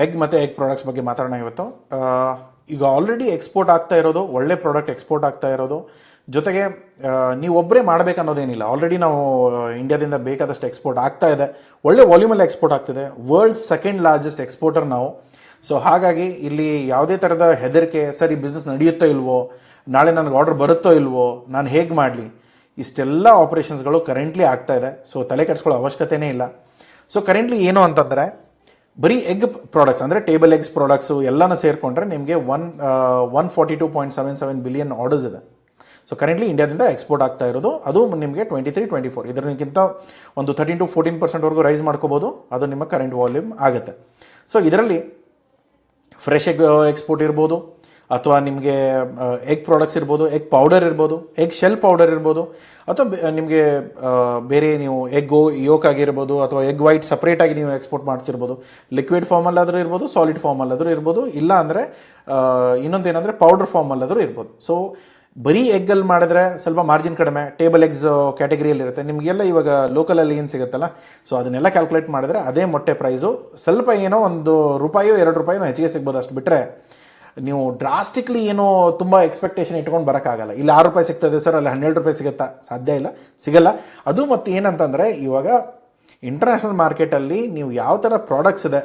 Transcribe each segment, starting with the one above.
Egg ಮತ್ತು egg products ಬಗ್ಗೆ ಮಾತಾಡೋಣ ಇವತ್ತು. ಈಗ ಆಲ್ರೆಡಿ ಎಕ್ಸ್ಪೋರ್ಟ್ ಆಗ್ತಾ ಇರೋದು, ಒಳ್ಳೆ ಪ್ರಾಡಕ್ಟ್ ಎಕ್ಸ್ಪೋರ್ಟ್ ಆಗ್ತಾ ಇರೋದು, ಜೊತೆಗೆ ನೀವು ಒಬ್ಬರೇ ಮಾಡಬೇಕನ್ನೋದೇನಿಲ್ಲ. ಆಲ್ರೆಡಿ ನಾವು ಇಂಡಿಯಾದಿಂದ ಬೇಕಾದಷ್ಟು ಎಕ್ಸ್ಪೋರ್ಟ್ ಆಗ್ತಾ ಇದೆ, ಒಳ್ಳೆ ವಾಲ್ಯೂಮಲ್ಲಿ ಎಕ್ಸ್ಪೋರ್ಟ್ ಆಗ್ತಿದೆ. ವರ್ಲ್ಡ್ ಸೆಕೆಂಡ್ ಲಾರ್ಜೆಸ್ಟ್ ಎಕ್ಸ್ಪೋರ್ಟರ್ ನಾವು. ಸೊ ಹಾಗಾಗಿ ಇಲ್ಲಿ ಯಾವುದೇ ಥರದ ಹೆದರಿಕೆ, ಸರ್ ಈ ಬಿಸ್ನೆಸ್ ನಡೆಯುತ್ತೋ ಇಲ್ವೋ, ನಾಳೆ ನನಗೆ ಆರ್ಡರ್ ಬರುತ್ತೋ ಇಲ್ವೋ, ನಾನು ಹೇಗೆ ಮಾಡಲಿ, ಇಷ್ಟೆಲ್ಲ ಆಪ್ರೇಷನ್ಸ್ಗಳು ಕರೆಂಟ್ಲಿ ಆಗ್ತಾ ಇದೆ. ಸೊ ತಲೆ ಕೆಡಿಸ್ಕೊಳ್ಳೋ ಅವಶ್ಯಕತೆಯೇ ಇಲ್ಲ. ಸೊ ಕರೆಂಟ್ಲಿ ಏನು ಅಂತಂದರೆ, ಬರೀ ಎಗ್ ಪ್ರಾಡಕ್ಟ್ಸ್ ಅಂದರೆ ಟೇಬಲ್ ಎಗ್ಸ್ ಪ್ರಾಡಕ್ಟ್ಸು ಎಲ್ಲನೂ ಸೇರಿಕೊಂಡ್ರೆ ನಿಮಗೆ 142.77 ಬಿಲಿಯನ್ ಆರ್ಡರ್ಸ್ ಇದೆ. ಸೊ ಕರೆಂಟ್ಲಿ ಇಂಡಿಯಾದಿಂದ ಎಕ್ಸ್ಪೋರ್ಟ್ ಆಗ್ತಾ ಇರೋದು, ಅದು ನಿಮಗೆ 23-24 ಇದಕ್ಕಿಂತ ಒಂದು 13-14% ರೈಸ್ ಮಾಡ್ಕೋಬೋದು. ಅದು ನಿಮ್ಮ ಕರೆಂಟ್ ವಾಲ್ಯೂಮ್ ಆಗುತ್ತೆ. ಸೊ ಇದರಲ್ಲಿ ಫ್ರೆಶ್ ಎಗ್ ಎಕ್ಸ್ಪೋರ್ಟ್ ಇರ್ಬೋದು, ಅಥವಾ ನಿಮಗೆ ಎಗ್ ಪ್ರಾಡಕ್ಟ್ಸ್ ಇರ್ಬೋದು, ಎಗ್ ಪೌಡರ್ ಇರ್ಬೋದು, ಎಗ್ ಶೆಲ್ ಪೌಡರ್ ಇರ್ಬೋದು, ಅಥವಾ ನಿಮಗೆ ಬೇರೆ ನೀವು ಎಗ್ಗು ಯೋಕ್ ಆಗಿರ್ಬೋದು, ಅಥವಾ ಎಗ್ ವೈಟ್ ಸಪ್ರೇಟಾಗಿ ನೀವು ಎಕ್ಸ್ಪೋರ್ಟ್ ಮಾಡ್ತಿರ್ಬೋದು. ಲಿಕ್ವಿಡ್ ಫಾರ್ಮಲ್ಲಾದರೂ ಇರ್ಬೋದು, ಸಾಲಿಡ್ ಫಾರ್ಮಲ್ಲಾದರೂ ಇರ್ಬೋದು, ಇಲ್ಲ ಅಂದರೆ ಇನ್ನೊಂದೇನೆಂದರೆ ಪೌಡರ್ ಫಾರ್ಮಲ್ಲಾದರೂ ಇರ್ಬೋದು. ಸೊ ಬರೀ ಎಗ್ಗಲ್ಲಿ ಮಾಡಿದ್ರೆ ಸ್ವಲ್ಪ ಮಾರ್ಜಿನ್ ಕಡಿಮೆ, ಟೇಬಲ್ ಎಗ್ಸ್ ಕ್ಯಾಟಗರಿಯಲ್ಲಿರುತ್ತೆ. ನಿಮಗೆಲ್ಲ ಇವಾಗ ಲೋಕಲಲ್ಲಿ ಏನು ಸಿಗುತ್ತಲ್ಲ, ಸೊ ಅದನ್ನೆಲ್ಲ ಕ್ಯಾಲ್ಕುಲೇಟ್ ಮಾಡಿದ್ರೆ ಅದೇ ಮೊಟ್ಟೆ ಪ್ರೈಸು ಸ್ವಲ್ಪ ಏನೋ ₹1-2 ಹೆಚ್ಚಿಗೆ ಸಿಗ್ಬೋದು. ಅಷ್ಟು ಬಿಟ್ಟರೆ ನೀವು ಡ್ರಾಸ್ಟಿಕ್ಲಿ ಏನೋ ತುಂಬ ಎಕ್ಸ್ಪೆಕ್ಟೇಷನ್ ಇಟ್ಕೊಂಡು ಬರೋಕ್ಕಾಗಲ್ಲ. ಇಲ್ಲಿ ₹6 ಸಿಗ್ತದೆ ಸರ್, ಅಲ್ಲಿ ₹12 ಸಿಗುತ್ತಾ? ಸಾಧ್ಯ ಇಲ್ಲ, ಸಿಗಲ್ಲ. ಅದು ಮತ್ತು ಏನಂತಂದರೆ, ಇವಾಗ ಇಂಟರ್ನ್ಯಾಷನಲ್ ಮಾರ್ಕೆಟಲ್ಲಿ ನೀವು ಯಾವ ಥರ ಪ್ರಾಡಕ್ಟ್ಸ್ ಇದೆ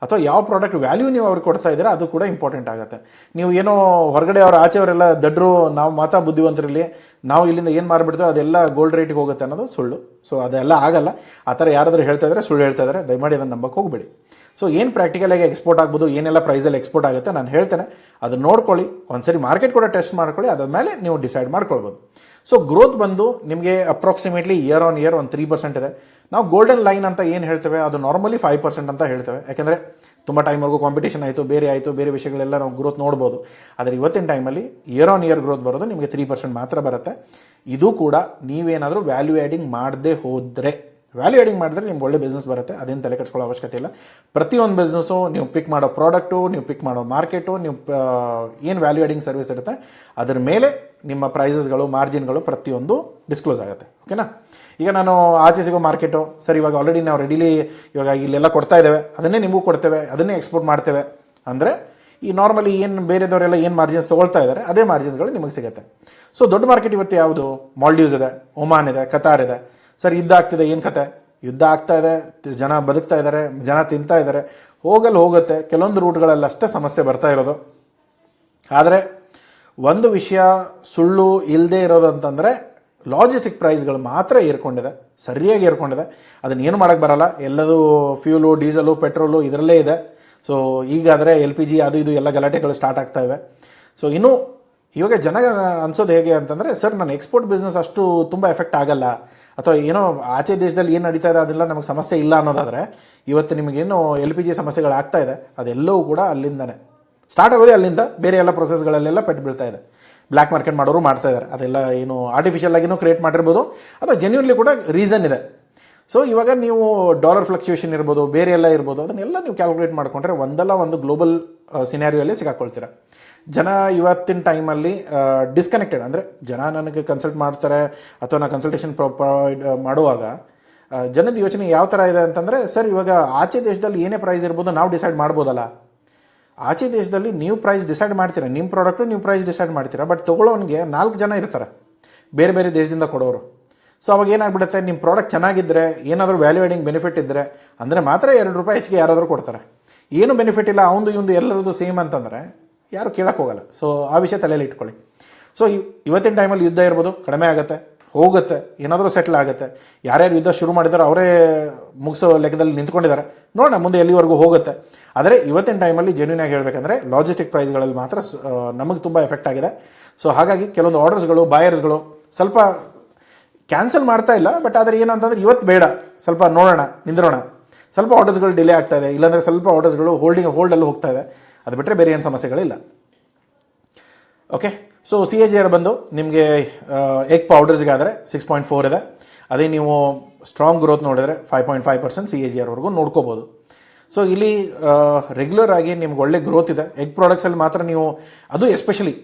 ಅಥವಾ ಯಾವ ಪ್ರಾಡಕ್ಟ್ ವ್ಯಾಲ್ಯೂ ನೀವು ಅವ್ರಿಗೆ ಕೊಡ್ತಾ ಇದ್ದೀರಾ, ಅದು ಕೂಡ ಇಂಪಾರ್ಟೆಂಟ್ ಆಗುತ್ತೆ. ನೀವು ಏನೋ ಹೊರಗಡೆ ಆಚೆಯವರೆಲ್ಲ ದಡ್ರು, ನಾವು ಮಾತಾ ಬುದ್ಧಿವಂತರಲ್ಲಿ, ನಾವು ಇಲ್ಲಿಂದ ಏನು ಮಾರ್ಬಿಡ್ತೇವೆ ಅದೆಲ್ಲ ಗೋಲ್ಡ್ ರೇಟಿಗೆ ಹೋಗುತ್ತೆ ಅನ್ನೋದು ಸುಳ್ಳು. ಸೊ ಅದೆಲ್ಲ ಆಗಲ್ಲ. ಆ ಥರ ಯಾರಾದರೂ ಹೇಳ್ತಾ ಇದ್ದಾರೆ, ಸುಳ್ಳು ಹೇಳ್ತಾ ಇದ್ದಾರೆ, ದಯಮಾಡಿ ಅದನ್ನು ನಂಬಕ್ಕೆ ಹೋಗಬೇಡಿ. ಸೊ ಏನು ಪ್ರಾಕ್ಟಿಕಲಾಗಿ ಎಕ್ಸ್ಪೋರ್ಟ್ ಆಗ್ಬೋದು, ಏನೆಲ್ಲ ಪ್ರೈಸಲ್ಲಿ ಎಕ್ಸ್ಪೋರ್ಟ್ ಆಗುತ್ತೆ ನಾನು ಹೇಳ್ತೇನೆ. ಅದನ್ನು ನೋಡ್ಕೊಳ್ಳಿ, ಒಂದ್ಸರಿ ಮಾರ್ಕೆಟ್ ಕೂಡ ಟೆಸ್ಟ್ ಮಾಡ್ಕೊಳ್ಳಿ, ಅದಾದಮೇಲೆ ನೀವು ಡಿಸೈಡ್ ಮಾಡ್ಕೊಳ್ಬೋದು. ಸೊ ಗ್ರೋತ್ ಬಂದು ನಿಮಗೆ ಅಪ್ರಾಕ್ಸಿಮೇಟ್ಲಿ ಇಯರ್ ಆನ್ ಇಯರ್ ಒಂದು 3% ಇದೆ. ನಾವು ಗೋಲ್ಡನ್ ಲೈನ್ ಅಂತ ಏನು ಹೇಳ್ತೇವೆ, ಅದು ನಾರ್ಮಲಿ 5% ಅಂತ ಹೇಳ್ತೇವೆ. ಯಾಕೆಂದರೆ ತುಂಬ ಟೈಮ್ವರೆಗೂ ಕಾಂಪಿಟೇಷನ್ ಆಯಿತು, ಬೇರೆ ವಿಷಯಗಳೆಲ್ಲ ನಾವು ಗ್ರೋತ್ ನೋಡ್ಬೋದು. ಆದರೆ ಇವತ್ತಿನ ಟೈಮಲ್ಲಿ ಇಯರ್ ಆನ್ ಇಯರ್ ಗ್ರೋತ್ ಬರೋದು ನಿಮಗೆ 3% ಮಾತ್ರ ಬರುತ್ತೆ. ಇದು ಕೂಡ ನೀವೇನಾದರೂ ವ್ಯಾಲ್ಯೂ ಆ್ಯಡಿಂಗ್ ಮಾಡದೆ ಹೋದರೆ, ವ್ಯಾಲ್ಯೂ ಆ್ಯಡಿಂಗ್ ಮಾಡಿದ್ರೆ ನಿಮ್ಗೆ ಒಳ್ಳೆ ಬಿಸ್ನೆಸ್ ಬರುತ್ತೆ. ಅದೇನು ತಲೆ ಕೆಡಿಸ್ಕೊಳ್ಳೋ ಅವಶ್ಯಕತೆ ಇಲ್ಲ. ಪ್ರತಿಯೊಂದು ಬಿಸ್ನೆಸ್ಸು ನೀವು ಪಿಕ್ ಮಾಡೋ ಪ್ರಾಡಕ್ಟು, ನೀವು ಪಿಕ್ ಮಾಡೋ ಮಾರ್ಕೆಟು, ನೀವು ಏನು ವ್ಯಾಲ್ಯೂ ಆ್ಯಡಿಂಗ್ ಸರ್ವಿಸ್ ಇರುತ್ತೆ ಅದರ ಮೇಲೆ ನಿಮ್ಮ ಪ್ರೈಸಸ್ಗಳು, ಮಾರ್ಜಿನ್ಗಳು ಪ್ರತಿಯೊಂದು ಡಿಸ್ಕ್ಲೋಸ್ ಆಗುತ್ತೆ. ಓಕೆನಾ? ಈಗ ನಾನು ಆಚೆ ಸಿಗೋ ಮಾರ್ಕೆಟು, ಸರ್ ಇವಾಗ ಆಲ್ರೆಡಿ ನಾವು ರೆಡಿಲಿ ಇವಾಗ ಇಲ್ಲೆಲ್ಲ ಕೊಡ್ತಾ ಇದ್ದೇವೆ, ಅದನ್ನೇ ನಿಮಗೂ ಕೊಡ್ತೇವೆ, ಅದನ್ನೇ ಎಕ್ಸ್ಪೋರ್ಟ್ ಮಾಡ್ತೇವೆ ಅಂದರೆ, ಈ ನಾರ್ಮಲಿ ಏನು ಬೇರೆದವರೆಲ್ಲ ಏನು ಮಾರ್ಜಿನ್ಸ್ ತೊಗೊಳ್ತಾ ಇದ್ದಾರೆ ಅದೇ ಮಾರ್ಜಿನ್ಸ್ಗಳು ನಿಮಗೆ ಸಿಗುತ್ತೆ. ಸೊ ದೊಡ್ಡ ಮಾರ್ಕೆಟ್ ಇವತ್ತು ಯಾವುದು? ಮಾಲ್ಡೀವ್ಸ್ ಇದೆ, ಒಮಾನ್ ಇದೆ, ಕತಾರ್ ಇದೆ. ಸರ್ ಯುದ್ಧ ಆಗ್ತಿದೆ, ಏನು ಕತೆ? ಯುದ್ಧ ಆಗ್ತಾ ಇದೆ, ಜನ ಬದುಕ್ತಾ ಇದ್ದಾರೆ, ಜನ ತಿಂತಾ ಇದ್ದಾರೆ, ಹೋಗುತ್ತೆ. ಕೆಲವೊಂದು ರೂಟ್ಗಳಲ್ಲಿ ಅಷ್ಟೇ ಸಮಸ್ಯೆ ಬರ್ತಾ ಇರೋದು. ಆದರೆ ಒಂದು ವಿಷಯ ಸುಳ್ಳು ಇಲ್ಲದೆ ಇರೋದು ಅಂತಂದರೆ, ಲಾಜಿಸ್ಟಿಕ್ ಪ್ರೈಸ್ಗಳು ಮಾತ್ರ ಏರ್ಕೊಂಡಿದೆ, ಸರಿಯಾಗಿ ಏರ್ಕೊಂಡಿದೆ. ಅದನ್ನು ಏನು ಮಾಡೋಕ್ಕೆ ಬರಲ್ಲ. ಎಲ್ಲದೂ ಫ್ಯೂಲು, ಡೀಸಲು, ಪೆಟ್ರೋಲು ಇದರಲ್ಲೇ ಇದೆ. ಸೊ ಈಗಾದರೆ LPG ಅದು ಇದು ಎಲ್ಲ ಗಲಾಟೆಗಳು ಸ್ಟಾರ್ಟ್ ಆಗ್ತಾ ಇವೆ. ಸೊ ಇನ್ನೂ ಇವಾಗ ಜನ ಅನ್ಸೋದು ಹೇಗೆ ಅಂತಂದರೆ, ಸರ್ ನನ್ನ ಎಕ್ಸ್ಪೋರ್ಟ್ ಬಿಸ್ನೆಸ್ ಅಷ್ಟು ತುಂಬ ಎಫೆಕ್ಟ್ ಆಗಲ್ಲ, ಅಥವಾ ಏನೋ ಆಚೆ ದೇಶದಲ್ಲಿ ಏನು ನಡೀತಾ ಇದೆ ಅದೆಲ್ಲ ನಮಗೆ ಸಮಸ್ಯೆ ಇಲ್ಲ ಅನ್ನೋದಾದರೆ, ಇವತ್ತು ನಿಮಗೇನು LPG ಸಮಸ್ಯೆಗಳಾಗ್ತಾ ಇದೆ ಅದೆಲ್ಲವೂ ಕೂಡ ಅಲ್ಲಿಂದನೇ ಸ್ಟಾರ್ಟ್ ಆಗೋದೇ, ಅಲ್ಲಿಂದ ಬೇರೆ ಎಲ್ಲ ಪ್ರೊಸೆಸ್ಗಳಲ್ಲೆಲ್ಲ ಪೆಟ್ಟು ಬೀಳ್ತಾ ಇದೆ. ಬ್ಲ್ಯಾಕ್ ಮಾರ್ಕೆಟ್ ಮಾಡೋರು ಮಾಡ್ತಾ ಇದ್ದಾರೆ. ಅದೆಲ್ಲ ಏನು ಆರ್ಟಿಫಿಷಿಯಲ್ ಆಗಿನೂ ಕ್ರಿಯೇಟ್ ಮಾಡಿರ್ಬೋದು, ಅಥವಾ ಜೆನ್ಯೂನ್ಲಿ ಕೂಡ ರೀಸನ್ ಇದೆ. ಸೊ ಇವಾಗ ನೀವು ಡಾಲರ್ ಫ್ಲಕ್ಚುಯೇಷನ್ ಇರ್ಬೋದು, ಬೇರೆ ಎಲ್ಲ ಇರ್ಬೋದು, ಅದನ್ನೆಲ್ಲ ನೀವು ಕ್ಯಾಲ್ಕುಲೇಟ್ ಮಾಡಿಕೊಂಡ್ರೆ ಒಂದು ಗ್ಲೋಬಲ್ ಸಿನಾರಿಯೋಲ್ಲಿ ಸಿಗಾಕೊಳ್ತೀರ. ಜನ ಇವತ್ತಿನ ಟೈಮಲ್ಲಿ ಡಿಸ್ಕನೆಕ್ಟೆಡ್. ಅಂದರೆ ಜನ ನನಗೆ ಕನ್ಸಲ್ಟ್ ಮಾಡ್ತಾರೆ ಅಥವಾ ನಾನು ಕನ್ಸಲ್ಟೇಷನ್ ಪ್ರೊವೈಡ್ ಮಾಡುವಾಗ ಜನದ ಯೋಚನೆ ಯಾವ ಥರ ಇದೆ ಅಂತಂದರೆ, ಸರ್ ಇವಾಗ ಆಚೆ ದೇಶದಲ್ಲಿ ಏನೇ ಪ್ರೈಸ್ ಇರ್ಬೋದು ನಾವು ಡಿಸೈಡ್ ಮಾಡ್ಬೋದಲ್ಲ. ಆಚೆ ದೇಶದಲ್ಲಿ ನೀವು ಪ್ರೈಸ್ ಡಿಸೈಡ್ ಮಾಡ್ತೀರಾ, ನಿಮ್ಮ ಪ್ರಾಡಕ್ಟು ನೀವು ಪ್ರೈಸ್ ಡಿಸೈಡ್ ಮಾಡ್ತೀರಾ, ಬಟ್ ತೊಗೊಳ್ಳೋನಿಗೆ 4 ಜನ ಇರ್ತಾರೆ ಬೇರೆ ದೇಶದಿಂದ ಕೊಡೋರು. ಸೊ ಅವಾಗ ಏನಾಗ್ಬಿಡುತ್ತೆ, ನಿಮ್ಮ ಪ್ರಾಡಕ್ಟ್ ಚೆನ್ನಾಗಿದ್ದರೆ, ಏನಾದರೂ ವ್ಯಾಲ್ಯೂ ಆ್ಯಡಿಂಗ್ ಬೆನಿಫಿಟ್ ಇದ್ದರೆ ಅಂದರೆ ಮಾತ್ರ ₹2 ಹೆಚ್ಚಿಗೆ ಯಾರಾದರೂ ಕೊಡ್ತಾರೆ. ಏನು ಬೆನಿಫಿಟ್ ಇಲ್ಲ, ಇವಂದು ಎಲ್ಲರದ್ದು ಸೇಮ್ ಅಂತಂದರೆ ಯಾರು ಕೇಳಕ್ಕೆ ಹೋಗಲ್ಲ. ಸೊ ಆ ವಿಷಯ ತಲೆಯಲ್ಲಿ ಇಟ್ಕೊಳ್ಳಿ. ಸೊ ಇವತ್ತಿನ ಟೈಮಲ್ಲಿ ಯುದ್ಧ ಇರ್ಬೋದು, ಕಡಿಮೆ ಆಗುತ್ತೆ, ಹೋಗುತ್ತೆ, ಏನಾದರೂ ಸೆಟ್ಲ್ ಆಗುತ್ತೆ. ಯಾರ್ಯಾರು ಯುದ್ಧ ಶುರು ಮಾಡಿದಾರೋ ಅವರೇ ಮುಗಿಸೋ ಲೆಕ್ಕದಲ್ಲಿ ನಿಂತ್ಕೊಂಡಿದ್ದಾರೆ. ನೋಡೋಣ ಮುಂದೆ ಎಲ್ಲಿವರೆಗೂ ಹೋಗುತ್ತೆ. ಆದರೆ ಇವತ್ತಿನ ಟೈಮಲ್ಲಿ ಜೆನ್ಯೂನ್ ಆಗಿ ಹೇಳಬೇಕಂದ್ರೆ ಲಾಜಿಸ್ಟಿಕ್ ಪ್ರೈಸ್ಗಳಲ್ಲಿ ಮಾತ್ರ ನಮಗೆ ತುಂಬ ಎಫೆಕ್ಟ್ ಆಗಿದೆ. ಸೊ ಹಾಗಾಗಿ ಕೆಲವೊಂದು ಆರ್ಡರ್ಸ್ಗಳು, ಬಾಯರ್ಸ್ಗಳು ಸ್ವಲ್ಪ ಕ್ಯಾನ್ಸಲ್ ಮಾಡ್ತಾ ಇಲ್ಲ. ಬಟ್ ಆದರೆ ಏನಂತಂದರೆ, ಇವತ್ತು ಬೇಡ, ಸ್ವಲ್ಪ ನೋಡೋಣ, ನಿಂದ್ರೋಣ, ಸ್ವಲ್ಪ ಆರ್ಡರ್ಸ್ಗಳು ಡಿಲೇ ಆಗ್ತಾ ಇದೆ, ಇಲ್ಲಾಂದರೆ ಸ್ವಲ್ಪ ಆರ್ಡರ್ಸ್ಗಳು ಹೋಲ್ಡಲ್ಲಿ ಹೋಗ್ತಾ ಇದೆ. ಅದು ಬಿಟ್ಟರೆ ಬೇರೆ ಏನು ಸಮಸ್ಯೆಗಳಿಲ್ಲ. ಓಕೆ. ಸೊ CAGR ಬಂದು ನಿಮಗೆ ಎಗ್ ಪೌಡರ್ಸ್ಗಾದರೆ 6.4 ಇದೆ. ಅದೇ ನೀವು ಸ್ಟ್ರಾಂಗ್ ಗ್ರೋತ್ ನೋಡಿದರೆ 5.5% CAGRವರೆಗೂ ನೋಡ್ಕೋಬೋದು. ಸೊ ಇಲ್ಲಿ ರೆಗ್ಯುಲರ್ ಆಗಿ ನಿಮ್ಗೆ ಒಳ್ಳೆ ಗ್ರೋತ್ ಇದೆ. ಎಗ್ ಪ್ರಾಡಕ್ಟ್ಸಲ್ಲಿ ಮಾತ್ರ ನೀವು, ಅದು ಎಸ್ಪೆಷಲಿ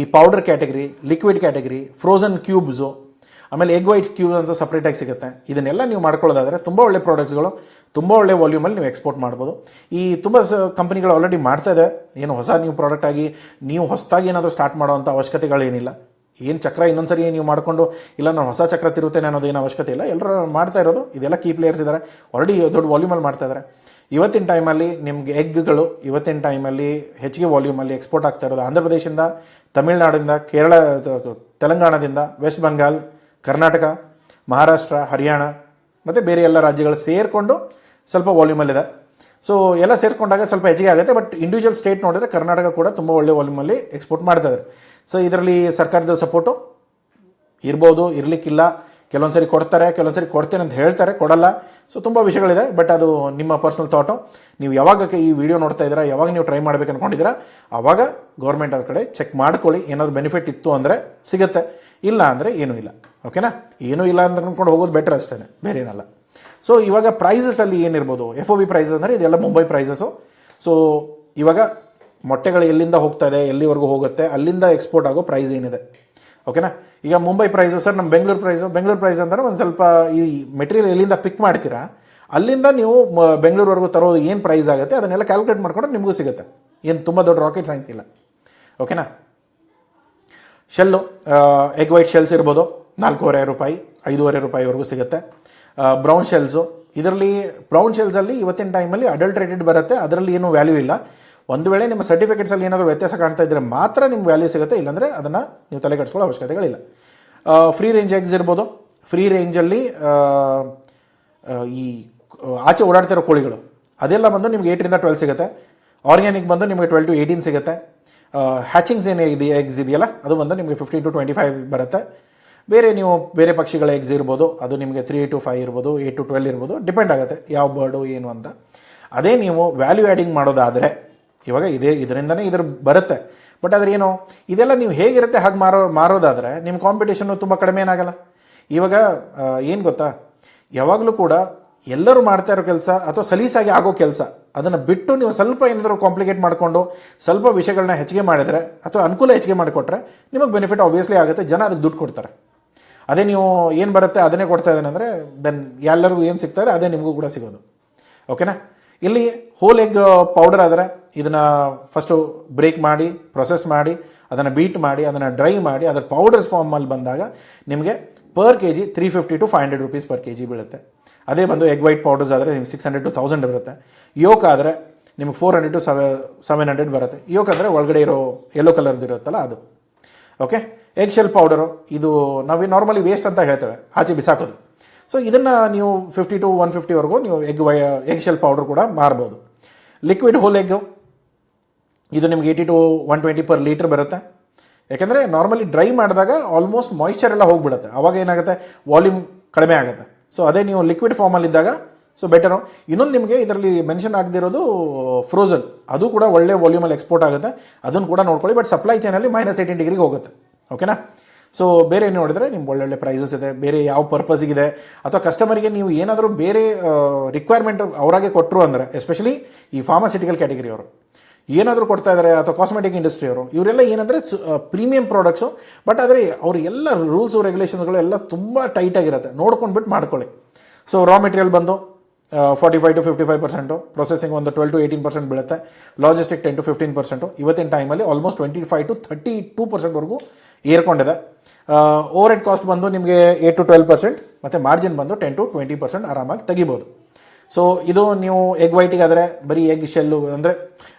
ಈ powder category, liquid category, frozen cubes, ಆಮೇಲೆ ಎಗ್ ವೈಟ್ ಕ್ಯೂಬ್ ಅಂತ ಸಪ್ರೇಟಾಗಿ ಸಿಗುತ್ತೆ. ಇದನ್ನೆಲ್ಲ ನೀವು ಮಾಡ್ಕೊಳ್ಳೋದಾದರೆ ತುಂಬ ಒಳ್ಳೆ ಪ್ರಾಡಕ್ಟ್ಸ್ಗಳು, ತುಂಬ ಒಳ್ಳೆ ವಾಲ್ಯೂಮಲ್ಲಿ ನೀವು ಎಕ್ಸ್ಪೋರ್ಟ್ ಮಾಡ್ಬೋದು. ಈ ತುಂಬ ಕಂಪ್ನಿಗಳು ಆಲ್ರೆಡಿ ಮಾಡ್ತಾ ಇದೆ. ಏನು ಹೊಸ ನೀವು ಪ್ರಾಡಕ್ಟ್ ಆಗಿ ನೀವು ಹೊಸದಾಗಿ ಏನಾದರೂ ಸ್ಟಾರ್ಟ್ ಮಾಡೋವಂಥ ಅವಶ್ಯಕತೆಗಳೇನಿಲ್ಲ. ಏನು ಚಕ್ರ ಇನ್ನೊಂದು ಸರಿ ನೀವು ಮಾಡಿಕೊಂಡು ಇಲ್ಲ ನಾನು ಹೊಸ ಚಕ್ರ ತಿರುತ್ತೇನೆ ಅನ್ನೋದೇನು ಅವಶ್ಯಕತೆ ಇಲ್ಲ. ಎಲ್ಲರೂ ಮಾಡ್ತಾ ಇರೋದು ಇದೆಲ್ಲ ಕೀ ಪ್ಲೇಯರ್ಸ್ ಇದ್ದಾರೆ, ಆಲ್ರೆಡಿ ದೊಡ್ಡ ವಾಲ್ಯೂಮಲ್ಲಿ ಮಾಡ್ತಾ ಇದ್ದಾರೆ. ಇವತ್ತಿನ ಟೈಮಲ್ಲಿ ನಿಮಗೆ ಎಗ್ಗಳು ಇವತ್ತಿನ ಟೈಮಲ್ಲಿ ಹೆಚ್ಚಿಗೆ ವಾಲ್ಯೂಮಲ್ಲಿ ಎಕ್ಸ್ಪೋರ್ಟ್ ಆಗ್ತಾ ಇರೋದು ಆಂಧ್ರ ಪ್ರದೇಶದಿಂದ, ತಮಿಳುನಾಡಿಂದ, ಕೇರಳ, ತೆಲಂಗಾಣದಿಂದ, ವೆಸ್ಟ್ ಬೆಂಗಾಲ್, ಕರ್ನಾಟಕ, ಮಹಾರಾಷ್ಟ್ರ, ಹರಿಯಾಣ ಮತ್ತು ಬೇರೆ ಎಲ್ಲ ರಾಜ್ಯಗಳು ಸೇರಿಕೊಂಡು ಸ್ವಲ್ಪ ವಾಲ್ಯೂಮಲ್ಲಿದೆ. ಸೊ ಎಲ್ಲ ಸೇರಿಕೊಂಡಾಗ ಸ್ವಲ್ಪ ಹೆಚ್ಚಿಗೆ ಆಗುತ್ತೆ. ಬಟ್ ಇಂಡಿವಿಜುವಲ್ ಸ್ಟೇಟ್ ನೋಡಿದ್ರೆ ಕರ್ನಾಟಕ ಕೂಡ ತುಂಬ ಒಳ್ಳೆ ವಾಲ್ಯೂಮಲ್ಲಿ ಎಕ್ಸ್ಪೋರ್ಟ್ ಮಾಡ್ತಾಯಿದ್ದಾರೆ. ಸೊ ಇದರಲ್ಲಿ ಸರ್ಕಾರದ ಸಪೋರ್ಟು ಇರ್ಬೋದು, ಇರಲಿಕ್ಕಿಲ್ಲ. ಕೆಲವೊಂದು ಸರಿ ಕೊಡ್ತಾರೆ, ಕೆಲವೊಂದು ಸರಿ ಕೊಡ್ತೇನೆ ಅಂತ ಹೇಳ್ತಾರೆ, ಕೊಡಲ್ಲ. ಸೊ ತುಂಬ ವಿಷಯಗಳಿದೆ. ಬಟ್ ಅದು ನಿಮ್ಮ ಪರ್ಸನಲ್ ಥಾಟು. ನೀವು ಯಾವಾಗ ಈ ವಿಡಿಯೋ ನೋಡ್ತಾ ಇದ್ದೀರಾ, ಯಾವಾಗ ನೀವು ಟ್ರೈ ಮಾಡಬೇಕು ಅಂದ್ಕೊಂಡಿದ್ದೀರಾ, ಆವಾಗ ಗೌರ್ಮೆಂಟ್ ಅದ್ರ ಕಡೆ ಚೆಕ್ ಮಾಡ್ಕೊಳ್ಳಿ. ಏನಾದರೂ ಬೆನಿಫಿಟ್ ಇತ್ತು ಅಂದರೆ ಸಿಗುತ್ತೆ, ಇಲ್ಲ ಅಂದರೆ ಏನೂ ಇಲ್ಲ. ಓಕೆನಾ? ಏನೂ ಇಲ್ಲ ಅಂತ ಅಂದ್ಕೊಂಡು ಹೋಗೋದು ಬೆಟರ್ ಅಷ್ಟೇ, ಬೇರೆ ಏನಲ್ಲ. ಸೊ ಇವಾಗ ಪ್ರೈಸಸಲ್ಲಿ ಏನಿರ್ಬೋದು, FOB ಪ್ರೈಸಸ್ ಅಂದರೆ ಇದೆಲ್ಲ ಮುಂಬೈ ಪ್ರೈಸಸ್ಸು. ಸೊ ಇವಾಗ ಮೊಟ್ಟೆಗಳು ಎಲ್ಲಿಂದ ಹೋಗ್ತಾ ಇದೆ, ಎಲ್ಲಿವರೆಗೂ ಹೋಗುತ್ತೆ, ಅಲ್ಲಿಂದ ಎಕ್ಸ್ಪೋರ್ಟ್ ಆಗೋ ಪ್ರೈಸ್ ಏನಿದೆ. ಓಕೆನಾ? ಈಗ ಮುಂಬೈ ಪ್ರೈಸು ಸರ್ ನಮ್ಮ ಬೆಂಗಳೂರು ಪ್ರೈಸ್ ಅಂದರೆ ಒಂದು ಸ್ವಲ್ಪ ಈ ಮೆಟೀರಿಯಲ್ ಎಲ್ಲಿಂದ ಪಿಕ್ ಮಾಡ್ತೀರಾ ಅಲ್ಲಿಂದ ನೀವು ಬೆಂಗಳೂರುವರೆಗೂ ತರೋದು ಏನು ಪ್ರೈಸ್ ಆಗುತ್ತೆ ಅದನ್ನೆಲ್ಲ ಕ್ಯಾಲ್ಕುಲೇಟ್ ಮಾಡ್ಕೊಂಡ್ರೆ ನಿಮಗೂ ಸಿಗುತ್ತೆ. ಏನು ತುಂಬ ದೊಡ್ಡ ರಾಕೆಟ್ ಸೈನ್ಸ್ ಇಲ್ಲ. ಓಕೆನಾ? ಶೆಲ್ಲು ಎಗ್ ವೈಟ್ ಶೆಲ್ಸ್ ಇರ್ಬೋದು, 4.5 ರೂಪಾಯಿ 5.5 ರೂಪಾಯಿವರೆಗೂ ಸಿಗುತ್ತೆ. ಬ್ರೌನ್ ಶೆಲ್ಸು, ಇದರಲ್ಲಿ ಬ್ರೌನ್ ಶೆಲ್ಸಲ್ಲಿ ಇವತ್ತಿನ ಟೈಮಲ್ಲಿ ಅಡಲ್ಟ್ರೇಟೆಡ್ ಬರುತ್ತೆ, ಅದರಲ್ಲಿ ಏನೂ ವ್ಯಾಲ್ಯೂ ಇಲ್ಲ. ಒಂದು ವೇಳೆ ನಿಮ್ಮ ಸರ್ಟಿಫಿಕೇಟ್ಸಲ್ಲಿ ಏನಾದರೂ ವ್ಯತ್ಯಾಸ ಕಾಣ್ತಾ ಇದ್ದರೆ ಮಾತ್ರ ನಿಮ್ಗೆ ವ್ಯಾಲ್ಯೂ ಸಿಗುತ್ತೆ, ಇಲ್ಲಾಂದರೆ ಅದನ್ನು ನೀವು ತಲೆ ಕೆಡಿಸ್ಕೊಳ್ಳೋ ಅವಶ್ಯಕತೆಗಳಿಲ್ಲ. ಫ್ರೀ ರೇಂಜ್ ಎಗ್ಸ್ ಇರ್ಬೋದು. ಫ್ರೀ ರೇಂಜಲ್ಲಿ ಈ ಆಚೆ ಓಡಾಡ್ತಿರೋ ಕೋಳಿಗಳು ಅದೆಲ್ಲ ಬಂದು ನಿಮ್ಗೆ 8 ರಿಂದ 12 ಸಿಗುತ್ತೆ. ಆರ್ಗ್ಯಾನಿಕ್ ಬಂದು ನಿಮಗೆ 12 to 18 ಸಿಗುತ್ತೆ. ಹ್ಯಾಚಿಂಗ್ಸ್ ಏನು ಎಗ್ಸ್ ಇದೆಯಲ್ಲ ಅದು ಬಂದು ನಿಮಗೆ 15 to 25 ಬರುತ್ತೆ. ಬೇರೆ ನೀವು ಬೇರೆ ಪಕ್ಷಿಗಳ ಎಗ್ಸ್ ಇರ್ಬೋದು, ಅದು ನಿಮಗೆ 3 to 5 ಇರ್ಬೋದು, 8 to 12 ಇರ್ಬೋದು, ಡಿಪೆಂಡ್ ಆಗುತ್ತೆ ಯಾವ ಬರ್ಡು ಏನು ಅಂತ. ಅದೇ ನೀವು ವ್ಯಾಲ್ಯೂ ಆ್ಯಡಿಂಗ್ ಮಾಡೋದಾದರೆ ಇವಾಗ ಇದರಿಂದನೇ ಬರುತ್ತೆ. ಬಟ್ ಆದರೆ ಏನು ಇದೆಲ್ಲ ನೀವು ಹೇಗಿರುತ್ತೆ ಹಾಗೆ ಮಾರೋದಾದರೆ ನಿಮ್ಮ ಕಾಂಪಿಟೇಷನ್ನು ತುಂಬ ಕಡಿಮೆ ಏನಾಗಲ್ಲ. ಇವಾಗ ಏನು ಗೊತ್ತಾ, ಯಾವಾಗಲೂ ಕೂಡ ಎಲ್ಲರೂ ಮಾಡ್ತಾ ಇರೋ ಕೆಲಸ ಅಥವಾ ಸಲೀಸಾಗಿ ಆಗೋ ಕೆಲಸ ಅದನ್ನು ಬಿಟ್ಟು ನೀವು ಸ್ವಲ್ಪ ಏನಾದರೂ ಕಾಂಪ್ಲಿಕೇಟ್ ಮಾಡಿಕೊಂಡು ಸ್ವಲ್ಪ ವಿಷಯಗಳನ್ನ ಹೆಚ್ಚಿಗೆ ಮಾಡಿದರೆ ಅಥವಾ ಅನುಕೂಲ ಹೆಚ್ಚಿಗೆ ಮಾಡಿಕೊಟ್ರೆ ನಿಮಗೆ ಬೆನಿಫಿಟ್ ಆಬ್ವಿಯಸ್ಲಿ ಆಗುತ್ತೆ. ಜನ ಅದಕ್ಕೆ ದುಡ್ಡು ಕೊಡ್ತಾರೆ. ಅದೇ ನೀವು ಏನು ಬರುತ್ತೆ ಅದನ್ನೇ ಕೊಡ್ತಾ ಇದ್ದೇನೆ ಅಂದರೆ ದೆನ್ ಎಲ್ಲರಿಗೂ ಏನು ಸಿಗ್ತಾ ಇದೆ ಅದೇ ನಿಮಗೂ ಕೂಡ ಸಿಗೋದು. ಓಕೆನಾ? ಇಲ್ಲಿ ಹೋಲ್ ಎಗ್ ಪೌಡರ್ ಆದರೆ ಇದನ್ನು ಫಸ್ಟು ಬ್ರೇಕ್ ಮಾಡಿ, ಪ್ರೊಸೆಸ್ ಮಾಡಿ, ಅದನ್ನು ಬೀಟ್ ಮಾಡಿ, ಅದನ್ನು ಡ್ರೈ ಮಾಡಿ, ಅದರ ಪೌಡರ್ಸ್ ಫಾರ್ಮಲ್ಲಿ ಬಂದಾಗ ನಿಮಗೆ per kg 350 to 500 rupees per kg ಬೀಳುತ್ತೆ. ಅದೇ ಬಂದು ಎಗ್ ವೈಟ್ ಪೌಡರ್ಸ್ ಆದರೆ ನಿಮ್ಗೆ 600 to 1000 ಬರುತ್ತೆ. ಯೋಕ್ ಆದರೆ ನಿಮಗೆ 400 to 700 ಬರುತ್ತೆ. ಯೋಕ್ ಅಂದರೆ ಒಳಗಡೆ ಇರೋ ಯೆಲ್ಲೋ ಕಲರ್ದು ಇರುತ್ತಲ್ಲ ಅದು. ಓಕೆ? ಎಗ್ ಶೆಲ್ ಪೌಡರು ಇದು ನಾವು ನಾರ್ಮಲಿ ವೇಸ್ಟ್ ಅಂತ ಹೇಳ್ತೇವೆ, ಆಚೆ ಬಿಸಾಕೋದು. ಸೊ ಇದನ್ನು ನೀವು 50 to 150ವರೆಗೂ ನೀವು ಎಗ್ ಶೆಲ್ ಪೌಡರ್ ಕೂಡ ಮಾರ್ಬೋದು. ಲಿಕ್ವಿಡ್ ಹೋಲ್ ಎಗ್ಗು ಇದು ನಿಮ್ಗೆ 80 to 120 per ಲೀಟ್ರ್ ಬರುತ್ತೆ. ಯಾಕೆಂದರೆ ನಾರ್ಮಲಿ ಡ್ರೈ ಮಾಡಿದಾಗ ಆಲ್ಮೋಸ್ಟ್ ಮಾಯಿಶ್ಚರ್ ಎಲ್ಲ ಹೋಗಿಬಿಡುತ್ತೆ, ಆವಾಗ ಏನಾಗುತ್ತೆ ವಾಲ್ಯೂಮ್ ಕಡಿಮೆ ಆಗುತ್ತೆ. ಸೊ ಅದೇ ನೀವು ಲಿಕ್ವಿಡ್ ಫಾರ್ಮಲ್ಲಿದ್ದಾಗ ಸೊ ಬೆಟರು. ಇನ್ನೊಂದು ನಿಮಗೆ ಇದರಲ್ಲಿ ಮೆನ್ಷನ್ ಆಗದಿರೋದು ಫ್ರೋಝನ್, ಅದು ಕೂಡ ಒಳ್ಳೆ ವಾಲ್ಯೂಮಲ್ಲಿ ಎಕ್ಸ್ಪೋರ್ಟ್ ಆಗುತ್ತೆ, ಅದನ್ನು ಕೂಡ ನೋಡ್ಕೊಳ್ಳಿ. ಬಟ್ ಸಪ್ಲೈ ಚೈನಲ್ಲಿ -18 ಡಿಗ್ರಿಗೆ ಹೋಗುತ್ತೆ. ಓಕೆನಾ? ಸೊ ಬೇರೆ ಏನು ನೋಡಿದರೆ ನಿಮ್ಗೆ ಒಳ್ಳೊಳ್ಳೆ ಪ್ರೈಸಸ್ ಇದೆ. ಬೇರೆ ಯಾವ ಪರ್ಪಸ್ಗಿದೆ ಅಥವಾ ಕಸ್ಟಮರಿಗೆ ನೀವು ಏನಾದರೂ ಬೇರೆ ರಿಕ್ವೈರ್ಮೆಂಟ್ ಅವರಾಗೆ ಕೊಟ್ಟರು ಅಂದರೆ, ಎಸ್ಪೆಷಲಿ ಈ ಫಾರ್ಮಾಸ್ಯೂಟಿಕಲ್ ಕ್ಯಾಟಗರಿ ಅವರು ಏನಾದರೂ ಕೊಡ್ತಾ ಇದ್ದಾರೆ ಅಥವಾ ಕಾಸ್ಮೆಟಿಕ್ ಇಂಡಸ್ಟ್ರಿಯವರು ಇವರೆಲ್ಲ ಏನಂದರೆ ಪ್ರೀಮಿಯಂ ಪ್ರಾಡಕ್ಟ್ಸು. ಬಟ್ ಆದರೆ ಅವರು ಎಲ್ಲ ರೂಲ್ಸು ರೆಗ್ಯುಲೇಷನ್ಸ್ಗಳು ಎಲ್ಲ ತುಂಬ ಟೈಟಾಗಿರುತ್ತೆ, ನೋಡ್ಕೊಂಡ್ಬಿಟ್ಟು ಮಾಡ್ಕೊಳ್ಳಿ. ಸೊ ರಾ ಮೆಟೀರಿಯಲ್ ಬಂದು 45 to 55%, ಪ್ರೊಸೆಸಿಂಗ್ ಒಂದು 12 to 18% ಬೀಳುತ್ತೆ, ಲಾಜಿಸ್ಟಿಕ್ 10 to 15%. ಇವತ್ತಿನ ಟೈಮಲ್ಲಿ ಆಲ್ಮೋಸ್ಟ್ 25 to 32%ವರೆಗೂ ಏರ್ಕೊಂಡಿದೆ. ಓವರ್ ಹೆಡ್ ಕಾಸ್ಟ್ ಬಂದು ನಿಮಗೆ 8 to 12%, ಮತ್ತು ಮಾರ್ಜಿನ್ ಬಂದು 10 to 20% ಆರಾಮಾಗಿ ತೆಗಿಬೋದು. ಸೊ ಇದು ನೀವು ಎಗ್ ವೈಟಿಗೆ ಆದರೆ ಬರೀ ಎಗ್ ಶೆಲ್ಲು ಅಂದರೆ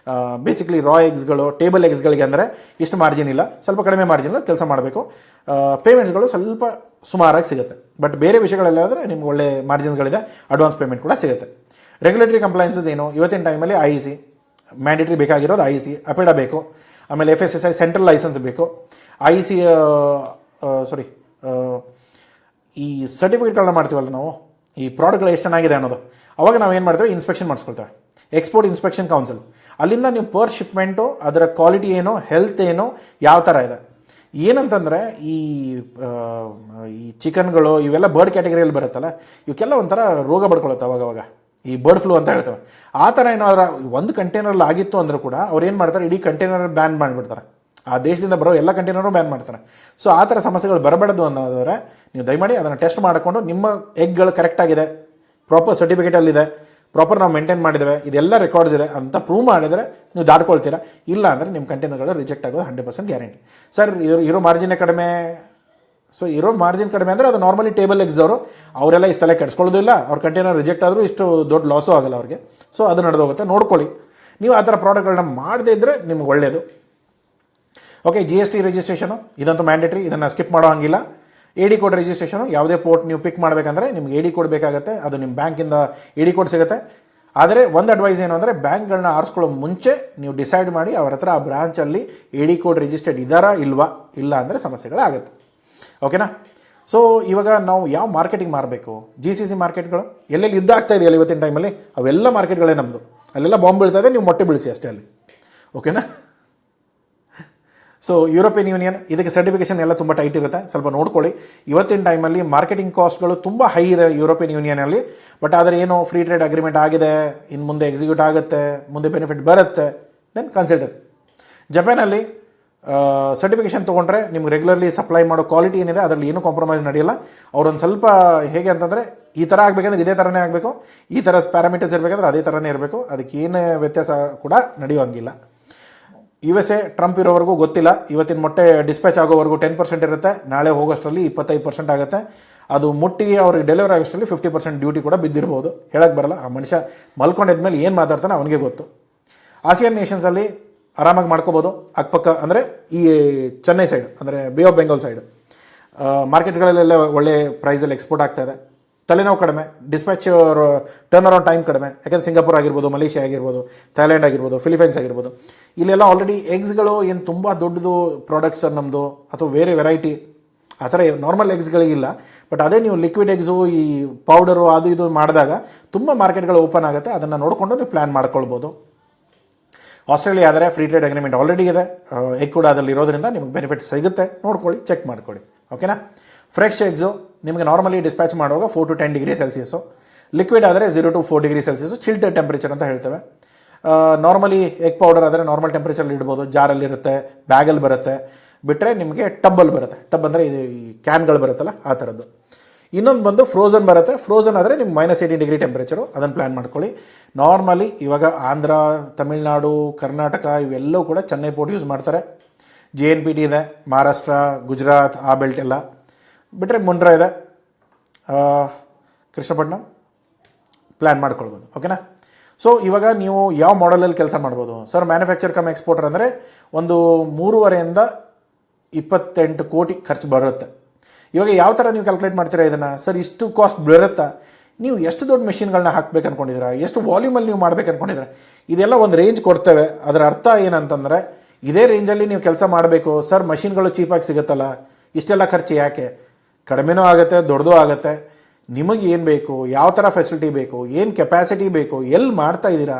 ಬೇಸಿಕ್ಲಿ ರಾ ಎಗ್ಸ್ಗಳು, ಟೇಬಲ್ ಎಗ್ಸ್ಗಳಿಗೆ ಅಂದರೆ ಇಷ್ಟು ಮಾರ್ಜಿನ್ ಇಲ್ಲ, ಸ್ವಲ್ಪ ಕಡಿಮೆ ಮಾರ್ಜಿನಲ್ಲಿ ಕೆಲಸ ಮಾಡಬೇಕು. ಪೇಮೆಂಟ್ಸ್ಗಳು ಸ್ವಲ್ಪ ಸುಮಾರಾಗಿ ಸಿಗುತ್ತೆ. ಬಟ್ ಬೇರೆ ವಿಷಯಗಳೆಲ್ಲ ಆದರೆ ನಿಮ್ಗೆ ಒಳ್ಳೆ ಮಾರ್ಜಿನ್ಸ್ಗಳಿದೆ, ಅಡ್ವಾನ್ಸ್ ಪೇಮೆಂಟ್ ಕೂಡ ಸಿಗುತ್ತೆ. ರೆಗ್ಯುಲೇಟರಿ ಕಂಪ್ಲೈನ್ಸಸ್ ಏನು ಇವತ್ತಿನ ಟೈಮಲ್ಲಿ IEC ಮ್ಯಾಂಡೇಟ್ರಿ ಬೇಕಾಗಿರೋದು, IEC ಅಪೆಡಾ ಬೇಕು, ಆಮೇಲೆ FSSAI ಸೆಂಟ್ರಲ್ ಲೈಸೆನ್ಸ್ ಬೇಕು, IEC ಈ ಸರ್ಟಿಫಿಕೇಟ್ಗಳನ್ನ ಮಾಡ್ತೀವಲ್ಲ ನಾವು, ಈ ಪ್ರಾಡಕ್ಟ್ಗಳು ಎಷ್ಟು ಚೆನ್ನಾಗಿದೆ ಅನ್ನೋದು, ಅವಾಗ ನಾವು ಏನು ಮಾಡ್ತೇವೆ, ಇನ್ಸ್ಪೆಕ್ಷನ್ ಮಾಡಿಸ್ಕೊಳ್ತೇವೆ. ಎಕ್ಸ್ಪೋರ್ಟ್ ಇನ್ಸ್ಪೆಕ್ಷನ್ ಕೌನ್ಸಿಲ್, ಅಲ್ಲಿಂದ ನೀವು ಪರ್ ಶಿಪ್ಮೆಂಟು ಅದರ ಕ್ವಾಲಿಟಿ ಏನೋ, ಹೆಲ್ತ್ ಏನೋ, ಯಾವ ಥರ ಇದೆ ಏನಂತಂದರೆ ಈ ಚಿಕನ್ಗಳು ಇವೆಲ್ಲ ಬರ್ಡ್ ಕ್ಯಾಟಗರಿಯಲ್ಲಿ ಬರುತ್ತಲ್ಲ, ಇವಕ್ಕೆಲ್ಲ ಒಂಥರ ರೋಗ ಬಡ್ಕೊಳುತ್ತೆ ಅವಾಗವಾಗ, ಈ ಬರ್ಡ್ ಫ್ಲೂ ಅಂತ ಹೇಳ್ತೇವೆ. ಆ ಥರ ಏನಾದರೂ ಒಂದು ಕಂಟೈನರಲ್ಲಿ ಆಗಿತ್ತು ಅಂದರೂ ಕೂಡ ಅವ್ರು ಏನು ಮಾಡ್ತಾರೆ, ಇಡೀ ಕಂಟೈನರ್ ಬ್ಯಾನ್ ಮಾಡಿಬಿಡ್ತಾರೆ. ಆ ದೇಶದಿಂದ ಬರೋ ಎಲ್ಲ ಕಂಟೈನರು ಬ್ಯಾನ್ ಮಾಡ್ತಾರೆ. ಸೊ ಆ ಥರ ಸಮಸ್ಯೆಗಳು ಬರಬಾರ್ದು ಅನ್ನೋದಾದರೆ ನೀವು ದಯಮಾಡಿ ಅದನ್ನು ಟೆಸ್ಟ್ ಮಾಡಿಕೊಂಡು ನಿಮ್ಮ ಎಗ್ಗಳು ಕರೆಕ್ಟಾಗಿದೆ, ಪ್ರಾಪರ್ ಸರ್ಟಿಫಿಕೇಟಲ್ಲಿದೆ, ಪ್ರಾಪರ್ ನಾವು ಮೇಂಟೈನ್ ಮಾಡಿದ್ದೇವೆ, ಇದೆಲ್ಲ ರೆಕಾರ್ಡ್ಸ್ ಇದೆ ಅಂತ ಪ್ರೂವ್ ಮಾಡಿದರೆ ನೀವು ದಾಟ್ಕೊಳ್ತೀರಾ. ಇಲ್ಲ ಅಂದರೆ ನಿಮ್ಮ ಕಂಟೈನರ್ಗಳು ರಿಜೆಕ್ಟ್ ಆಗೋದು 100% ಗ್ಯಾರಂಟಿ. ಸರ್ ಇರೋ ಮಾರ್ಜಿನೇ ಕಡಿಮೆ, ಸೊ ಇರೋ ಮಾರ್ಜಿನ್ ಕಡಿಮೆ ಅಂದರೆ ಅದು ನಾರ್ಮಲಿ ಟೇಬಲ್ ಎಗ್ಸ್ ಅವರೆಲ್ಲ ಇಷ್ಟು ತಲೆ ಕೆಡಿಸ್ಕೊಳ್ಳೋದಿಲ್ಲ, ಅವ್ರ ಕಂಟೈನರ್ ರಿಜೆಕ್ಟ್ ಆದರೂ ಇಷ್ಟು ದೊಡ್ಡ ಲಾಸು ಆಗಲ್ಲ ಅವ್ರಿಗೆ. ಸೊ ಅದು ನಡೆದೋಗುತ್ತೆ, ನೋಡ್ಕೊಳ್ಳಿ. ನೀವು ಆ ಥರ ಪ್ರಾಡಕ್ಟ್ಗಳನ್ನ ಮಾಡದೇ ಇದ್ದರೆ ನಿಮ್ಗೆ ಒಳ್ಳೆಯದು. ಓಕೆ, GST ರಿಜಿಸ್ಟ್ರೇಷನು ಇದಂತೂ ಮ್ಯಾಂಡೇಟ್ರಿ, ಇದನ್ನು ಸ್ಕಿಪ್ ಮಾಡೋ ಹಂಗಿಲ್ಲ. AD ಕೋಡ್ ರಿಜಿಸ್ಟ್ರೇಷನು, ಯಾವುದೇ ಪೋರ್ಟ್ ನೀವು ಪಿಕ್ ಮಾಡಬೇಕಂದ್ರೆ ನಿಮ್ಗೆ AD ಕೋಡ್ ಬೇಕಾಗುತ್ತೆ, ಅದು ನಿಮ್ಮ ಬ್ಯಾಂಕಿಂದ AD ಕೋಡ್ ಸಿಗುತ್ತೆ. ಆದರೆ ಒಂದು ಅಡ್ವೈಸ್ ಏನು ಅಂದರೆ ಬ್ಯಾಂಕ್ಗಳನ್ನ ಆರಿಸ್ಕೊಳ್ಳೋ ಮುಂಚೆ ನೀವು ಡಿಸೈಡ್ ಮಾಡಿ ಅವ್ರ ಹತ್ರ ಆ ಬ್ರಾಂಚಲ್ಲಿ AD ಕೋಡ್ ರಿಜಿಸ್ಟರ್ಡ್ ಇದ್ದಾರಾ ಇಲ್ವಾ, ಇಲ್ಲ ಅಂದರೆ ಸಮಸ್ಯೆಗಳಾಗುತ್ತೆ. ಓಕೆನಾ? ಸೊ ಇವಾಗ ನಾವು ಯಾವ ಮಾರ್ಕೆಟಿಂಗ್ ಮಾರಬೇಕು? GCC ಮಾರ್ಕೆಟ್ಗಳು ಎಲ್ಲೆಲ್ಲಿ ಯುದ್ಧ ಆಗ್ತಾ ಇದೆಯಲ್ಲ ಇವತ್ತಿನ ಟೈಮಲ್ಲಿ, ಅವೆಲ್ಲ ಮಾರ್ಕೆಟ್ಗಳೇ ನಮ್ಮದು. ಅಲ್ಲೆಲ್ಲ ಬಾಂಬ್ ಬೀಳ್ತಾ ಇದೆ, ನೀವು ಮೊಟ್ಟೆ ಬೀಳಿಸಿ ಅಷ್ಟೇ ಅಲ್ಲಿ. ಓಕೆನಾ? ಸೊ ಯುರೋಪಿಯನ್ ಯೂನಿಯನ್ ಇದಕ್ಕೆ ಸರ್ಟಿಫಿಕೇಷನ್ ಎಲ್ಲ ತುಂಬ ಟೈಟ್ ಇರುತ್ತೆ, ಸ್ವಲ್ಪ ನೋಡ್ಕೊಳ್ಳಿ. ಇವತ್ತಿನ ಟೈಮಲ್ಲಿ ಮಾರ್ಕೆಟಿಂಗ್ ಕಾಸ್ಟ್ಗಳು ತುಂಬ ಹೈ ಇದೆ ಯುರೋಪಿಯನ್ ಯೂನಿಯನಲ್ಲಿ. ಬಟ್ ಆದರೆ ಏನು ಫ್ರೀ ಟ್ರೇಡ್ ಅಗ್ರಿಮೆಂಟ್ ಆಗಿದೆ, ಇನ್ನು ಮುಂದೆ ಎಕ್ಸಿಕ್ಯೂಟ್ ಆಗುತ್ತೆ, ಮುಂದೆ ಬೆನಿಫಿಟ್ ಬರುತ್ತೆ, ದೆನ್ ಕನ್ಸಿಡರ್. ಜಪಾನಲ್ಲಿ ಸರ್ಟಿಫಿಕೇಷನ್ ತೊಗೊಂಡ್ರೆ ನಿಮ್ಗೆ ರೆಗ್ಯುಲರ್ಲಿ ಸಪ್ಲೈ ಮಾಡೋ ಕ್ವಾಲಿಟಿ ಏನಿದೆ ಅದರಲ್ಲಿ ಏನೂ ಕಾಂಪ್ರಮೈಸ್ ನಡೆಯಲ್ಲ. ಅವರೊಂದು ಸ್ವಲ್ಪ ಹೇಗೆ ಅಂತಂದರೆ ಈ ಥರ ಆಗಬೇಕಂದ್ರೆ ಇದೇ ಥರನೇ ಆಗಬೇಕು, ಈ ಥರ ಪ್ಯಾರಾಮೀಟರ್ಸ್ ಇರಬೇಕಂದ್ರೆ ಅದೇ ಥರನೇ ಇರಬೇಕು, ಅದಕ್ಕೇನು ವ್ಯತ್ಯಾಸ ಕೂಡ ನಡೆಯೋಂಗಿಲ್ಲ. USA ಟ್ರಂಪ್ ಇರೋವರೆಗೂ ಗೊತ್ತಿಲ್ಲ, ಇವತ್ತಿನ ಮೊಟ್ಟೆ ಡಿಸ್ಪ್ಯಾಚ್ ಆಗೋವರೆಗೂ 10% ಇರುತ್ತೆ, ನಾಳೆ ಹೋಗೋಷ್ಟರಲ್ಲಿ 25% ಆಗುತ್ತೆ. ಅದು ಮುಟ್ಟಿ ಅವ್ರಿಗೆ ಡೆಲಿವರಿ ಆಗೋಷ್ಟರಲ್ಲಿ 50% ಡ್ಯೂಟಿ ಕೂಡ ಬಿದ್ದಿರ್ಬೋದು, ಹೇಳಕ್ಕೆ ಬರಲ್ಲ. ಆ ಮನುಷ್ಯ ಮಲ್ಕೊಂಡಿದ್ಮೇಲೆ ಏನು ಮಾತಾಡ್ತಾನೆ ಅವನಿಗೆ ಗೊತ್ತು. ಆಸಿಯನ್ ನೇಷನ್ಸಲ್ಲಿ ಆರಾಮಾಗಿ ಮಾಡ್ಕೋಬೋದು. ಅಕ್ಕಪಕ್ಕ ಅಂದರೆ ಈ ಚೆನ್ನೈ ಸೈಡ್ ಅಂದರೆ ಬೇ ಆಫ್ ಬೆಂಗಾಲ್ ಸೈಡು ಮಾರ್ಕೆಟ್ಸ್ಗಳಲ್ಲೆಲ್ಲ ಒಳ್ಳೆ ಪ್ರೈಸಲ್ಲಿ ಎಕ್ಸ್ಪೋರ್ಟ್ ಆಗ್ತಾಯಿದೆ. ತಲೆನೋವು ಕಡಿಮೆ, ಡಿಸ್ಪ್ಯಾಚ್ ಟರ್ನ್ ಅರೌಂಡ್ ಟೈಮ್ ಕಡಿಮೆ. ಯಾಕೆಂದರೆ ಸಿಂಗಾಪುರ್ ಆಗಿರ್ಬೋದು, ಮಲೇಷಿಯಾ ಆಗಿರ್ಬೋದು, ಥೈಲ್ಯಾಂಡ್ ಆಗಿರ್ಬೋದು, ಫಿಲಿಪೈನ್ಸ್ ಆಗಿರ್ಬೋದು, ಇಲ್ಲೆಲ್ಲ ಆಲ್ರೆಡಿ ಎಗ್ಸ್ಗಳು ಏನು ತುಂಬ ದೊಡ್ಡದು ಪ್ರಾಡಕ್ಟ್ಸ್ ನಮ್ಮದು ಅಥವಾ ಬೇರೆ ವೆರೈಟಿ ಆ ಥರ ನಾರ್ಮಲ್ ಎಗ್ಸ್ಗಳಿಗಿಲ್ಲ. ಬಟ್ ಅದೇ ನೀವು ಲಿಕ್ವಿಡ್ ಎಗ್ಸು, ಈ ಪೌಡರು ಅದು ಇದು ಮಾಡಿದಾಗ ತುಂಬ ಮಾರ್ಕೆಟ್ಗಳು ಓಪನ್ ಆಗುತ್ತೆ. ಅದನ್ನು ನೋಡಿಕೊಂಡು ನೀವು ಪ್ಲ್ಯಾನ್ ಮಾಡ್ಕೊಳ್ಬೋದು. ಆಸ್ಟ್ರೇಲಿಯಾ ಆದರೆ ಫ್ರೀ ಟ್ರೇಡ್ ಅಗ್ರಿಮೆಂಟ್ ಆಲ್ರೆಡಿ ಇದೆ, ಎಗ್ ಕೂಡ ಅದರಲ್ಲಿ ಇರೋದ್ರಿಂದ ನಿಮಗೆ ಬೆನಿಫಿಟ್ ಸಿಗುತ್ತೆ, ನೋಡ್ಕೊಳ್ಳಿ, ಚೆಕ್ ಮಾಡ್ಕೊಳ್ಳಿ. ಓಕೆನಾ? ಫ್ರೆಶ್ ಎಗ್ಸು ನಿಮಗೆ ನಾರ್ಮಲಿ ಡಿಸ್ಪ್ಯಾಚ್ ಮಾಡುವಾಗ 4 to 10 ಡಿಗ್ರಿ ಸೆಲ್ಸಿಯಸ್ಸು, ಲಿಕ್ವಿಡ್ ಆದರೆ 0 to 4 degree Celsius, chilled temperature ಅಂತ ಹೇಳ್ತೇವೆ. ನಾರ್ಮಲಿ ಎಗ್ ಪೌಡರ್ ಆದರೆ ನಾರ್ಮಲ್ ಟೆಂಪ್ರೇಚರಲ್ಲಿ ಇಡ್ಬೋದು, ಜಾರಲ್ಲಿರುತ್ತೆ, ಬ್ಯಾಗಲ್ಲಿ ಬರುತ್ತೆ. ಬಿಟ್ಟರೆ ನಿಮಗೆ ಟಬ್ಬಲ್ಲಿ ಬರುತ್ತೆ, ಟಬ್ ಅಂದರೆ ಇದು ಈ ಕ್ಯಾನ್ಗಳು ಬರುತ್ತಲ್ಲ ಆ ಥರದ್ದು. ಇನ್ನೊಂದು ಬಂದು ಫ್ರೋಝನ್ ಬರುತ್ತೆ. ಫ್ರೋಝನ್ ಆದರೆ ನಿಮ್ಗೆ -18 ಡಿಗ್ರಿ ಟೆಂಪ್ರೇಚರು, ಅದನ್ನು ಪ್ಲ್ಯಾನ್ ಮಾಡ್ಕೊಳ್ಳಿ. ನಾರ್ಮಲಿ ಇವಾಗ ಆಂಧ್ರ, ತಮಿಳ್ನಾಡು, ಕರ್ನಾಟಕ ಇವೆಲ್ಲವೂ ಕೂಡ ಚೆನ್ನೈ ಪೋರ್ಟ್ ಯೂಸ್ ಮಾಡ್ತಾರೆ. JNPT ಇದೆ, ಮಹಾರಾಷ್ಟ್ರ, ಗುಜರಾತ್ ಆ ಬೆಲ್ಟ್ ಎಲ್ಲ. ಬಿಟ್ಟರೆ ಮುಂಡ್ರಾ ಇದೆ, ಕೃಷ್ಣಪಟ್ಟಣಂ ಪ್ಲ್ಯಾನ್ ಮಾಡ್ಕೊಳ್ಬೋದು. ಓಕೆನಾ? ಸೊ ಇವಾಗ ನೀವು ಯಾವ ಮಾಡೆಲಲ್ಲಿ ಕೆಲಸ ಮಾಡ್ಬೋದು? ಸರ್ ಮ್ಯಾನುಫ್ಯಾಕ್ಚರ್ ಕಮ್ ಎಕ್ಸ್ಪೋರ್ಟರ್ ಅಂದರೆ ಒಂದು 3.5 to 28 ಕೋಟಿ ಖರ್ಚು ಬರುತ್ತೆ. ಇವಾಗ ಯಾವ ಥರ ನೀವು ಕ್ಯಾಲ್ಕುಲೇಟ್ ಮಾಡ್ತೀರಾ ಇದನ್ನು? ಸರ್ ಇಷ್ಟು ಕಾಸ್ಟ್ ಬರುತ್ತಾ? ನೀವು ಎಷ್ಟು ದೊಡ್ಡ ಮೆಷಿನ್ಗಳನ್ನ ಹಾಕಬೇಕು ಅಂದ್ಕೊಂಡಿದ್ದೀರಾ? ಎಷ್ಟು ವಾಲ್ಯೂಮಲ್ಲಿ ನೀವು ಮಾಡ್ಬೇಕು ಅಂದ್ಕೊಂಡಿದ್ದೀರಾ? ಇದೆಲ್ಲ ಒಂದು ರೇಂಜ್ ಕೊಡ್ತೇವೆ. ಅದರ ಅರ್ಥ ಏನಂತಂದರೆ ಇದೇ ರೇಂಜಲ್ಲಿ ನೀವು ಕೆಲಸ ಮಾಡಬೇಕು. ಸರ್ ಮಷಿನ್ಗಳು ಚೀಪಾಗಿ ಸಿಗುತ್ತಲ್ಲ, ಇಷ್ಟೆಲ್ಲ ಖರ್ಚು ಯಾಕೆ? ಕಡಿಮೆನೂ ಆಗುತ್ತೆ, ದೊಡ್ಡದು ಆಗುತ್ತೆ. ನಿಮಗೆ ಏನು ಬೇಕು, ಯಾವ ಥರ ಫೆಸಿಲಿಟಿ ಬೇಕು, ಏನು ಕೆಪ್ಯಾಸಿಟಿ ಬೇಕು, ಎಲ್ಲಿ ಮಾಡ್ತಾ ಇದ್ದೀರಾ,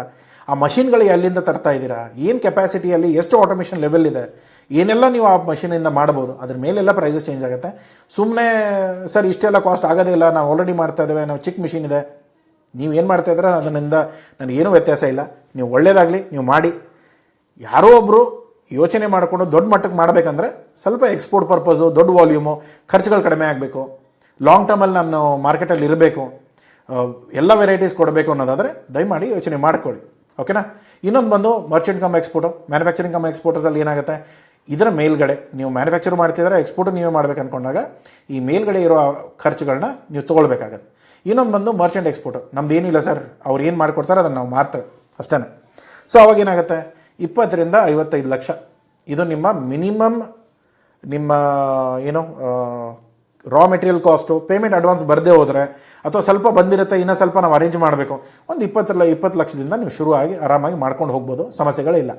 ಆ ಮಷಿನ್ಗಳು ಎಲ್ಲಿಂದ ತರ್ತಾ ಇದ್ದೀರಾ, ಏನು ಕೆಪ್ಯಾಸಿಟಿಯಲ್ಲಿ ಎಷ್ಟು ಆಟೋಮೇಷನ್ ಲೆವೆಲ್ ಇದೆ, ಏನೆಲ್ಲ ನೀವು ಆ ಮಷೀನಿಂದ ಮಾಡ್ಬೋದು, ಅದ್ರ ಮೇಲೆಲ್ಲ ಪ್ರೈಸಸ್ ಚೇಂಜ್ ಆಗುತ್ತೆ. ಸುಮ್ಮನೆ ಸರ್ ಇಷ್ಟೆಲ್ಲ ಕಾಸ್ಟ್ ಆಗೋದೇ ಇಲ್ಲ, ನಾವು ಆಲ್ರೆಡಿ ಮಾಡ್ತಾ ಇದ್ದೇವೆ, ನಾವು ಚಿಕ್ಕ ಮಿಷಿನ್ ಇದೆ, ನೀವು ಏನು ಮಾಡ್ತಾ ಇದ್ದೀರಾ ಅದರಿಂದ ನನಗೇನೂ ವ್ಯತ್ಯಾಸ ಇಲ್ಲ. ನೀವು ಒಳ್ಳೆಯದಾಗಲಿ, ನೀವು ಮಾಡಿ. ಯಾರೋ ಒಬ್ಬರು ಯೋಚನೆ ಮಾಡಿಕೊಂಡು ದೊಡ್ಡ ಮಟ್ಟಕ್ಕೆ ಮಾಡಬೇಕಂದ್ರೆ ಸ್ವಲ್ಪ ಎಕ್ಸ್ಪೋರ್ಟ್ ಪರ್ಪಸು, ದೊಡ್ಡ ವಾಲ್ಯೂಮು, ಖರ್ಚುಗಳು ಕಡಿಮೆ ಆಗಬೇಕು, ಲಾಂಗ್ ಟರ್ಮಲ್ಲಿ ನಾನು ಮಾರ್ಕೆಟಲ್ಲಿ ಇರಬೇಕು, ಎಲ್ಲ ವೆರೈಟೀಸ್ ಕೊಡಬೇಕು ಅನ್ನೋದಾದರೆ ದಯಮಾಡಿ ಯೋಚನೆ ಮಾಡ್ಕೊಳ್ಳಿ. ಓಕೆನಾ? ಇನ್ನೊಂದು ಬಂದು merchant cum export, manufacturing cum ಎಕ್ಸ್ಪೋರ್ಟರ್ಸಲ್ಲಿ ಏನಾಗುತ್ತೆ, ಇದರ ಮೇಲ್ಗಡೆ ನೀವು ಮ್ಯಾನುಫ್ಯಾಕ್ಚರ್ ಮಾಡ್ತಿದ್ರೆ ಎಕ್ಸ್ಪೋರ್ಟು ನೀವೇ ಮಾಡ್ಬೇಕು ಅಂದ್ಕೊಂಡಾಗ ಈ ಮೇಲ್ಗಡೆ ಇರೋ ಖರ್ಚುಗಳನ್ನ ನೀವು ತೊಗೊಳ್ಬೇಕಾಗತ್ತೆ. ಇನ್ನೊಂದು ಬಂದು ಮರ್ಚೆಂಟ್ ಎಕ್ಸ್ಪೋರ್ಟು, ನಮ್ದು ಏನೂ ಇಲ್ಲ ಸರ್, ಅವ್ರು ಏನು ಮಾಡಿಕೊಡ್ತಾರೆ ಅದನ್ನು ನಾವು ಮಾರ್ತೇವೆ ಅಷ್ಟೇ. ಸೊ ಅವಾಗೇನಾಗುತ್ತೆ, 20 ರಿಂದ 55 ಲಕ್ಷ ಇದು ನಿಮ್ಮ ಮಿನಿಮಮ್, ನಿಮ್ಮ ಏನು raw material cost. Payment advance ಬರದೇ ಹೋದರೆ ಅಥವಾ ಸ್ವಲ್ಪ ಬಂದಿರುತ್ತೆ, ಇನ್ನೂ ಸ್ವಲ್ಪ ನಾವು ಅರೇಂಜ್ ಮಾಡಬೇಕು, ಒಂದು 20 ಲಕ್ಷದಿಂದ ನೀವು ಶುರುವಾಗಿ ಆರಾಮಾಗಿ ಮಾಡ್ಕೊಂಡು ಹೋಗ್ಬೋದು, ಸಮಸ್ಯೆಗಳಿಲ್ಲ.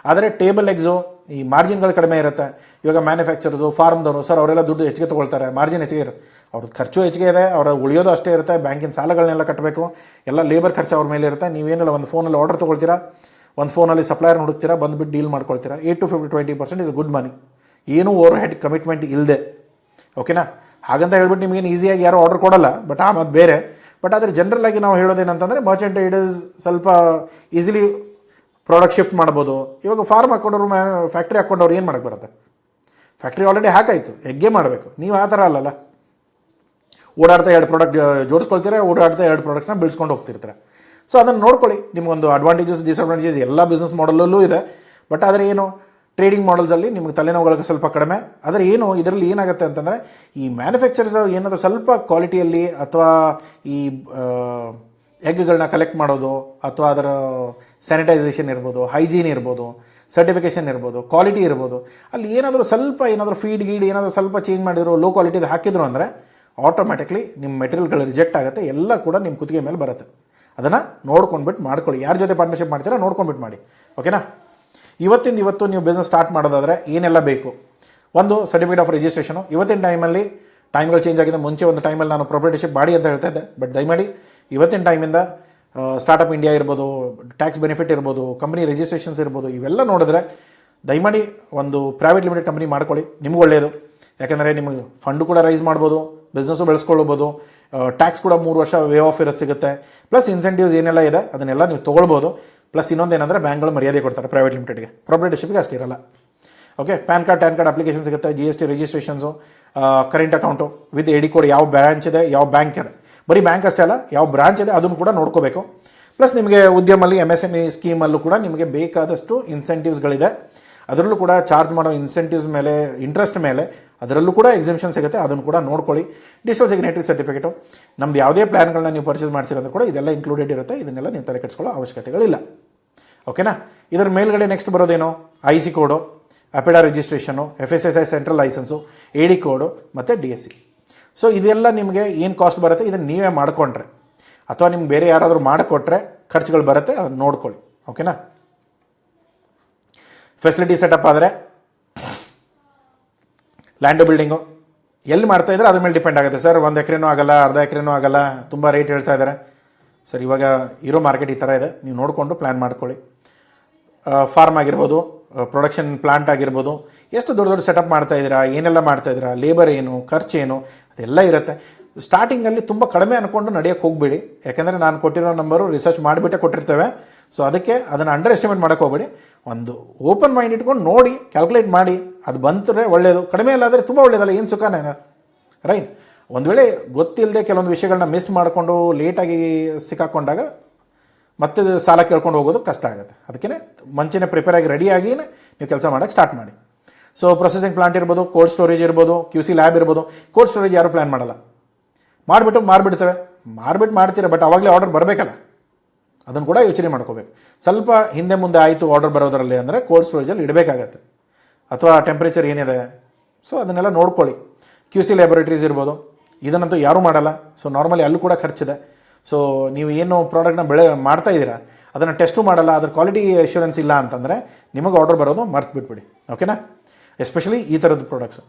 ಆದರೆ ಟೇಬಲ್ ಎಗ್ಸು ಈ ಮಾರ್ಜಿನ್ಗಳು ಕಡಿಮೆ ಇರುತ್ತೆ. ಇವಾಗ ಮ್ಯಾನುಫ್ಯಾಕ್ಚರ್ಸು, ಫಾರ್ಮ್ದವರು ಸರ್ ಅವರೆಲ್ಲ ದುಡ್ಡು ಹೆಚ್ಚಿಗೆ ತೊಗೊಳ್ತಾರೆ, ಮಾರ್ಜಿನ್ ಹೆಚ್ಚಿಗೆ ಇರುತ್ತೆ, ಅವ್ರದ್ದು ಖರ್ಚು ಹೆಚ್ಚಿಗೆ ಇದೆ, ಅವರ ಉಳಿಯೋದು ಅಷ್ಟೇ ಇರುತ್ತೆ, ಬ್ಯಾಂಕಿನ ಸಾಲಗಳನ್ನೆಲ್ಲ ಕಟ್ಟಬೇಕು, ಎಲ್ಲ ಲೇಬರ್ ಖರ್ಚು ಅವ್ರ ಮೇಲೆ ಇರುತ್ತೆ. ನೀವೇನಿಲ್ಲ ಒಂದು ಫೋನಲ್ಲಿ ಆರ್ಡರ್ ತೊಗೊಳ್ತೀರಾ, ಒಂದು ಫೋನಲ್ಲಿ ಸಪ್ಲೈಯರ್ ಹುಡುಕ್ತೀರಾ, ಬಂದುಬಿಟ್ಟು ಡೀಲ್ ಮಾಡ್ಕೊಳ್ತೀರಾ. 8 to 20% ಇಸ್ ಗುಡ್ ಮನಿ, ಏನೂ ಓವರ್ ಹೆಡ್ ಕಮಿಟ್ಮೆಂಟ್ ಇಲ್ಲದೆ. ಓಕೆನಾ? ಹಾಗಂತ ಹೇಳ್ಬಿಟ್ಟು ನಿಮಗೇನು ಈಸಿಯಾಗಿ ಯಾರು ಆರ್ಡರ್ ಕೊಡೋಲ್ಲ, ಬಟ್ ಆ ಮತ್ತು ಬೇರೆ. ಬಟ್ ಆದರೆ ಜನರಲ್ಲಾಗಿ ನಾವು ಹೇಳೋದೇನಂತಂದರೆ ಮರ್ಚೆಂಟ್ ಇಟ್ ಇಸ್ ಸ್ವಲ್ಪ ಈಸಿಲಿ ಪ್ರಾಡಕ್ಟ್ ಶಿಫ್ಟ್ ಮಾಡ್ಬೋದು. ಇವಾಗ ಫಾರ್ಮ್ ಹಾಕೊಂಡವ್ರು ಫ್ಯಾಕ್ಟ್ರಿ ಹಾಕ್ಕೊಂಡವ್ರು ಏನು ಮಾಡೋಕ್ಕೆ ಬರುತ್ತೆ? ಫ್ಯಾಕ್ಟ್ರಿ ಆಲ್ರೆಡಿ ಹಾಕಾಯಿತು, ಹೆಗ್ಗೆ ಮಾಡಬೇಕು. ನೀವು ಆ ಥರ ಅಲ್ಲಲ್ಲ, ಓಡಾಡ್ತಾ 2 ಪ್ರಾಡಕ್ಟ್ ಜೋಡಿಸ್ಕೊಳ್ತೀರಾ, ಓಡಾಡ್ತಾ 2 ಪ್ರಾಡಕ್ಟ್ನ ಬೆಳೆಸ್ಕೊಂಡು ಹೋಗ್ತಿರ್ತಾರೆ. ಸೊ ಅದನ್ನು ನೋಡ್ಕೊಳ್ಳಿ. ನಿಮಗೊಂದು ಅಡ್ವಾಂಟೇಜಸ್ ಡಿಸಡ್ವಾಂಟೇಜಸ್ ಎಲ್ಲ ಬಿಸ್ನೆಸ್ ಮಾಡಲಲ್ಲೂ ಇದೆ. ಬಟ್ ಆದರೆ ಏನು ಟ್ರೇಡಿಂಗ್ ಮಾಡಲ್ಸಲ್ಲಿ ನಿಮಗೆ ತಲೆನೋವುಗಳಿಗೆ ಸ್ವಲ್ಪ ಕಡಿಮೆ. ಆದರೆ ಏನು ಇದರಲ್ಲಿ ಏನಾಗುತ್ತೆ ಅಂತಂದರೆ, ಈ ಮ್ಯಾನುಫ್ಯಾಕ್ಚರ್ಸ್ ಏನಾದರೂ ಸ್ವಲ್ಪ ಕ್ವಾಲಿಟಿಯಲ್ಲಿ ಅಥವಾ ಈ ಎಗ್ಗಳನ್ನ ಕಲೆಕ್ಟ್ ಮಾಡೋದು ಅಥವಾ ಅದರ ಸ್ಯಾನಿಟೈಸೇಷನ್ ಇರ್ಬೋದು, ಹೈಜೀನ್ ಇರ್ಬೋದು, ಸರ್ಟಿಫಿಕೇಷನ್ ಇರ್ಬೋದು, ಕ್ವಾಲಿಟಿ ಇರ್ಬೋದು, ಅಲ್ಲಿ ಏನಾದರೂ ಫೀಡ್ ಗೀಡ್ ಏನಾದರೂ ಸ್ವಲ್ಪ ಚೇಂಜ್ ಮಾಡಿದ್ರು, ಲೋ ಕ್ವಾಲಿಟಿದು ಹಾಕಿದ್ರು ಅಂದರೆ ಆಟೋಮ್ಯಾಟಿಕ್ಲಿ ನಿಮ್ಮ ಮೆಟೀರಿಯಲ್ಗಳು ರಿಜೆಕ್ಟ್ ಆಗುತ್ತೆ. ಎಲ್ಲ ಕೂಡ ನಿಮ್ಮ ಕುತ್ತಿಗೆ ಮೇಲೆ ಬರುತ್ತೆ. ಅದನ್ನು ನೋಡ್ಕೊಂಡ್ಬಿಟ್ಟು ಮಾಡ್ಕೊಳ್ಳಿ. ಯಾರ ಜೊತೆ ಪಾರ್ಟ್ನರ್ಶಿಪ್ ಮಾಡ್ತೀರಾ ನೋಡ್ಕೊಂಡ್ಬಿಟ್ಟು ಮಾಡಿ. ಓಕೆನಾ? ಇವತ್ತು ನೀವು ಬಿಸ್ನೆಸ್ ಸ್ಟಾರ್ಟ್ ಮಾಡೋದಾದರೆ ಏನೆಲ್ಲ ಬೇಕು? ಒಂದು ಸರ್ಟಿಫಿಕೇಟ್ ಆಫ್ ರಿಜಿಸ್ಟ್ರೇಷನು. ಇವತ್ತಿನ ಟೈಮ್ಗಳು ಚೇಂಜ್ ಆಗಿದೆ. ಮುಂಚೆ ಒಂದು ಟೈಮಲ್ಲಿ ನಾನು ಪ್ರೊಪ್ರೈಟರ್ಶಿಪ್ ಮಾಡಿ ಅಂತ ಹೇಳ್ತಾ ಇದ್ದೆ. ಬಟ್ ದಯಮಾಡಿ ಇವತ್ತಿನ ಟೈಮಿಂದ ಸ್ಟಾರ್ಟಪ್ ಇಂಡಿಯಾ ಇರ್ಬೋದು, ಟ್ಯಾಕ್ಸ್ ಬೆನಿಫಿಟ್ ಇರ್ಬೋದು, ಕಂಪ್ನಿ ರಿಜಿಸ್ಟ್ರೇಷನ್ಸ್ ಇರ್ಬೋದು, ಇವೆಲ್ಲ ನೋಡಿದ್ರೆ ದಯಮಾಡಿ ಒಂದು ಪ್ರೈವೇಟ್ ಲಿಮಿಟೆಡ್ ಕಂಪ್ನಿ ಮಾಡ್ಕೊಳ್ಳಿ. ನಿಮ್ಗೆ ಒಳ್ಳೆಯದು. ಯಾಕೆಂದರೆ ನಿಮಗೆ ಫಂಡು ಕೂಡ ರೈಸ್ ಮಾಡ್ಬೋದು, ಬಿಸ್ನೆಸ್ಸು ಬೆಳೆಸ್ಕೊಳ್ಬೋದು, ಟ್ಯಾಕ್ಸ್ ಕೂಡ 3 ವರ್ಷ ವೇ ಆಫ್ ಇರೋದು ಸಿಗುತ್ತೆ. ಪ್ಲಸ್ ಇನ್ಸೆಂಟಿವ್ಸ್ ಏನೆಲ್ಲ ಇದೆ ಅದನ್ನೆಲ್ಲ ನೀವು ತೊಗೊಳ್ಬೋದು. ಪ್ಲಸ್ ಇನ್ನೊಂದೇನೆಂದರೆ ಬ್ಯಾಂಕ್ಗಳು ಮರ್ಯಾದೆ ಕೊಡ್ತಾರೆ ಪ್ರೈವೇಟ್ ಲಿಮಿಟೆಡ್ಗೆ, ಪ್ರೊಪ್ರೈಟರ್ಶಿಪ್ಗೆ ಅಷ್ಟಿರಲ್ಲ. ಓಕೆ, ಪ್ಯಾನ್ ಕಾರ್ಡ್ ಅಪ್ಲಿಕೇಶನ್ ಸಿಗುತ್ತೆ, GST registrations, current account with AD code, ಯಾವ ಬ್ರಾಂಚ್ ಇದೆ, ಯಾವ ಬ್ಯಾಂಕ್ ಇದೆ, ಬರೀ ಬ್ಯಾಂಕ್ ಅಷ್ಟೇ ಅಲ್ಲ, ಯಾವ ಬ್ರಾಂಚ್ ಇದೆ ಅದನ್ನು ಕೂಡ ನೋಡ್ಕೋಬೇಕು. ಪ್ಲಸ್ ನಿಮಗೆ ಉದ್ಯಮಲ್ಲಿ MSME ಸ್ಕೀಮಲ್ಲೂ ಕೂಡ ನಿಮಗೆ ಬೇಕಾದಷ್ಟು ಇನ್ಸೆಂಟಿವ್ಸ್ಗಳಿದೆ. ಅದರಲ್ಲೂ ಕೂಡ ಚಾರ್ಜ್ ಮಾಡೋ ಇನ್ಸೆಂಟಿವ್ಸ್ ಮೇಲೆ, ಇಂಟ್ರೆಸ್ಟ್ ಮೇಲೆ ಅದರಲ್ಲೂ ಕೂಡ ಎಕ್ಸಿಬಿಷನ್ ಸಿಗುತ್ತೆ. ಅದನ್ನು ಕೂಡ ನೋಡ್ಕೊಳ್ಳಿ. ಡಿಜಿಟಲ್ ಸಿಗ್ನೇಟರಿ ಸರ್ಟಿಫಿಕೇಟು, ನಮ್ದು ಯಾವುದೇ ಪ್ಲ್ಯಾನ್ಗಳನ್ನ ನೀವು ಪರ್ಚೇಸ್ ಮಾಡ್ತೀರಂದ್ರೆ ಕೂಡ ಇದೆಲ್ಲ ಇನ್ಕ್ಲೂಡೆಡ್ ಇರುತ್ತೆ. ಇದನ್ನೆಲ್ಲ ನೀವು ತಲೆ ಕೆಡಿಸ್ಕೊಳ್ಳೋ ಅವಶ್ಯಕತೆಗಳಿಲ್ಲ. ಓಕೆನಾ? ಇದರ ಮೇಲ್ಗಡೆ ನೆಕ್ಸ್ಟ್ ಬರೋದೇನು? IC code, APEDA registration, FSSAI central licence, AD code ಮತ್ತು DSC. ಸೊ ಇದೆಲ್ಲ ನಿಮಗೆ ಏನು ಕಾಸ್ಟ್ ಬರುತ್ತೆ ಇದನ್ನು ನೀವೇ ಮಾಡಿಕೊಂಡ್ರೆ ಅಥವಾ ನಿಮ್ಗೆ ಬೇರೆ ಯಾರಾದರೂ ಮಾಡಿಕೊಟ್ರೆ ಖರ್ಚುಗಳು ಬರುತ್ತೆ, ಅದನ್ನು ನೋಡ್ಕೊಳ್ಳಿ. ಓಕೆನಾ? ಫೆಸಿಲಿಟಿ ಸೆಟಪ್ ಆದರೆ ಲ್ಯಾಂಡು ಬಿಲ್ಡಿಂಗು ಎಲ್ಲಿ ಮಾಡ್ತಾಯಿದ್ರೆ ಅದ್ರ ಮೇಲೆ ಡಿಪೆಂಡ್ ಆಗುತ್ತೆ. ಸರ್ 1 ಎಕರೆನೂ ಆಗಲ್ಲ, ಅರ್ಧ ಎಕರೆನೂ ಆಗಲ್ಲ, ತುಂಬ ರೇಟ್ ಹೇಳ್ತಾ ಇದ್ದಾರೆ. ಸರ್ ಇವಾಗ ಇರೋ ಮಾರ್ಕೆಟ್ ಈ ಥರ ಇದೆ, ನೀವು ನೋಡಿಕೊಂಡು ಪ್ಲ್ಯಾನ್ ಮಾಡ್ಕೊಳ್ಳಿ. ಫಾರ್ಮ್ ಆಗಿರ್ಬೋದು, ಪ್ರೊಡಕ್ಷನ್ ಪ್ಲಾಂಟ್ ಆಗಿರ್ಬೋದು, ಎಷ್ಟು ದೊಡ್ಡ ಸೆಟಪ್ ಮಾಡ್ತಾಯಿದ್ದೀರಾ, ಏನೆಲ್ಲ ಮಾಡ್ತಾಯಿದ್ದೀರಾ, ಲೇಬರ್ ಏನು, ಖರ್ಚು ಏನು, ಅದೆಲ್ಲ ಇರುತ್ತೆ. ಸ್ಟಾರ್ಟಿಂಗಲ್ಲಿ ತುಂಬ ಕಡಿಮೆ ಅಂದ್ಕೊಂಡು ನಡೆಯೋಕ್ಕೆ ಹೋಗಬೇಡಿ. ಯಾಕೆಂದರೆ ನಾನು ಕೊಟ್ಟಿರೋ ನಂಬರು ರಿಸರ್ಚ್ ಮಾಡಿಬಿಟ್ಟೆ ಕೊಟ್ಟಿರ್ತೇವೆ. ಸೊ ಅದಕ್ಕೆ ಅದನ್ನು ಅಂಡರ್ ಎಸ್ಟಿಮೇಟ್ ಮಾಡೋಕ್ಕೆ ಹೋಗಬೇಡಿ. ಒಂದು ಓಪನ್ ಮೈಂಡ್ ಇಟ್ಕೊಂಡು ನೋಡಿ, ಕ್ಯಾಲ್ಕುಲೇಟ್ ಮಾಡಿ, ಅದು ಬಂದರೆ ಒಳ್ಳೆಯದು. ಕಡಿಮೆ ಇಲ್ಲಾದರೆ ತುಂಬ ಒಳ್ಳೆಯದಲ್ಲ, ಏನು ಸುಖನೇ, ರೈಟ್? ಒಂದು ವೇಳೆ ಗೊತ್ತಿಲ್ಲದೆ ಕೆಲವೊಂದು ವಿಷಯಗಳನ್ನ ಮಿಸ್ ಮಾಡಿಕೊಂಡು ಲೇಟಾಗಿ ಸಿಕ್ಕಾಕೊಂಡಾಗ ಮತ್ತೆ ಸಾಲ ಕೇಳ್ಕೊಂಡು ಹೋಗೋದು ಕಷ್ಟ ಆಗುತ್ತೆ. ಅದಕ್ಕೆ ಮುಂಚೆನೇ ಪ್ರಿಪೇರ್ ಆಗಿ ರೆಡಿಯಾಗಿ ನೀವು ಕೆಲಸ ಮಾಡೋಕ್ಕೆ ಸ್ಟಾರ್ಟ್ ಮಾಡಿ. ಸೊ ಪ್ರೊಸೆಸಿಂಗ್ ಪ್ಲಾಂಟ್ ಇರ್ಬೋದು, ಕೋಲ್ಡ್ ಸ್ಟೋರೇಜ್ ಇರ್ಬೋದು, QC ಲ್ಯಾಬ್ ಇರ್ಬೋದು. ಕೋಲ್ಡ್ ಸ್ಟೋರೇಜ್ ಯಾರು ಪ್ಲ್ಯಾನ್ ಮಾಡಲ್ಲ, ಮಾರ್ಬಿಡ್ತೇವೆ, ಮಾಡ್ತೀರಾ. ಬಟ್ ಅವಾಗಲೇ ಆರ್ಡರ್ ಬರಬೇಕಲ್ಲ, ಅದನ್ನು ಕೂಡ ಯೋಚನೆ ಮಾಡ್ಕೋಬೇಕು. ಸ್ವಲ್ಪ ಹಿಂದೆ ಮುಂದೆ ಆಯಿತು ಆರ್ಡರ್ ಬರೋದರಲ್ಲಿ ಅಂದರೆ ಕೋಲ್ಡ್ ಸ್ಟೋರೇಜಲ್ಲಿ ಇಡಬೇಕಾಗತ್ತೆ. ಅಥವಾ ಟೆಂಪ್ರೇಚರ್ ಏನಿದೆ, ಸೊ ಅದನ್ನೆಲ್ಲ ನೋಡ್ಕೊಳ್ಳಿ. QC ಲ್ಯಾಬೊರೇಟರೀಸ್ ಇರ್ಬೋದು, ಇದನ್ನಂತೂ ಯಾರೂ ಮಾಡಲ್ಲ. ಸೊ ನಾರ್ಮಲಿ ಅಲ್ಲೂ ಕೂಡ ಖರ್ಚಿದೆ. ಸೊ ನೀವು ಏನು ಪ್ರಾಡಕ್ಟ್ನ ಮಾಡ್ತಾಯಿದ್ದೀರಾ ಅದನ್ನು ಟೆಸ್ಟು ಮಾಡಲ್ಲ, ಅದ್ರ ಕ್ವಾಲಿಟಿ ಅಶ್ಯೂರೆನ್ಸ್ ಇಲ್ಲ ಅಂತಂದರೆ ನಿಮಗೆ ಆರ್ಡರ್ ಬರೋದು ಮರ್ತು ಬಿಟ್ಬಿಡಿ. ಓಕೆನಾ? ಎಸ್ಪೆಷಲಿ ಈ ಥರದ್ದು ಪ್ರಾಡಕ್ಟ್ಸು.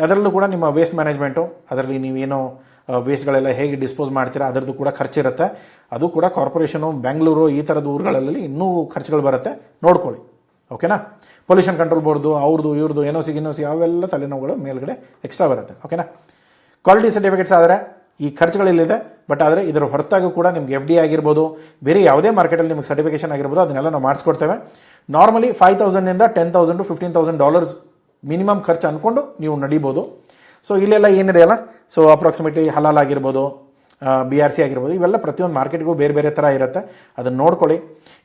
ಅದರಲ್ಲೂ ಕೂಡ ನಿಮ್ಮ ವೇಸ್ಟ್ ಮ್ಯಾನೇಜ್ಮೆಂಟು, ಅದರಲ್ಲಿ ನೀವೇನು ವೇಸ್ಟ್ಗಳೆಲ್ಲ ಹೇಗೆ ಡಿಸ್ಪೋಸ್ ಮಾಡ್ತೀರಾ ಅದರದ್ದು ಕೂಡ ಖರ್ಚಿರುತ್ತೆ. ಅದು ಕೂಡ ಕಾರ್ಪೊರೇಷನು, ಬೆಂಗಳೂರು ಈ ಥರದ ಊರುಗಳಲ್ಲಿ ಇನ್ನೂ ಖರ್ಚುಗಳು ಬರುತ್ತೆ, ನೋಡ್ಕೊಳ್ಳಿ. ಓಕೆನಾ? ಪೊಲ್ಯೂಷನ್ ಕಂಟ್ರೋಲ್ ಬೋರ್ಡ್ದು, ಅವ್ರದ್ದು ಇವ್ರದ್ದು NOC ಅವೆಲ್ಲ ತಲೆನೋವುಗಳು ಮೇಲ್ಗಡೆ ಎಕ್ಸ್ಟ್ರಾ ಬರುತ್ತೆ. ಓಕೆನಾ? ಕ್ವಾಲಿಟಿ ಸರ್ಟಿಫಿಕೇಟ್ಸ್ ಆದರೆ ಈ ಖರ್ಚುಗಳಿಲ್ಲಿದೆ. ಬಟ್ ಆದರೆ ಇದರ ಹೊರತಾಗೂ ಕೂಡ ನಿಮ್ಗೆ FD ಆಗಿರ್ಬೋದು, ಬೇರೆ ಯಾವುದೇ ಮಾರ್ಕೆಟಲ್ಲಿ ನಿಮಗೆ ಸರ್ಟಿಫಿಕೇಷನ್ ಆಗಿರ್ಬೋದು, ಅದನ್ನೆಲ್ಲ ನಾವು ಮಾಡಿಸ್ಕೊಡ್ತೇವೆ. ನಾರ್ಮಲಿ $5,000 to $10,000 to $15,000 ಮಿನಿಮಮ್ ಖರ್ಚು ಅಂದ್ಕೊಂಡು ನೀವು ನಡೀಬೋದು. ಸೊ ಇಲ್ಲೆಲ್ಲ ಏನಿದೆ ಅಲ್ಲ, ಸೊ ಅಪ್ರಾಕ್ಸಿಮೇಟ್ಲಿ ಹಲಾಲ್ ಆಗಿರ್ಬೋದು, BRC ಆಗಿರ್ಬೋದು, ಇವೆಲ್ಲ ಪ್ರತಿಯೊಂದು ಮಾರ್ಕೆಟ್ಗೂ ಬೇರೆ ಬೇರೆ ಥರ ಇರುತ್ತೆ. ಅದನ್ನು ನೋಡ್ಕೊಳ್ಳಿ.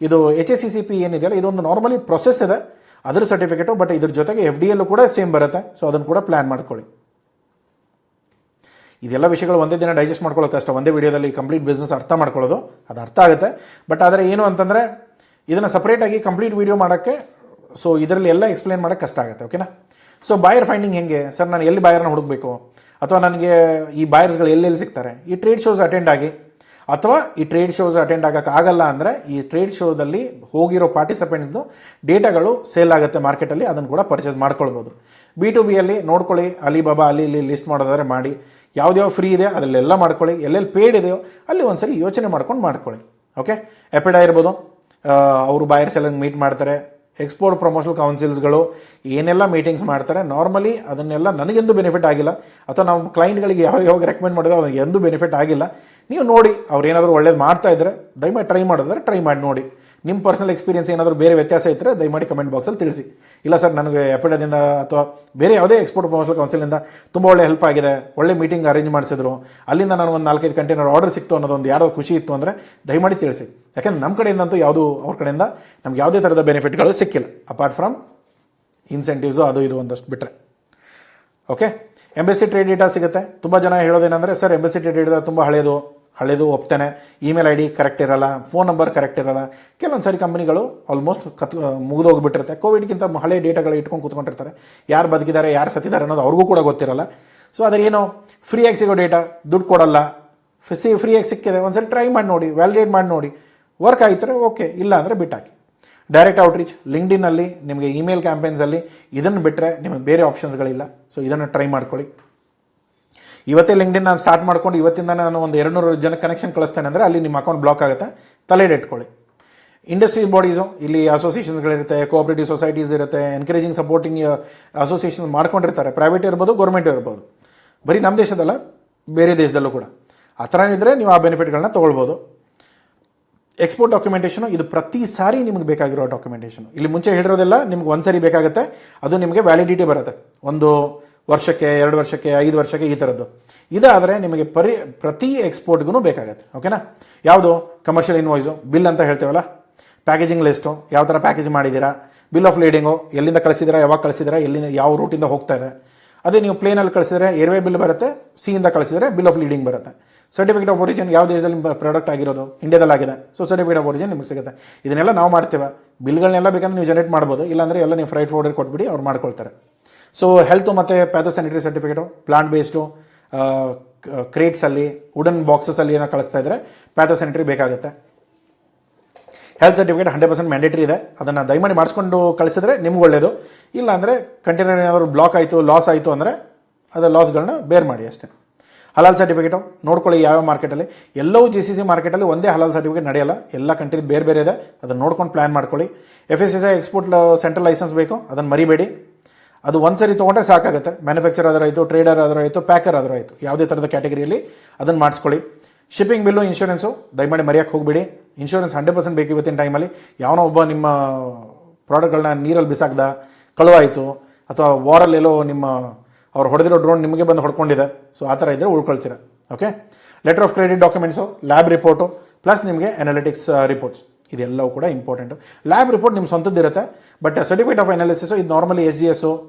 ಇದು HACCP ಏನಿದೆಯಲ್ಲ, ಇದೊಂದು ನಾರ್ಮಲಿ ಪ್ರೊಸೆಸ್ ಇದೆ, ಅದರ ಸರ್ಟಿಫಿಕೇಟು. ಬಟ್ ಇದ್ರ ಜೊತೆಗೆ FDಯಲ್ಲೂ ಕೂಡ ಸೇಮ್ ಬರುತ್ತೆ. ಸೊ ಅದನ್ನು ಕೂಡ ಪ್ಲ್ಯಾನ್ ಮಾಡ್ಕೊಳ್ಳಿ. ಇದೆಲ್ಲ ವಿಷಯಗಳು ಒಂದೇ ದಿನ ಡೈಜೆಸ್ಟ್ ಮಾಡ್ಕೊಳ್ಳೋಕೆ ಕಷ್ಟ. ಒಂದೇ ವಿಡಿಯೋದಲ್ಲಿ ಕಂಪ್ಲೀಟ್ ಬಿಸ್ನೆಸ್ ಅರ್ಥ ಮಾಡ್ಕೊಳ್ಳೋದು ಅದು ಅರ್ಥ ಆಗುತ್ತೆ. ಬಟ್ ಆದರೆ ಏನು ಅಂತಂದರೆ ಇದನ್ನು ಸಪ್ರೇಟಾಗಿ ಕಂಪ್ಲೀಟ್ ವೀಡಿಯೋ ಮಾಡೋಕ್ಕೆ, ಸೊ ಇದರಲ್ಲಿ ಎಲ್ಲ ಎಕ್ಸ್ಪ್ಲೇನ್ ಮಾಡೋಕ್ಕೆ ಕಷ್ಟ ಆಗುತ್ತೆ. ಓಕೆನಾ? ಸೊ ಬಾಯರ್ ಫೈಂಡಿಂಗ್ ಹೆಂಗೆ ಸರ್, ನಾನು ಎಲ್ಲಿ ಬಾಯರ್ನ ಹುಡುಕಬೇಕು, ಅಥವಾ ನನಗೆ ಈ ಬಾಯರ್ಸ್ಗಳು ಎಲ್ಲೆಲ್ಲಿ ಸಿಗ್ತಾರೆ? ಈ ಟ್ರೇಡ್ ಶೋಸ್ ಅಟೆಂಡ್ ಆಗಿ, ಅಥವಾ ಈ ಟ್ರೇಡ್ ಶೋಸ್ ಅಟೆಂಡ್ ಆಗೋಕ್ಕಾಗಲ್ಲ ಅಂದರೆ ಈ ಟ್ರೇಡ್ ಶೋದಲ್ಲಿ ಹೋಗಿರೋ ಪಾರ್ಟಿಸಿಪೆಂಟ್ಸ್ದು ಡೇಟಾಗಳು ಸೇಲ್ ಆಗುತ್ತೆ ಮಾರ್ಕೆಟಲ್ಲಿ, ಅದನ್ನು ಕೂಡ ಪರ್ಚೇಸ್ ಮಾಡ್ಕೊಳ್ಬೋದು. B2Bಯಲ್ಲಿ ನೋಡ್ಕೊಳ್ಳಿ, ಅಲಿಬಾಬಾ ಅಲ್ಲಿ ಇಲ್ಲಿ ಲಿಸ್ಟ್ ಮಾಡೋದಾದ್ರೆ ಮಾಡಿ, ಯಾವ್ದ್ಯಾವ ಫ್ರೀ ಇದೆ ಅದರಲ್ಲೆಲ್ಲ ಮಾಡ್ಕೊಳ್ಳಿ, ಎಲ್ಲೆಲ್ಲಿ ಪೇಯ್ಡ್ ಇದೆಯೋ ಅಲ್ಲಿ ಒಂದು ಸರಿ ಯೋಚನೆ ಮಾಡ್ಕೊಳ್ಳಿ. ಓಕೆ? ಎಪೆಡಾ ಇರ್ಬೋದು, ಅವರು ಬಾಯರ್ಸ್ ಎಲ್ಲ ಮೀಟ್ ಮಾಡ್ತಾರೆ. ಎಕ್ಸ್ಪೋರ್ಟ್ ಪ್ರಮೋಷನಲ್ ಕೌನ್ಸಿಲ್ಸ್ಗಳು ಏನೆಲ್ಲ ಮೀಟಿಂಗ್ಸ್ ಮಾಡ್ತಾರೆ. ನಾರ್ಮಲಿ ಅದನ್ನೆಲ್ಲ ನನಗೆಂದು ಬೆನಿಫಿಟ್ ಆಗಿಲ್ಲ, ಅಥವಾ ನಾವು ಕ್ಲೈಂಟ್ಗಳಿಗೆ ಯಾವಾಗ ರೆಕಮೆಂಡ್ ಮಾಡಿದ್ರೆ ಅವ್ರಿಗೆ ಎಂದೂ ಬೆನಿಫಿಟ್ ಆಗಿಲ್ಲ. ನೀವು ನೋಡಿ, ಅವ್ರು ಏನಾದರೂ ಒಳ್ಳೇದು ಮಾಡ್ತಾಯಿದ್ರೆ ದಯಮಾಡಿ ಟ್ರೈ ಮಾಡೋದಾದ್ರೆ ಟ್ರೈ ಮಾಡಿ ನೋಡಿ. ನಿಮ್ಮ ಪರ್ಸನಲ್ ಎಕ್ಸ್ಪೀರಿಯನ್ಸ್ ಏನಾದರೂ ಬೇರೆ ವ್ಯತ್ಯಾಸ ಇದ್ದರೆ ದಯಮಾಡಿ ಕಮೆಂಟ್ ಬಾಕ್ಸಲ್ಲಿ ತಿಳಿಸಿ. ಇಲ್ಲ ಸರ್ ನನಗೆ ಎಪಿಡದಿಂದ ಅಥವಾ ಬೇರೆ ಯಾವುದೇ ಎಕ್ಸ್ಪೋರ್ಟ್ ಪ್ರಮೋಷನಲ್ ಕೌನ್ಸಿಲಿಂದ ತುಂಬ ಒಳ್ಳೆ ಹೆಲ್ಪ್ ಆಗಿದೆ, ಒಳ್ಳೆ ಮೀಟಿಂಗ್ ಅರೇಂಜ್ ಮಾಡಿಸಿದ್ರು, ಅಲ್ಲಿಂದ ನಾನು ಒಂದು 4-5 ಕಂಟೈನರ್ ಆರ್ಡರ್ ಸಿಕ್ತು ಅನ್ನೋದೊಂದು ಯಾರೋ ಖುಷಿ ಇತ್ತು ಅಂದರೆ ದಯಮಾಡಿ ತಿಳಿಸಿ. ಯಾಕೆಂದ್ರೆ ನಮ್ಮ ಕಡೆಯಿಂದಂತೂ ಯಾವುದು ಅವ್ರ ಕಡೆಯಿಂದ ನಮ್ಗೆ ಯಾವುದೇ ಥರದ ಬೆನಿಫಿಟ್ಗಳು ಸಿಕ್ಕಿಲ್ಲ ಅಪಾರ್ಟ್ ಫ್ರಮ್ ಇನ್ಸೆಂಟಿವ್ಸು ಅದು ಇದು ಒಂದಷ್ಟು ಬಿಟ್ಟರೆ. ಓಕೆ, ಎಂಬೆಸಿ ಟ್ರೇಡ್ ಡೇಟಾ ಸಿಗುತ್ತೆ. ತುಂಬ ಜನ ಹೇಳೋದೇನೆಂದರೆ ಸರ್ ಎಂಬೆಸಿ ಟ್ರೇಡ್ ಡೇಟಾ ತುಂಬ ಹಳೆಯದು ಒಪ್ತೇನೆ, ಇಮೇಲ್ ಐ ಡಿ ಕರೆಕ್ಟ್ ಇರಲ್ಲ, ಫೋನ್ ನಂಬರ್ ಕರೆಕ್ಟ್ ಇರಲ್ಲ. ಕೆಲವೊಂದು ಸಾರಿ ಕಂಪ್ನಿಗಳು ಆಲ್ಮೋಸ್ಟ್ ಮುಗಿದೋಗ್ಬಿಟ್ಟಿರುತ್ತೆ. ಕೋವಿಡ್ಗಿಂತ ಹಳೆ ಡೇಟಾಗಳು ಇಟ್ಕೊಂಡು ಕೂತ್ಕೊಂಡಿರ್ತಾರೆ. ಯಾರು ಬದುಕಿದ್ದಾರೆ ಯಾರು ಸತ್ತಿದ್ದಾರೆ ಅನ್ನೋದು ಅವ್ರಿಗೂ ಕೂಡ ಗೊತ್ತಿರಲ್ಲ. ಸೊ ಅದ್ರ ಏನು ಫ್ರೀಯಾಗಿ ಸಿಗೋ ಡೇಟಾ, ದುಡ್ಡು ಕೊಡಲ್ಲ, ಫ್ರೀಯಾಗಿ ಸಿಕ್ಕಿದೆ, ಒಂದ್ಸರಿ ಟ್ರೈ ಮಾಡಿ ನೋಡಿ, ವ್ಯಾಲಿಡೇಟ್ ಮಾಡಿ ನೋಡಿ, ವರ್ಕ್ ಆಯ್ತಾರೆ ಓಕೆ, ಇಲ್ಲ ಅಂದರೆ ಬಿಟ್ಟಾಕಿ. ಡೈರೆಕ್ಟ್ ಔಟ್ರೀಚ್ ಲಿಂಕ್ಡ್ಇನ್ನಲ್ಲಿ ನಿಮಗೆ ಇಮೇಲ್ ಕ್ಯಾಂಪೇನ್ಸಲ್ಲಿ ಇದನ್ನು ಬಿಟ್ಟರೆ ನಿಮಗೆ ಬೇರೆ ಆಪ್ಷನ್ಸ್ಗಳಿಲ್ಲ. ಸೊ ಇದನ್ನು ಟ್ರೈ ಮಾಡ್ಕೊಳ್ಳಿ. ಇವತ್ತೇ ಲಿಂಕ್ಡ್ಇನ್ ನಾನು ಸ್ಟಾರ್ಟ್ ಮಾಡ್ಕೊಂಡು ಇವತ್ತಿಂದ ನಾನು ಒಂದು 200 ಜನ ಕನೆಕ್ಷನ್ ಕಳಿಸ್ತೇನೆ ಅಂದರೆ ಅಲ್ಲಿ ನಿಮ್ಮ ಅಕೌಂಟ್ ಬ್ಲಾಕ್ ಆಗುತ್ತೆ, ತಲೆಯಲ್ಲಿ ಇಟ್ಕೊಳ್ಳಿ. ಇಂಡಸ್ಟ್ರಿ ಬಾಡೀಸು ಇಲ್ಲಿ ಅಸೋಸಿಯೇಷನ್ಸ್ಗಳಿರುತ್ತೆ, ಕೋಆಪರೇಟಿವ್ ಸೊಸೈಟೀಸ್ ಇರುತ್ತೆ, ಎನ್ಕರೇಜಿಂಗ್ ಸಪೋರ್ಟಿಂಗ್ ಅಸೋಸಿಯೇಷನ್ಸ್ ಮಾಡ್ಕೊಂಡಿರ್ತಾರೆ. ಪ್ರೈವೇಟ್ ಇರ್ಬೋದು, ಗೌರ್ಮೆಂಟ್ ಇರ್ಬೋದು, ಬರೀ ನಮ್ಮ ದೇಶದಲ್ಲ ಬೇರೆ ದೇಶದಲ್ಲೂ ಕೂಡ. ಆ ಥರ ಇದ್ದರೆ ನೀವು ಆ ಬೆನಿಫಿಟ್ಗಳನ್ನ ತೊಗೊಳ್ಬೋದು. ಎಕ್ಸ್ಪೋರ್ಟ್ ಡಾಕ್ಯುಮೆಂಟೇಷನು ಇದು ಪ್ರತಿ ಸಾರಿ ನಿಮಗೆ ಬೇಕಾಗಿರೋ ಡಾಕ್ಯುಮೆಂಟೇಷನು. ಇಲ್ಲಿ ಮುಂಚೆ ಹೇಳಿರೋದೆಲ್ಲ ನಿಮ್ಗೆ ಒಂದು ಸಾರಿ ಬೇಕಾಗುತ್ತೆ, ಅದು ನಿಮಗೆ ವ್ಯಾಲಿಡಿಟಿ ಬರುತ್ತೆ 1 ವರ್ಷಕ್ಕೆ, 2 ವರ್ಷಕ್ಕೆ, 5 ವರ್ಷಕ್ಕೆ ಈ ಥರದ್ದು. ಇದಾದರೆ ನಿಮಗೆ ಪ್ರತಿ ಎಕ್ಸ್ಪೋರ್ಟ್ಗೂ ಬೇಕಾಗುತ್ತೆ. ಓಕೆನಾ? ಯಾವುದು ಕಮರ್ಷಿಯಲ್ ಇನ್ವಾಯ್ಸು, ಬಿಲ್ ಅಂತ ಹೇಳ್ತೇವಲ್ಲ, ಪ್ಯಾಕೇಜಿಂಗ್ ಲಿಸ್ಟು, ಯಾವ ಥರ ಪ್ಯಾಕೇಜ್ ಮಾಡಿದ್ದೀರಾ, ಬಿಲ್ ಆಫ್ ಲೀಡಿಂಗು, ಎಲ್ಲಿಂದ ಕಳಿಸಿದ್ದೀರಾ, ಯಾವಾಗ ಕಳಿಸಿದ್ದೀರಾ, ಎಲ್ಲಿಂದ ಯಾವ ರೂಟಿಂದ ಹೋಗ್ತಾ ಇದೆ. ಅದೇ ನೀವು ಪ್ಲೇನಲ್ಲಿ ಕಳಿಸಿದ್ರೆ ಏರ್ವೇ ಬಿಲ್ ಬರುತ್ತೆ, ಸಿಯಿಂದ ಕಳಿಸಿದರೆ ಬಿಲ್ ಆಫ್ ಲೀಡಿಂಗ್ ಬರುತ್ತೆ. ಸರ್ಟಿಫಿಕೇಟ್ ಆಫ್ ಒರಿಜಿನ್ ಯಾವ ದೇಶದಲ್ಲಿ ಪ್ರಾಡಕ್ಟ್ ಆಗಿರೋದು, ಇಂಡಿಯಾದಲ್ಲಾಗಿದೆ, ಸೊ ಸರ್ಟಿಫಿಕೇಟ್ ಆಫ್ ಒರಿಜಿನ್ ನಿಮಗೆ ಸಿಗುತ್ತೆ. ಇದನ್ನೆಲ್ಲ ನಾವು ಮಾಡ್ತೇವೆ. ಬಿಲ್ಗಳನ್ನೆಲ್ಲ ಬೇಕಂದ್ರೆ ನೀವು ಜನರೇಟ್ ಮಾಡ್ಬೋದು, ಇಲ್ಲಾಂದರೆ ಎಲ್ಲ ನೀವು ಫ್ರೈಟ್ ಫೋರ್ಡರ್ ಕೊಟ್ಬಿಡಿ, ಅವ್ರು ಮಾಡ್ಕೊಳ್ತಾರೆ. ಸೊ ಹೆಲ್ತು ಮತ್ತು ಪ್ಯಾಥೋಸ್ಯಾನಿಟರಿ ಸರ್ಟಿಫಿಕೇಟು, ಪ್ಲಾಂಟ್ ಬೇಸ್ಡು ಕ್ರೇಟ್ಸಲ್ಲಿ, ವುಡನ್ ಬಾಕ್ಸಸಲ್ಲಿ ಏನೋ ಕಳಿಸ್ತಾ ಇದ್ದರೆ ಪ್ಯಾಥೋಸ್ಯಾನಿಟರಿ ಬೇಕಾಗುತ್ತೆ. ಹೆಲ್ತ್ ಸರ್ಟಿಫಿಕೇಟ್ 100% ಮ್ಯಾಂಡೇಟ್ರಿ ಇದೆ, ಅದನ್ನು ದಯಮಾಡಿ ಮಾಡಿಸ್ಕೊಂಡು ಕಳಿಸಿದ್ರೆ ನಿಮ್ಗೆ ಒಳ್ಳೆಯದು. ಇಲ್ಲ ಅಂದರೆ ಕಂಟೈನರ್ ಏನಾದರೂ ಬ್ಲಾಕ್ ಆಯಿತು, ಲಾಸ್ ಆಯಿತು ಅಂದರೆ ಅದರ ಲಾಸ್ಗಳನ್ನ ಬೇರ್ ಮಾಡಿ ಅಷ್ಟೇ. ಹಲಾಲ್ ಸರ್ಟಿಫಿಕೇಟು ನೋಡ್ಕೊಳ್ಳಿ, ಯಾವ ಮಾರ್ಕೆಟಲ್ಲಿ. ಎಲ್ಲವೂ GCC ಮಾರ್ಕೆಟಲ್ಲಿ ಒಂದೇ ಹಲಾಲ್ ಸರ್ಟಿಫಿಕೇಟ್ ನಡೆಯಲ್ಲ, ಎಲ್ಲ ಕಂಟ್ರಿದು ಬೇರೆ ಬೇರೆ ಇದೆ, ಅದನ್ನು ನೋಡ್ಕೊಂಡು ಪ್ಲ್ಯಾನ್ ಮಾಡ್ಕೊಳ್ಳಿ. FSSAI ಎಕ್ಸ್ಪೋರ್ಟ್ ಸೆಂಟ್ರಲ್ ಲೈಸೆನ್ಸ್ ಬೇಕು, ಅದನ್ನು ಮರಿಬೇಡಿ. ಅದು ಒಂದು ಸರಿ ತೊಗೊಂಡ್ರೆ ಸಾಕಾಗುತ್ತೆ. ಮ್ಯಾನುಫ್ಯಾಕ್ಚರ್ ಆದರೂ ಟ್ರೇಡರ್ ಆದರೂ ಆಯಿತು, ಪ್ಯಾಕರ್ ಆದರೂ ಆಯಿತು, ಯಾವುದೇ ಥರದ ಕ್ಯಾಟಗರಿಯಲ್ಲಿ ಅದನ್ನು ಮಾಡಿಸ್ಕೊಳ್ಳಿ. ಶಿಪ್ಪಿಂಗ್ ಬಿಲ್ಲು, ಇನ್ಶೂರೆನ್ಸು ದಯಮಾಡಿ ಮರೆಯೋಕ್ಕೆ ಹೋಗಬೇಡಿ. ಇನ್ಶೂರೆನ್ಸ್ 100% ಬೇಕು ಇವತ್ತಿನ ಟೈಮಲ್ಲಿ. ಯಾವನೋ ಒಬ್ಬ ನಿಮ್ಮ ಪ್ರಾಡಕ್ಟ್ಗಳನ್ನ ನೀರಲ್ಲಿ ಬಿಸಾಕ್ದ, ಕಳುವಾಯಿತು, ಅಥವಾ ವಾರಲ್ಲೆಲ್ಲೋ ಅವ್ರು ಹೊಡೆದಿರೋ ಡ್ರೋನ್ ನಿಮಗೆ ಬಂದು ಹೊಡ್ಕೊಂಡಿದೆ, ಸೊ ಆ ಥರ ಇದ್ದರೆ ಉಳ್ಕೊಳ್ತೀರ. Okay, letter of credit documents, lab report, plus ನಿಮಗೆ ಅನಾಲಿಟಿಕ್ಸ್ ರಿಪೋರ್ಟ್ಸ್, ಇದೆಲ್ಲವೂ ಕೂಡ ಇಂಪಾರ್ಟೆಂಟು. ಲ್ಯಾಬ್ ರಿಪೋರ್ಟ್ ನಿಮ್ಮ ಸ್ವಂತದ್ದಿರುತ್ತೆ, ಬಟ್ ಸರ್ಟಿಫಿಕೇಟ್ ಆಫ್ ಅನಾಲಿಸಿಸು ಇದು ನಾರ್ಮಲಿ SGS,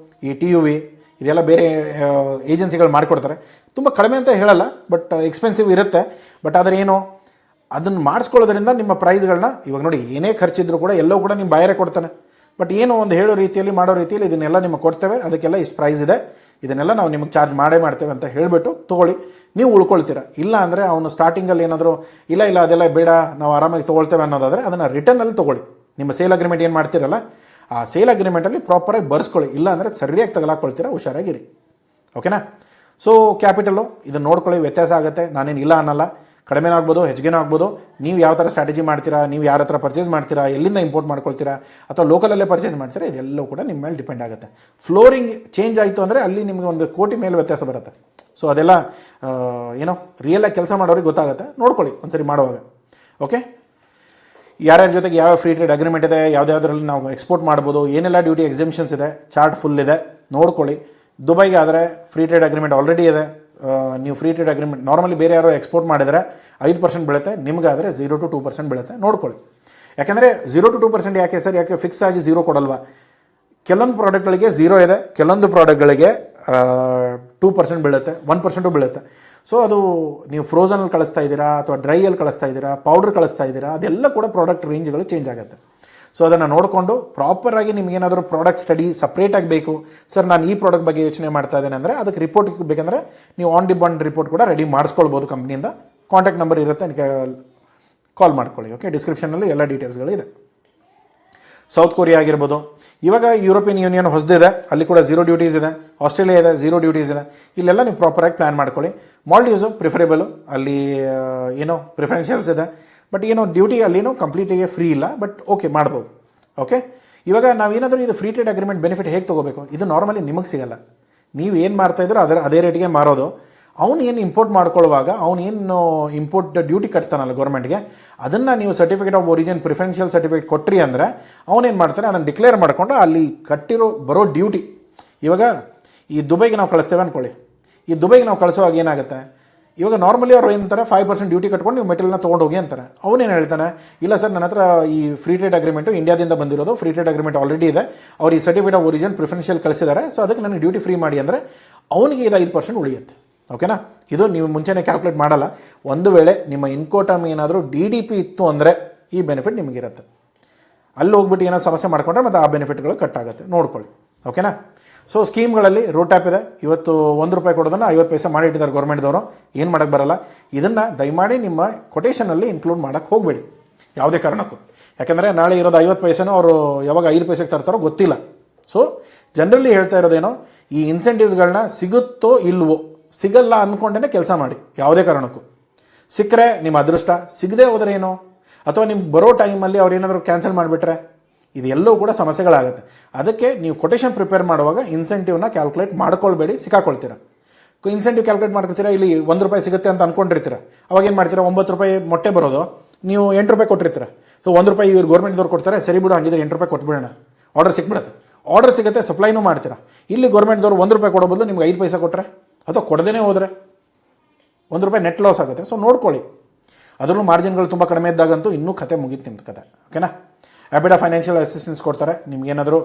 ಈ TUV ಇದೆಲ್ಲ ಬೇರೆ ಏಜೆನ್ಸಿಗಳು ಮಾಡಿಕೊಡ್ತಾರೆ. ತುಂಬ ಕಡಿಮೆ ಅಂತ ಹೇಳಲ್ಲ, ಬಟ್ ಎಕ್ಸ್ಪೆನ್ಸಿವ್ ಇರುತ್ತೆ. ಬಟ್ ಆದರೆ ಏನು, ಅದನ್ನು ಮಾಡಿಸ್ಕೊಳ್ಳೋದ್ರಿಂದ ನಿಮ್ಮ ಪ್ರೈಸ್ಗಳನ್ನ, ಇವಾಗ ನೋಡಿ ಏನೇ ಖರ್ಚಿದ್ರು ಕೂಡ ಎಲ್ಲವೂ ಕೂಡ ನಿಮ್ಮ ಬಾಯರೇ ಕೊಡ್ತಾನೆ. ಬಟ್ ಏನು ಒಂದು ಹೇಳೋ ರೀತಿಯಲ್ಲಿ, ಮಾಡೋ ರೀತಿಯಲ್ಲಿ ಇದನ್ನೆಲ್ಲ ನಿಮಗೆ ಕೊಡ್ತೇವೆ, ಅದಕ್ಕೆಲ್ಲ ಇಷ್ಟು ಪ್ರೈಸ್ ಇದೆ, ಇದನ್ನೆಲ್ಲ ನಾವು ನಿಮಗೆ ಚಾರ್ಜ್ ಮಾಡ್ತೇವೆ ಅಂತ ಹೇಳಿಬಿಟ್ಟು ತೊಗೊಳ್ಳಿ, ನೀವು ಉಳ್ಕೊಳ್ತೀರ. ಇಲ್ಲ ಅಂದರೆ ಅವನು ಸ್ಟಾರ್ಟಿಂಗಲ್ಲಿ ಏನಾದರೂ ಇಲ್ಲ ಅದೆಲ್ಲ ಬೇಡ, ನಾವು ಆರಾಮಾಗಿ ತೊಗೊಳ್ತೇವೆ ಅನ್ನೋದಾದರೆ ಅದನ್ನು ರಿಟರ್ನಲ್ಲಿ ತೊಗೊಳ್ಳಿ. ನಿಮ್ಮ ಸೇಲ್ ಅಗ್ರಿಮೆಂಟ್ ಏನು ಮಾಡ್ತೀರಲ್ಲ, ಆ ಸೇಲ್ ಅಗ್ರಿಮೆಂಟಲ್ಲಿ ಪ್ರಾಪರಾಗಿ ಬರ್ಸ್ಕೊಳ್ಳಿ. ಇಲ್ಲ ಅಂದರೆ ಸರಿಯಾಗಿ ತಗಲಾಕೊಳ್ತೀರ, ಹುಷಾರಾಗಿರಿ. ಓಕೆನಾ? ಸೊ ಕ್ಯಾಪಿಟಲು ಇದನ್ನು ನೋಡ್ಕೊಳ್ಳಿ, ವ್ಯತ್ಯಾಸ ಆಗುತ್ತೆ, ನಾನೇನು ಇಲ್ಲ ಅನ್ನಲ್ಲ. ಕಡಿಮೆನೂ ಆಗ್ಬೋದು, ಹೆಚ್ಚಿಗೆನೂ ಆಗ್ಬೋದು. ನೀವು ಯಾವ ಥರ ಸ್ಟ್ರಾಟಜಿ ಮಾಡ್ತೀರಾ, ನೀವು ಯಾರ ಹತ್ರ ಪರ್ಚೇಸ್ ಮಾಡ್ತೀರಾ, ಎಲ್ಲಿಂದ ಇಂಪೋರ್ಟ್ ಮಾಡ್ಕೊಳ್ತೀರಾ, ಅಥವಾ ಲೋಕಲಲ್ಲೇ ಪರ್ಚೇಸ್ ಮಾಡ್ತೀರಾ, ಇದೆಲ್ಲವೂ ಕೂಡ ನಿಮ್ಮ ಮೇಲೆ ಡಿಪೆಂಡ್ ಆಗುತ್ತೆ. ಫ್ಲೋರಿಂಗ್ ಚೇಂಜ್ ಆಯಿತು ಅಂದರೆ ಅಲ್ಲಿ ನಿಮಗೆ 1 ಕೋಟಿ ಮೇಲೆ ವ್ಯತ್ಯಾಸ ಬರುತ್ತೆ. ಸೊ ಅದೆಲ್ಲ ರಿಯಲಾಗಿ ಕೆಲಸ ಮಾಡೋರಿಗೆ ಗೊತ್ತಾಗುತ್ತೆ, ನೋಡ್ಕೊಳ್ಳಿ ಒಂದ್ಸರಿ ಮಾಡುವಾಗ. ಓಕೆ, ಯಾರ್ಯಾರ ಜೊತೆಗೆ ಯಾವ ಫ್ರೀ ಟ್ರೇಡ್ ಅಗ್ರಿಮೆಂಟ್ ಇದೆ, ಯಾವುದ್ಯಾವುದರಲ್ಲಿ ನಾವು ಎಕ್ಸ್ಪೋರ್ಟ್ ಮಾಡ್ಬೋದು, ಏನೆಲ್ಲ ಡ್ಯೂಟಿ ಎಕ್ಸಿಬಿಷನ್ಸ್ ಇದೆ, ಚಾರ್ಟ್ ಫುಲ್ ಇದೆ, ನೋಡ್ಕೊಳ್ಳಿ. ದುಬೈಗೆ ಆದರೆ ಫ್ರೀ ಟ್ರೇಡ್ ಅಗ್ರಿಮೆಂಟ್ ಆಲ್ರೆಡಿ ಇದೆ. ನೀವು ಫ್ರೀ ಟ್ರೇಡ್ ಅಗ್ರಿಮೆಂಟ್ ನಾರ್ಮಲಿ ಬೇರೆ ಯಾರೋ ಎಕ್ಸ್ಪೋರ್ಟ್ ಮಾಡಿದರೆ 5% ಬೀಳುತ್ತೆ, ನಿಮಗಾದರೆ 0 to 2% ಬೀಳುತ್ತೆ, ನೋಡ್ಕೊಳ್ಳಿ. ಯಾಕೆಂದರೆ 0 to 2% ಯಾಕೆ ಸರ್, ಯಾಕೆ ಫಿಕ್ಸ್ ಆಗಿ 0 ಕೊಡಲ್ವಾ? ಕೆಲವೊಂದು ಪ್ರಾಡಕ್ಟ್ಗಳಿಗೆ 0 ಇದೆ, ಕೆಲವೊಂದು ಪ್ರಾಡಕ್ಟ್ಗಳಿಗೆ 2% ಬೀಳುತ್ತೆ, 1% ಬೀಳುತ್ತೆ. ಸೊ ಅದು ನೀವು ಫ್ರೋಝನಲ್ಲಿ ಕಳಿಸ್ತಾ ಇದ್ದೀರಾ, ಅಥವಾ ಡ್ರೈಯಲ್ಲಿ ಕಳಿಸ್ತಾ ಇದ್ದೀರಾ, ಪೌಡ್ರ್ ಕಳಿಸ್ತಾ ಇದ್ದೀರಾ, ಅದೆಲ್ಲ ಕೂಡ ಪ್ರಾಡಕ್ಟ್ ರೇಂಜ್ಗಳು ಚೇಂಜ್ ಆಗುತ್ತೆ. ಸೊ ಅದನ್ನು ನೋಡಿಕೊಂಡು ಪ್ರಾಪರಾಗಿ ನಿಮಗೇನಾದರೂ ಪ್ರಾಡಕ್ಟ್ ಸ್ಟಡಿ ಸಪ್ರೇಟಾಗಿ ಬೇಕು, ಸರ್ ನಾನು ಈ ಪ್ರಾಡಕ್ಟ್ ಬಗ್ಗೆ ಯೋಚನೆ ಮಾಡ್ತಾ ಇದ್ದೇನೆ ಅಂದರೆ ಅದಕ್ಕೆ ರಿಪೋರ್ಟ್ ಬೇಕಂದರೆ ನೀವು ಆನ್ ಡಿಮಾಂಡ್ ರಿಪೋರ್ಟ್ ಕೂಡ ರೆಡಿ ಮಾಡಿಸ್ಕೊಳ್ಬೋದು ಕಂಪ್ನಿಯಿಂದ. ಕಾಂಟ್ಯಾಕ್ಟ್ ನಂಬರ್ ಇರುತ್ತೆ, ನನಗೆ ಕಾಲ್ ಮಾಡ್ಕೊಳ್ಳಿ. ಓಕೆ, ಡಿಸ್ಕ್ರಿಪ್ಷನಲ್ಲಿ ಎಲ್ಲ ಡೀಟೇಲ್ಸ್ಗಳು ಇದೆ. ಸೌತ್ ಕೊರಿಯಾ ಆಗಿರ್ಬೋದು, ಇವಾಗ ಯುರೋಪಿಯನ್ ಯೂನಿಯನ್ ಹೊಸದಿದೆ, ಅಲ್ಲಿ ಕೂಡ 0 ಡ್ಯೂಟೀಸ್ ಇದೆ. ಆಸ್ಟ್ರೇಲಿಯಾ ಇದೆ, 0 ಡ್ಯೂಟೀಸ್ ಇದೆ. ಇಲ್ಲೆಲ್ಲ ನೀವು ಪ್ರಾಪರಾಗಿ ಪ್ಲ್ಯಾನ್ ಮಾಡ್ಕೊಳ್ಳಿ. ಮಾಲ್ಡೀವ್ಸು ಪ್ರಿಫರೇಬಲು, ಅಲ್ಲಿ ಪ್ರಿಫರೆನ್ಷಿಯಲ್ಸ್ ಇದೆ, ಬಟ್ ಡ್ಯೂಟಿ ಅಲ್ಲಿನೂ ಕಂಪ್ಲೀಟಾಗಿ ಫ್ರೀ ಇಲ್ಲ, ಬಟ್ ಓಕೆ ಮಾಡ್ಬೋದು. ಓಕೆ, ಇವಾಗ ನಾವೇನಾದರೂ ಇದು ಫ್ರೀ ಟ್ರೇಡ್ ಅಗ್ರಿಮೆಂಟ್ ಬೆನಿಫಿಟ್ ಹೇಗೆ ತೊಗೋಬೇಕು, ಇದು ನಾರ್ಮಲಿ ನಿಮಗೆ ಸಿಗಲ್ಲ. ನೀವು ಏನು ಮಾಡ್ತಾಯಿದ್ರೋ ಅದೇ ರೇಟಿಗೆ ಮಾರೋದು. ಅವನು ಏನು ಇಂಪೋರ್ಟ್ ಮಾಡ್ಕೊಳ್ಳುವಾಗ ಅವನು ಏನು ಇಂಪೋರ್ಟ್ ಡ್ಯೂಟಿ ಕಟ್ತಾನಲ್ಲ ಗೌರ್ಮೆಂಟ್ಗೆ, ಅದನ್ನು ನೀವು certificate of origin preferential certificate ಕೊಟ್ರಿ ಅಂದರೆ ಅವನೇನು ಮಾಡ್ತಾನೆ, ಅದನ್ನು ಡಿಕ್ಲೇರ್ ಮಾಡಿಕೊಂಡು ಅಲ್ಲಿ ಬರೋ ಡ್ಯೂಟಿ. ಇವಾಗ ಈ ದುಬೈಗೆ ನಾವು ಕಳಿಸ್ತೇವೆ ಅಂದ್ಕೊಳ್ಳಿ, ಈ ದುಬೈಗೆ ನಾವು ಕಳಿಸುವಾಗ ಏನಾಗುತ್ತೆ, ಇವಾಗ ನಾರ್ಮಲಿ ಅವ್ರು ಏನಂತಾರೆ 5% ಡ್ಯೂಟಿ ಕಟ್ಕೊಂಡು ನೀವು ಮೆಟೀರಿಯಲ್ನ ತೊಗೊಂಡೋಗಿ ಅಂತಾರೆ. ಅವನೇನು ಹೇಳ್ತಾನೆ, ಇಲ್ಲ ಸರ್ ನನ್ನ ಹತ್ರ ಈ ಫ್ರೀ ಟ್ರೇಡ್ ಅಗ್ರಿಮೆಂಟು ಇಂಡಿಯಾದಿಂದ ಬಂದಿರೋದು, ಫ್ರೀ ಟ್ರೇಡ್ ಅಗ್ರಿಮೆಂಟ್ ಆಲ್ರೆಡಿ ಇದೆ, ಅವ್ರು ಈ ಸರ್ಟಿಫಿಕೇಟ್ ಆಫ್ ಒರಿಜಿನ್ ಪ್ರಿಫರೆನ್ಷಿಯಲ್ ಕಳಿಸಿದ್ದಾರೆ, ಸೊ ಅದಕ್ಕೆ ನನಗೆ ಡ್ಯೂಟಿ ಫ್ರೀ ಮಾಡಿ ಅಂದರೆ ಅವನಿಗೆ ಇದು 5% ಉಳಿಯುತ್ತೆ. ಓಕೆನಾ? ಇದು ನೀವು ಮುಂಚೆನೇ ಕ್ಯಾಲ್ಕುಲೇಟ್ ಮಾಡಲ್ಲ. ಒಂದು ವೇಳೆ ನಿಮ್ಮ ಇನ್ಕೋಟಮ್ ಏನಾದರೂ DDP ಇತ್ತು ಅಂದರೆ ಈ ಬೆನಿಫಿಟ್ ನಿಮಗಿರುತ್ತೆ. ಅಲ್ಲಿ ಹೋಗ್ಬಿಟ್ಟು ಏನೋ ಸಮಸ್ಯೆ ಮಾಡ್ಕೊಂಡ್ರೆ ಮತ್ತು ಆ ಬೆನಿಫಿಟ್ಗಳು ಕಟ್ ಆಗುತ್ತೆ, ನೋಡ್ಕೊಳ್ಳಿ. ಓಕೆನಾ? ಸೊ ಸ್ಕೀಮ್ಗಳಲ್ಲಿ ರೂಟ್ ಆ್ಯಪ್ ಇದೆ. ಇವತ್ತು ₹1 ಕೊಡೋದನ್ನು 50 ಪೈಸೆ ಮಾಡಿಟ್ಟಿದ್ದಾರೆ ಗೌರ್ಮೆಂಟ್ದವರು, ಏನು ಮಾಡೋಕ್ಕೆ ಬರಲ್ಲ. ಇದನ್ನು ದಯಮಾಡಿ ನಿಮ್ಮ ಕೊಟೇಷನಲ್ಲಿ ಇನ್ಕ್ಲೂಡ್ ಮಾಡೋಕ್ಕೆ ಹೋಗಬೇಡಿ ಯಾವುದೇ ಕಾರಣಕ್ಕೂ. ಯಾಕೆಂದರೆ ನಾಳೆ ಇರೋದು 50 ಪೈಸೆನೂ ಅವರು ಯಾವಾಗ 5 ಪೈಸೆಗೆ ತರ್ತಾರೋ ಗೊತ್ತಿಲ್ಲ. ಸೊ ಜನರಲಿ ಹೇಳ್ತಾ ಇರೋದೇನೋ, ಈ ಇನ್ಸೆಂಟಿವ್ಸ್ಗಳನ್ನ ಸಿಗುತ್ತೋ ಇಲ್ವೋ, ಸಿಗಲ್ಲ ಅಂದ್ಕೊಂಡೇ ಕೆಲಸ ಮಾಡಿ. ಯಾವುದೇ ಕಾರಣಕ್ಕೂ ಸಿಕ್ಕರೆ ನಿಮ್ಮ ಅದೃಷ್ಟ, ಸಿಗದೆ ಹೋದರೆ ಏನು, ಅಥವಾ ನಿಮ್ಗೆ ಬರೋ ಟೈಮಲ್ಲಿ ಅವ್ರು ಏನಾದರೂ ಕ್ಯಾನ್ಸಲ್ ಮಾಡಿಬಿಟ್ರೆ ಇದೆಲ್ಲವೂ ಕೂಡ ಸಮಸ್ಯೆಗಳಾಗುತ್ತೆ. ಅದಕ್ಕೆ ನೀವು ಕೊಟೇಷನ್ ಪ್ರಿಪೇರ್ ಮಾಡುವಾಗ ಇನ್ಸೆಂಟಿವ್ನ ಕ್ಯಾಲ್ಕುಲೇಟ್ ಮಾಡ್ಕೊಳ್ಬೇಡಿ, ಸಿಕ್ಕಾಕೊಳ್ತೀರ. ಇನ್ಸೆಂಟಿವ್ ಕ್ಯಾಲ್ಕುಲೇಟ್ ಮಾಡ್ಕೊತೀರಾ, ಇಲ್ಲಿ ₹1 ಸಿಗುತ್ತೆ ಅಂತ ಅಂದ್ಕೊಂಡಿರ್ತೀರ, ಅವಾಗ ಏನು ಮಾಡ್ತೀರಾ, ₹9 ಮೊಟ್ಟೆ ಬರೋದು ನೀವು ₹8 ಕೊಟ್ಟಿರ್ತೀರ. ಸೊ ₹1 ಇವ್ರು ಗೌರ್ಮೆಂಟ್ದವ್ರು ಕೊಡ್ತಾರೆ, ಸರಿ ಬಿಡು ಹಂಗಿದ್ರೆ ₹8 ಕೊಟ್ಬಿಡೋಣ, ಆರ್ಡರ್ ಸಿಕ್ಬಿಡುತ್ತೆ. ಆರ್ಡರ್ ಸಿಗುತ್ತೆ, ಸಪ್ಲೈನೂ ಮಾಡ್ತೀರಾ. ಇಲ್ಲಿ ಗೌರ್ಮೆಂಟ್ದವ್ರು ₹1 ಕೊಡೋ ಬದಲು ನಿಮ್ಗೆ 5 ಪೈಸೆ ಕೊಟ್ಟರೆ ಅಥವಾ ಕೊಡದೇ ಹೋದರೆ ₹1 ನೆಟ್ ಲಾಸ್ ಆಗುತ್ತೆ. ಸೊ ನೋಡ್ಕೊಳ್ಳಿ. ಅದರಲ್ಲೂ ಮಾರ್ಜಿನ್ಗಳು ತುಂಬ ಕಡಿಮೆ ಇದ್ದಾಗಂತೂ ಇನ್ನೂ ಕತೆ ಮುಗೀತು ನಿಮ್ಮದು ಕತೆ. ಓಕೆನಾ? ಆ್ಯಬಿಡಾ ಫೈನಾನ್ಷಿಯಲ್ ಅಸಿಸ್ಟೆನ್ಸ್ ಕೊಡ್ತಾರೆ. ನಿಮ್ಗೇನಾದರೂ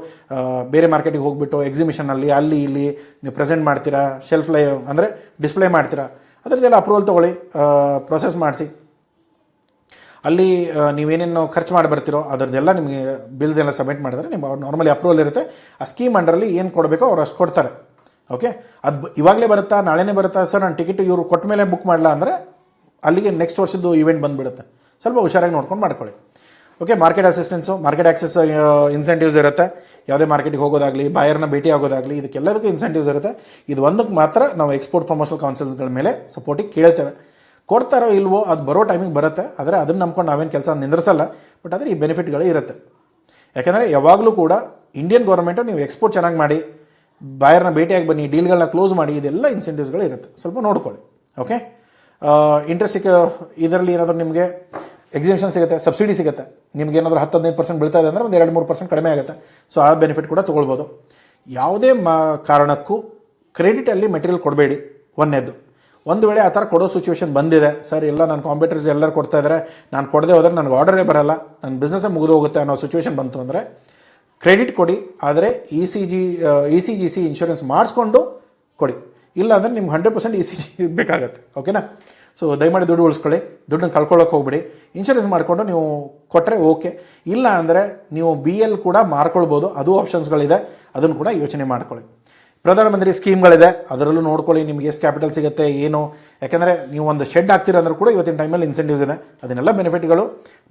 ಬೇರೆ ಮಾರ್ಕೆಟಿಗೆ ಹೋಗ್ಬಿಟ್ಟು ಎಕ್ಸಿಬಿಷನಲ್ಲಿ ಅಲ್ಲಿ ಇಲ್ಲಿ ನೀವು ಪ್ರೆಸೆಂಟ್ ಮಾಡ್ತೀರಾ, ಶೆಲ್ಫ್ ಲೈ ಅಂದರೆ ಡಿಸ್ಪ್ಲೇ ಮಾಡ್ತೀರಾ, ಅದರದ್ದೆಲ್ಲ ಅಪ್ರೂವಲ್ ತೊಗೊಳ್ಳಿ, ಪ್ರೊಸೆಸ್ ಮಾಡಿಸಿ. ಅಲ್ಲಿ ನೀವೇನೇನು ಖರ್ಚು ಮಾಡಿ ಬರ್ತೀರೋ ಅದರದ್ದೆಲ್ಲ ನಿಮಗೆ ಬಿಲ್ಸ್ ಎಲ್ಲ ಸಬ್ಮಿಟ್ ಮಾಡಿದ್ರೆ ನಿಮ್ಮ ನಾರ್ಮಲಿ ಅಪ್ರೂವಲ್ ಇರುತ್ತೆ. ಆ ಸ್ಕೀಮ್ ಅಂಡರಲ್ಲಿ ಏನು ಕೊಡಬೇಕೋ ಅವ್ರು ಅಷ್ಟು ಕೊಡ್ತಾರೆ. ಓಕೆ? ಅದು ಇವಾಗಲೇ ಬರುತ್ತಾ, ನಾಳೆನೇ ಬರುತ್ತಾ ಸರ್, ನಾನು ಟಿಕೆಟ್ ಇವರು ಕೊಟ್ಟ ಮೇಲೆ ಬುಕ್ ಮಾಡಲ್ಲ ಅಂದರೆ ಅಲ್ಲಿಗೆ ನೆಕ್ಸ್ಟ್ ವರ್ಷದ್ದು ಈವೆಂಟ್ ಬಂದುಬಿಡುತ್ತೆ. ಸ್ವಲ್ಪ ಹುಷಾರಾಗಿ ನೋಡ್ಕೊಂಡು ಮಾಡ್ಕೊಳ್ಳಿ. Okay? Market assistance, market access incentives ಇರುತ್ತೆ. ಯಾವುದೇ ಮಾರ್ಕೆಟಿಗೆ ಹೋಗೋದಾಗಲಿ, ಬಾಯರ್ನ ಭೇಟಿ ಆಗೋದಾಗಲಿ, ಇದಕ್ಕೆಲ್ಲದಕ್ಕೂ ಇನ್ಸೆಂಟಿವ್ಸ್ ಇರುತ್ತೆ. ಇದು ಒಂದಕ್ಕೆ ಮಾತ್ರ ನಾವು ಎಕ್ಸ್ಪೋರ್ಟ್ ಪ್ರಮೋಷನಲ್ ಕೌನ್ಸಿಲ್ಗಳ ಮೇಲೆ ಸಪೋರ್ಟಿಗೆ ಕೇಳ್ತೇವೆ. ಕೊಡ್ತಾರೋ ಇಲ್ವೋ ಅದು ಬರೋ ಟೈಮಿಗೆ ಬರುತ್ತೆ. ಆದರೆ ಅದನ್ನು ನಂಬ್ಕೊಂಡು ನಾವೇನು ಕೆಲಸ ನಿಂದ್ರಿಸಲ್ಲ. ಬಟ್ ಆದರೆ ಈ ಬೆನಿಫಿಟ್ಗಳು ಇರುತ್ತೆ. ಯಾಕೆಂದರೆ ಯಾವಾಗಲೂ ಕೂಡ ಇಂಡಿಯನ್ ಗೌರ್ಮೆಂಟು ನೀವು ಎಕ್ಸ್ಪೋರ್ಟ್ ಚೆನ್ನಾಗಿ ಮಾಡಿ, ಬಾಯರ್ನ ಭೇಟಿಯಾಗಿ ಬನ್ನಿ, ಡೀಲ್ಗಳನ್ನ ಕ್ಲೋಸ್ ಮಾಡಿ, ಇದೆಲ್ಲ ಇನ್ಸೆಂಟಿವ್ಸ್ಗಳು ಇರುತ್ತೆ. ಸ್ವಲ್ಪ ನೋಡ್ಕೊಳ್ಳಿ. ಓಕೆ? ಇಂಟ್ರೆಸ್ಟ್ ಇದರಲ್ಲಿ ಏನಾದರೂ ನಿಮಗೆ ಎಕ್ಸಿಬಿಷನ್ ಸಿಗುತ್ತೆ, ಸಬ್ಸಿಡಿ ಸಿಗುತ್ತೆ. ನಿಮ್ಗೆ ಏನಾದರೂ 10-15% ಬೀಳ್ತಾ ಇದೆ ಅಂದರೆ ಒಂದು 2-3% ಕಡಿಮೆ ಆಗುತ್ತೆ. ಸೊ ಆ ಬೆನಿಫಿಟ್ ಕೂಡ ತೊಗೊಳ್ಬೋದು. ಯಾವುದೇ ಕಾರಣಕ್ಕೂ ಕ್ರೆಡಿಟಲ್ಲಿ ಮೆಟೀರಿಯಲ್ ಕೊಡಬೇಡಿ. ಒಂದನೇದು, ಒಂದು ವೇಳೆ ಆ ಥರ ಕೊಡೋ ಸಿಚುವೇಶನ್ ಬಂದಿದೆ, ಸರ್ ಎಲ್ಲ ನನ್ನ ಕಾಂಪಿಟರ್ಸ್ ಎಲ್ಲರೂ ಕೊಡ್ತಾ ಇದ್ದಾರೆ, ನಾನು ಕೊಡದೆ ಹೋದರೆ ನನಗೆ ಆರ್ಡರೇ ಬರಲ್ಲ, ನನ್ನ ಬಿಸ್ನೆಸ್ಸೇ ಮುಗಿದು ಹೋಗುತ್ತೆ ಅನ್ನೋ ಸಿಚುವೇಶನ್ ಬಂತು ಅಂದರೆ ಕ್ರೆಡಿಟ್ ಕೊಡಿ. ಆದರೆ ECGC ಇನ್ಶೂರೆನ್ಸ್ ಮಾಡಿಸ್ಕೊಂಡು ಕೊಡಿ. ಇಲ್ಲ ಅಂದರೆ ನಿಮ್ಗೆ 100% ECG ಬೇಕಾಗತ್ತೆ. ಓಕೆನಾ? ಸೊ ದಯಮಾಡಿ ದುಡ್ಡು ಉಳಿಸ್ಕೊಳ್ಳಿ, ದುಡ್ಡನ್ನು ಕಳ್ಕೊಳ್ಳೋಕೆ ಹೋಗ್ಬಿಡಿ. ಇನ್ಶೂರೆನ್ಸ್ ಮಾಡಿಕೊಂಡು ನೀವು ಕೊಟ್ಟರೆ ಓಕೆ. ಇಲ್ಲ ಅಂದರೆ ನೀವು BL ಕೂಡ ಮಾರ್ಕೊಳ್ಬೋದು, ಅದು ಆಪ್ಷನ್ಸ್ಗಳಿದೆ, ಅದನ್ನು ಕೂಡ ಯೋಚನೆ ಮಾಡ್ಕೊಳ್ಳಿ. ಪ್ರಧಾನಮಂತ್ರಿ ಸ್ಕೀಮ್ಗಳಿದೆ, ಅದರಲ್ಲೂ ನೋಡ್ಕೊಳ್ಳಿ ನಿಮಗೆ ಎಷ್ಟು ಕ್ಯಾಪಿಟಲ್ ಸಿಗುತ್ತೆ ಏನು. ಯಾಕೆಂದರೆ ನೀವು ಒಂದು ಶೆಡ್ ಹಾಕ್ತೀರ ಅಂದರೂ ಕೂಡ ಇವತ್ತಿನ ಟೈಮಲ್ಲಿ ಇನ್ಸೆಂಟಿವ್ಸ್ ಇದೆ. ಅದನ್ನೆಲ್ಲ ಬೆನಿಫಿಟ್ಗಳು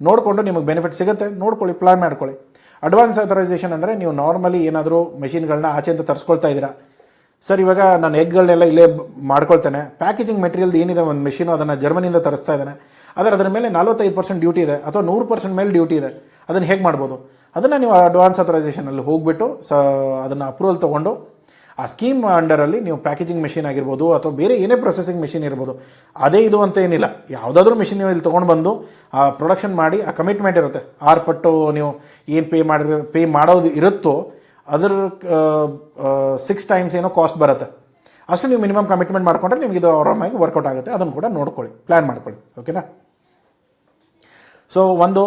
ನೋಡಿಕೊಂಡು ನಿಮಗೆ ಬೆನಿಫಿಟ್ ಸಿಗುತ್ತೆ, ನೋಡ್ಕೊಳ್ಳಿ, ಪ್ಲಾನ್ ಮಾಡ್ಕೊಳ್ಳಿ. ಅಡ್ವಾನ್ಸ್ ಅಥರೈಸೇಷನ್ ಅಂದರೆ ನೀವು ನಾರ್ಮಲಿ ಏನಾದರೂ ಮೆಷಿನ್ಗಳನ್ನ ಆಚೆಯಿಂದ ತರಿಸ್ಕೊಳ್ತಾ ಇದ್ದೀರಾ, ಸರ್ ಇವಾಗ ನಾನು ಎಗ್ಗಳನ್ನೆಲ್ಲ ಇಲ್ಲೇ ಮಾಡ್ಕೊಳ್ತೇನೆ, ಪ್ಯಾಕೇಜಿಂಗ್ ಮೆಟೀರಿಯಲ್ದು ಏನಿದೆ ಒಂದು ಮೆಷಿನು ಅದನ್ನು ಜರ್ಮನಿಯಿಂದ ತರಿಸ್ತಾ ಇದ್ದಾನೆ, ಆದರೆ ಅದರ ಮೇಲೆ 45% ಡ್ಯೂಟಿ ಇದೆ ಅಥವಾ 100% ಮೇಲೆ ಡ್ಯೂಟಿ ಇದೆ, ಅದನ್ನು ಹೇಗೆ ಮಾಡ್ಬೋದು? ಅದನ್ನು ನೀವು ಅಡ್ವಾನ್ಸ್ ಅಥರೈಸೇಷನಲ್ಲಿ ಹೋಗಿಬಿಟ್ಟು ಅದನ್ನು ಅಪ್ರೂವಲ್ ತೊಗೊಂಡು ಆ ಸ್ಕೀಮ್ ಅಂಡರಲ್ಲಿ ನೀವು ಪ್ಯಾಕೇಜಿಂಗ್ ಮೆಷಿನ್ ಆಗಿರ್ಬೋದು ಅಥವಾ ಬೇರೆ ಏನೇ ಪ್ರೊಸೆಸಿಂಗ್ ಮೆಷಿನ್ ಇರ್ಬೋದು, ಅದೇ ಇದು ಅಂತ ಏನಿಲ್ಲ, ಯಾವುದಾದ್ರೂ ಮೆಷಿನ್ ನೀವು ಇಲ್ಲಿ ತೊಗೊಂಡು ಬಂದು ಆ ಪ್ರೊಡಕ್ಷನ್ ಮಾಡಿ, ಆ ಕಮಿಟ್ಮೆಂಟ್ ಇರುತ್ತೆ. 6 ಪಟ್ಟು ನೀವು ಏನು ಪೇ ಮಾಡೋದು ಇರುತ್ತೋ ಅದರ 6 ಟೈಮ್ಸ್ ಏನೋ ಕಾಸ್ಟ್ ಬರುತ್ತೆ. ಅಷ್ಟು ನೀವು ಮಿನಿಮಮ್ ಕಮಿಟ್ಮೆಂಟ್ ಮಾಡಿಕೊಂಡ್ರೆ ನಿಮಗೆ ಇದು ಆರಾಮಾಗಿ ವರ್ಕೌಟ್ ಆಗುತ್ತೆ. ಅದನ್ನು ಕೂಡ ನೋಡ್ಕೊಳ್ಳಿ, ಪ್ಲ್ಯಾನ್ ಮಾಡ್ಕೊಳ್ಳಿ. ಓಕೆನಾ? ಸೊ ಒಂದು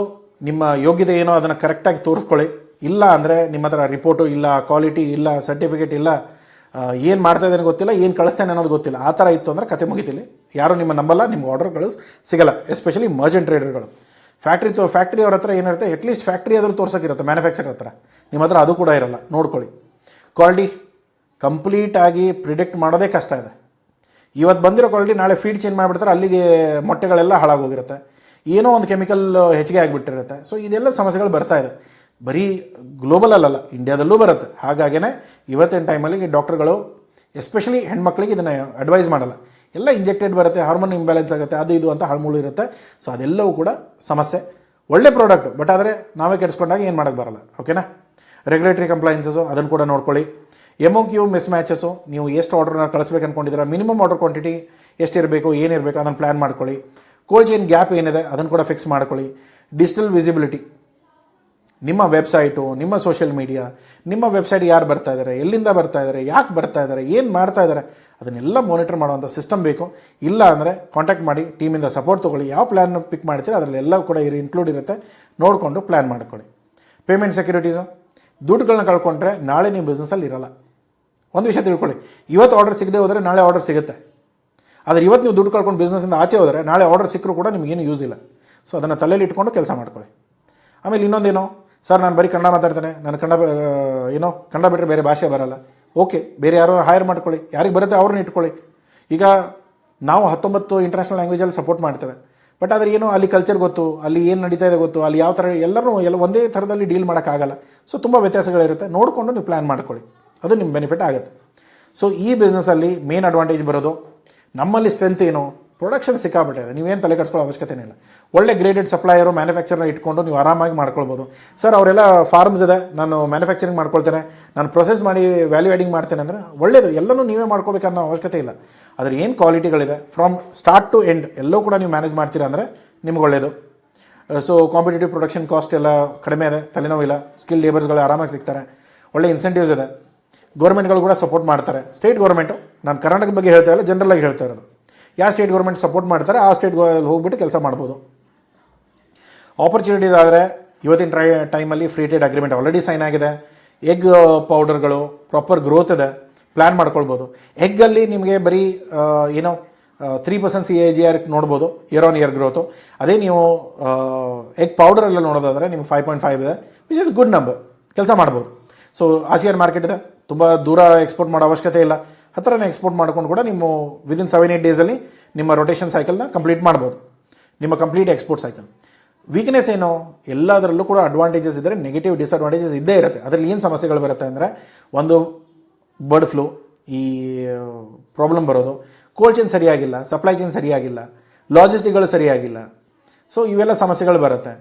ನಿಮ್ಮ ಯೋಗ್ಯತೆ ಏನೋ ಅದನ್ನು ಕರೆಕ್ಟಾಗಿ ತೋರಿಸ್ಕೊಳ್ಳಿ. ಇಲ್ಲ ಅಂದರೆ ನಿಮ್ಮ ಹತ್ರ ರಿಪೋರ್ಟು ಇಲ್ಲ, ಕ್ವಾಲಿಟಿ ಇಲ್ಲ, ಸರ್ಟಿಫಿಕೇಟ್ ಇಲ್ಲ, ಏನು ಮಾಡ್ತಾ ಇದ್ದೇನೆ ಗೊತ್ತಿಲ್ಲ, ಏನು ಕಳಿಸ್ತೇನೆ ಅನ್ನೋದು ಗೊತ್ತಿಲ್ಲ, ಆ ಥರ ಇತ್ತು ಅಂದರೆ ಕತೆ ಮುಗಿತಿಲ್ಲಿ. ಯಾರೂ ನಿಮ್ಮ ನಂಬಲ್ಲ, ನಿಮ್ಗೆ ಆರ್ಡರ್ಗಳು ಸಿಗಲ್ಲ. ಎಸ್ಪೆಷಲಿ ಮರ್ಜೆಂಟ್ ಟ್ರೇಡರ್ಗಳು. ಫ್ಯಾಕ್ಟ್ರಿ ಅವ್ರ ಹತ್ರ ಏನಿರುತ್ತೆ, ಅಟ್ಲೀಸ್ಟ್ ಫ್ಯಾಕ್ಟ್ರಿ ಆದರೂ ತೋರ್ಸೋಕ್ಕಿರುತ್ತೆ, ಮ್ಯಾನುಫ್ಯಾಕ್ಚರ್ ಹತ್ರ. ನಿಮ್ಮ ಹತ್ರ ಅದು ಕೂಡ ಇರಲ್ಲ. ನೋಡ್ಕೊಳ್ಳಿ. ಕ್ವಾಲಿಟಿ ಕಂಪ್ಲೀಟಾಗಿ ಪ್ರಿಡಿಕ್ಟ್ ಮಾಡೋದೇ ಕಷ್ಟ ಇದೆ. ಇವತ್ತು ಬಂದಿರೋ ಕ್ವಾಲಿಟಿ ನಾಳೆ ಫೀಡ್ ಚೇಂಜ್ ಮಾಡಿಬಿಡ್ತಾರೆ, ಅಲ್ಲಿಗೆ ಮೊಟ್ಟೆಗಳೆಲ್ಲ ಹಾಳಾಗೋಗಿರುತ್ತೆ, ಏನೋ ಒಂದು ಕೆಮಿಕಲ್ ಹೆಚ್ಚಿಗೆ ಆಗಿಬಿಟ್ಟಿರುತ್ತೆ. ಸೊ ಇದೆಲ್ಲ ಸಮಸ್ಯೆಗಳು ಬರ್ತಾ ಇದೆ. ಬರೀ ಗ್ಲೋಬಲಲ್ಲ, ಇಂಡಿಯಾದಲ್ಲೂ ಬರುತ್ತೆ. ಹಾಗಾಗಿನೇ ಇವತ್ತಿನ ಟೈಮಲ್ಲಿ ಡಾಕ್ಟರ್ಗಳು ಎಸ್ಪೆಷಲಿ ಹೆಣ್ಮಕ್ಳಿಗೆ ಇದನ್ನು ಅಡ್ವೈಸ್ ಮಾಡಲ್ಲ. ಎಲ್ಲ ಇಂಜೆಕ್ಟೆಡ್ ಬರುತ್ತೆ, ಹಾರ್ಮೋನ್ ಇಂಬ್ಯಾಲೆನ್ಸ್ ಆಗುತ್ತೆ, ಅದು ಇದು ಅಂತ ಹಾಳ್ಮೂಳು ಇರುತ್ತೆ. ಸೊ ಅದೆಲ್ಲವೂ ಕೂಡ ಸಮಸ್ಯೆ. ಒಳ್ಳೆ ಪ್ರಾಡಕ್ಟ್, ಬಟ್ ಆದರೆ ನಾವೇ ಕೆಡಿಸ್ಕೊಂಡಾಗ ಏನು ಮಾಡೋಕ್ಕೆ ಬರಲ್ಲ. ಓಕೆನಾ? ರೆಗ್ಯುಲೇಟರಿ ಕಂಪ್ಲೈನ್ಸಸ್ಸು ಅದನ್ನು ಕೂಡ ನೋಡ್ಕೊಳ್ಳಿ. MOQ ಮಿಸ್ ಮ್ಯಾಚಸ್ಸು, ನೀವು ಎಷ್ಟು ಆರ್ಡ್ರನ್ನ ಕಳಿಸ್ಬೇಕು ಅಂದ್ಕೊಂಡಿದ್ದೀರಾ, ಮಿನಿಮಮ್ ಆರ್ಡರ್ ಕ್ವಾಂಟಿಟಿ ಎಷ್ಟಿರಬೇಕು, ಏನಿರಬೇಕು ಅದನ್ನು ಪ್ಲ್ಯಾನ್ ಮಾಡ್ಕೊಳ್ಳಿ. ಕೋಲ್ಡ್ ಚೈನ್ ಗ್ಯಾಪ್ ಏನಿದೆ ಅದನ್ನು ಕೂಡ ಫಿಕ್ಸ್ ಮಾಡ್ಕೊಳ್ಳಿ. ಡಿಜಿಟಲ್ ವಿಸಿಬಿಲಿಟಿ, ನಿಮ್ಮ ವೆಬ್ಸೈಟು, ನಿಮ್ಮ ಸೋಷಿಯಲ್ ಮೀಡಿಯಾ, ನಿಮ್ಮ ವೆಬ್ಸೈಟ್ ಯಾರು ಬರ್ತಾ ಇದ್ದಾರೆ, ಎಲ್ಲಿಂದ ಬರ್ತಾ ಇದ್ದಾರೆ, ಯಾಕೆ ಬರ್ತಾ ಇದ್ದಾರೆ, ಏನು ಮಾಡ್ತಾ ಇದ್ದಾರೆ, ಅದನ್ನೆಲ್ಲ ಮಾನಿಟರ್ ಮಾಡುವಂಥ ಸಿಸ್ಟಮ್ ಬೇಕು. ಇಲ್ಲ ಅಂದರೆ ಕಾಂಟ್ಯಾಕ್ಟ್ ಮಾಡಿ, ಟೀಮಿಂದ ಸಪೋರ್ಟ್ ತೊಗೊಳ್ಳಿ. ಯಾವ ಪ್ಲ್ಯಾನ್ ಪಿಕ್ ಮಾಡ್ತೀರಾ ಅದರಲ್ಲಿ ಎಲ್ಲ ಕೂಡ ಇನ್ಕ್ಲೂಡ್ ಇರುತ್ತೆ, ನೋಡಿಕೊಂಡು ಪ್ಲ್ಯಾನ್ ಮಾಡ್ಕೊಳ್ಳಿ. ಪೇಮೆಂಟ್ ಸೆಕ್ಯೂರಿಟೀಸು, ದುಡ್ಡುಗಳನ್ನ ಕಳ್ಕೊಂಡ್ರೆ ನಾಳೆ ನೀವು ಬಿಸ್ನೆಸ್ಸಲ್ಲಿ ಇರಲ್ಲ. ಒಂದು ವಿಷಯ ತಿಳ್ಕೊಳ್ಳಿ, ಇವತ್ತು ಆರ್ಡರ್ ಸಿಗದೆ ಹೋದರೆ ನಾಳೆ ಆರ್ಡರ್ ಸಿಗುತ್ತೆ. ಆದರೆ ಇವತ್ತು ನೀವು ದುಡ್ಡು ಕಳ್ಕೊಂಡು ಬಿಸ್ನೆಸ್ಸಿಂದ ಆಚೆ ಹೋದರೆ ನಾಳೆ ಆರ್ಡರ್ ಸಿಕ್ಕರೂ ಕೂಡ ನಿಮಗೇನು ಯೂಸ್ ಇಲ್ಲ. ಸೊ ಅದನ್ನು ತಲೆಯಲ್ಲಿ ಇಟ್ಕೊಂಡು ಕೆಲಸ ಮಾಡ್ಕೊಳ್ಳಿ. ಆಮೇಲೆ ಇನ್ನೊಂದೇನೋ, ಸರ್ ನಾನು ಬರೀ ಕನ್ನಡ ಮಾತಾಡ್ತೇನೆ, ನಾನು ಕನ್ನಡ ಬಿಟ್ಟರೆ ಬೇರೆ ಭಾಷೆ ಬರಲ್ಲ. ಓಕೆ, ಬೇರೆ ಯಾರೋ ಹೈರ್ ಮಾಡ್ಕೊಳ್ಳಿ, ಯಾರಿಗೆ ಬರುತ್ತೆ ಅವ್ರನ್ನ ಇಟ್ಕೊಳ್ಳಿ. ಈಗ ನಾವು 19 ಇಂಟರ್ನ್ಯಾಷನಲ್ ಲ್ಯಾಂಗ್ವೇಜಲ್ಲಿ ಸಪೋರ್ಟ್ ಮಾಡ್ತೇವೆ, ಬಟ್ ಆದರೆ ಏನು ಅಲ್ಲಿ ಕಲ್ಚರ್ ಗೊತ್ತು, ಅಲ್ಲಿ ಏನು ನಡೀತಾ ಇದೆ ಗೊತ್ತು, ಅಲ್ಲಿ ಯಾವ ಥರ ಎಲ್ಲರೂ ಒಂದೇ ಥರದಲ್ಲಿ ಡೀಲ್ ಮಾಡೋಕ್ಕಾಗಲ್ಲ. ಸೊ ತುಂಬ ವ್ಯತ್ಯಾಸಗಳಿರುತ್ತೆ, ನೋಡಿಕೊಂಡು ನೀವು ಪ್ಲ್ಯಾನ್ ಮಾಡ್ಕೊಳ್ಳಿ, ಅದು ನಿಮ್ಮ ಬೆನಿಫಿಟ್ ಆಗುತ್ತೆ. ಸೊ ಈ ಬಿಸ್ನೆಸ್ಸಲ್ಲಿ ಮೇನ್ ಅಡ್ವಾಂಟೇಜ್ ಬರೋದು, ನಮ್ಮಲ್ಲಿ ಸ್ಟ್ರೆಂತ್ ಏನು, ಪ್ರೊಡಕ್ಷನ್ ಸಿಕ್ಕಾಬಿಟ್ಟಿದೆ, ನೀವೇನು ತಲೆ ಕಟ್ಸ್ಕೊಳ್ಳೋ ಅವಶ್ಯಕತೆ ಇಲ್ಲ. ಒಳ್ಳೆ ಗ್ರೇಡೆಡ್ ಸಪ್ಲೈಯರು, ಮ್ಯಾನುಫ್ಯಾಕ್ಚರ್ನ ಇಟ್ಕೊಂಡು ನೀವು ಆರಾಮಾಗಿ ಮಾಡ್ಕೊಳ್ಬೋದು. ಸರ್ ಅವರೆಲ್ಲ ಫಾರ್ಮ್ಸ್ ಇದೆ, ನಾನು ಮ್ಯಾನುಫ್ಯಾಕ್ಚರಿಂಗ್ ಮಾಡ್ಕೊಳ್ತೇನೆ, ನಾನು ಪ್ರೊಸೆಸ್ ಮಾಡಿ ವ್ಯಾಲ್ಯೂ ಆ್ಯಡಿಂಗ್ ಮಾಡ್ತೇನೆ ಅಂದರೆ ಒಳ್ಳೆಯದು, ಎಲ್ಲನೂ ನೀವೇ ಮಾಡ್ಕೋಬೇಕನ್ನೋ ಅವಶ್ಯಕತೆ ಇಲ್ಲ. ಅದ್ರ ಏನು ಕ್ವಾಲಿಟಿಗಳಿದೆ ಫ್ರಮ್ ಸ್ಟಾರ್ಟ್ ಟು ಎಂಡ್ ಎಲ್ಲವೂ ಕೂಡ ನೀವು ಮ್ಯಾನೇಜ್ ಮಾಡ್ತೀರಾ ಅಂದರೆ ನಿಮ್ಗೆ ಒಳ್ಳೆಯದು. ಸೊ ಕಾಂಪಿಟೇಟಿವ್ ಪ್ರೊಡಕ್ಷನ್ ಕಾಸ್ಟ್ ಎಲ್ಲ ಕಡಿಮೆ ಇದೆ, ತಲೆನೋವಿಲ್ಲ, ಸ್ಕಿಲ್ ಲೇಬರ್ಸ್ಗಳು ಆರಾಮಾಗಿ ಸಿಗ್ತಾರೆ, ಒಳ್ಳೆ ಇನ್ಸೆಂಟಿವ್ಸ್ ಇದೆ, ಗೌರ್ಮೆಂಟ್ಗಳು ಕೂಡ ಸಪೋರ್ಟ್ ಮಾಡ್ತಾರೆ. ಸ್ಟೇಟ್ ಗೌರ್ಮೆಂಟು, ನಾನು ಕರ್ನಾಟಕದ ಬಗ್ಗೆ ಹೇಳ್ತಾ ಇಲ್ಲ, ಜನರಲಾಗಿ ಹೇಳ್ತಾ ಇರೋದು, ಯಾವ ಸ್ಟೇಟ್ ಗೌರ್ಮೆಂಟ್ ಸಪೋರ್ಟ್ ಮಾಡ್ತಾರೆ ಆ ಸ್ಟೇಟ್ಗೆ ಹೋಗ್ಬಿಟ್ಟು ಕೆಲಸ ಮಾಡ್ಬೋದು. ಆಪರ್ಚುನಿಟೀಸ್ ಆದರೆ ಇವತ್ತಿನ ಟೈಮಲ್ಲಿ free trade agreement already sign ಆಗಿದೆ. ಎಗ್ ಪೌಡರ್ಗಳು ಪ್ರಾಪರ್ ಗ್ರೋತ್ ಇದೆ, ಪ್ಲ್ಯಾನ್ ಮಾಡ್ಕೊಳ್ಬೋದು. ಎಗ್ಗಲ್ಲಿ ನಿಮಗೆ ಬರೀ 3% CAGR ನೋಡ್ಬೋದು, ಇಯರ್ ಆನ್ ಇಯರ್ ಗ್ರೋತು. ಅದೇ ನೀವು ಎಗ್ ಪೌಡರೆಲ್ಲ ನೋಡೋದಾದರೆ ನಿಮ್ಗೆ 5.5 ಇದೆ, ವಿಚ್ ಇಸ್ ಗುಡ್ ನಂಬರ್, ಕೆಲಸ ಮಾಡ್ಬೋದು. ಸೊ ಆಸಿಯನ್ ಮಾರ್ಕೆಟ್ ಇದೆ, ತುಂಬ ದೂರ ಎಕ್ಸ್ಪೋರ್ಟ್ ಮಾಡೋ ಅವಶ್ಯಕತೆ ಇಲ್ಲ, ಹತ್ರನೇ ಎಕ್ಸ್ಪೋರ್ಟ್ ಮಾಡ್ಕೊಂಡು ಕೂಡ ನೀವು ವಿದಿನ್ 7-8 ಡೇಸಲ್ಲಿ ನಿಮ್ಮ ರೊಟೇಷನ್ ಸೈಕಲ್ನ ಕಂಪ್ಲೀಟ್ ಮಾಡ್ಬೋದು, ನಿಮ್ಮ ಕಂಪ್ಲೀಟ್ ಎಕ್ಸ್ಪೋರ್ಟ್ ಸೈಕಲ್. ವೀಕ್ನೆಸ್ ಏನು, ಎಲ್ಲದರಲ್ಲೂ ಕೂಡ ಅಡ್ವಾಂಟೇಜಸ್ ಇದ್ದರೆ ನೆಗೆಟಿವ್ ಡಿಸ್ಅಡ್ವಾಂಟೇಜಸ್ ಇದ್ದೇ ಇರುತ್ತೆ. ಅದರಲ್ಲಿ ಏನು ಸಮಸ್ಯೆಗಳು ಬರುತ್ತೆ ಅಂದರೆ, ಒಂದು ಬರ್ಡ್ ಫ್ಲೂ, ಈ ಪ್ರಾಬ್ಲಮ್ ಬರೋದು, ಕೋಲ್ಡ್ ಚೈನ್ ಸರಿಯಾಗಿಲ್ಲ, ಸಪ್ಲೈ ಚೈನ್ ಸರಿಯಾಗಿಲ್ಲ, ಲಾಜಿಸ್ಟಿಕ್ಗಳು ಸರಿಯಾಗಿಲ್ಲ. ಸೊ ಇವೆಲ್ಲ ಸಮಸ್ಯೆಗಳು ಬರುತ್ತೆ.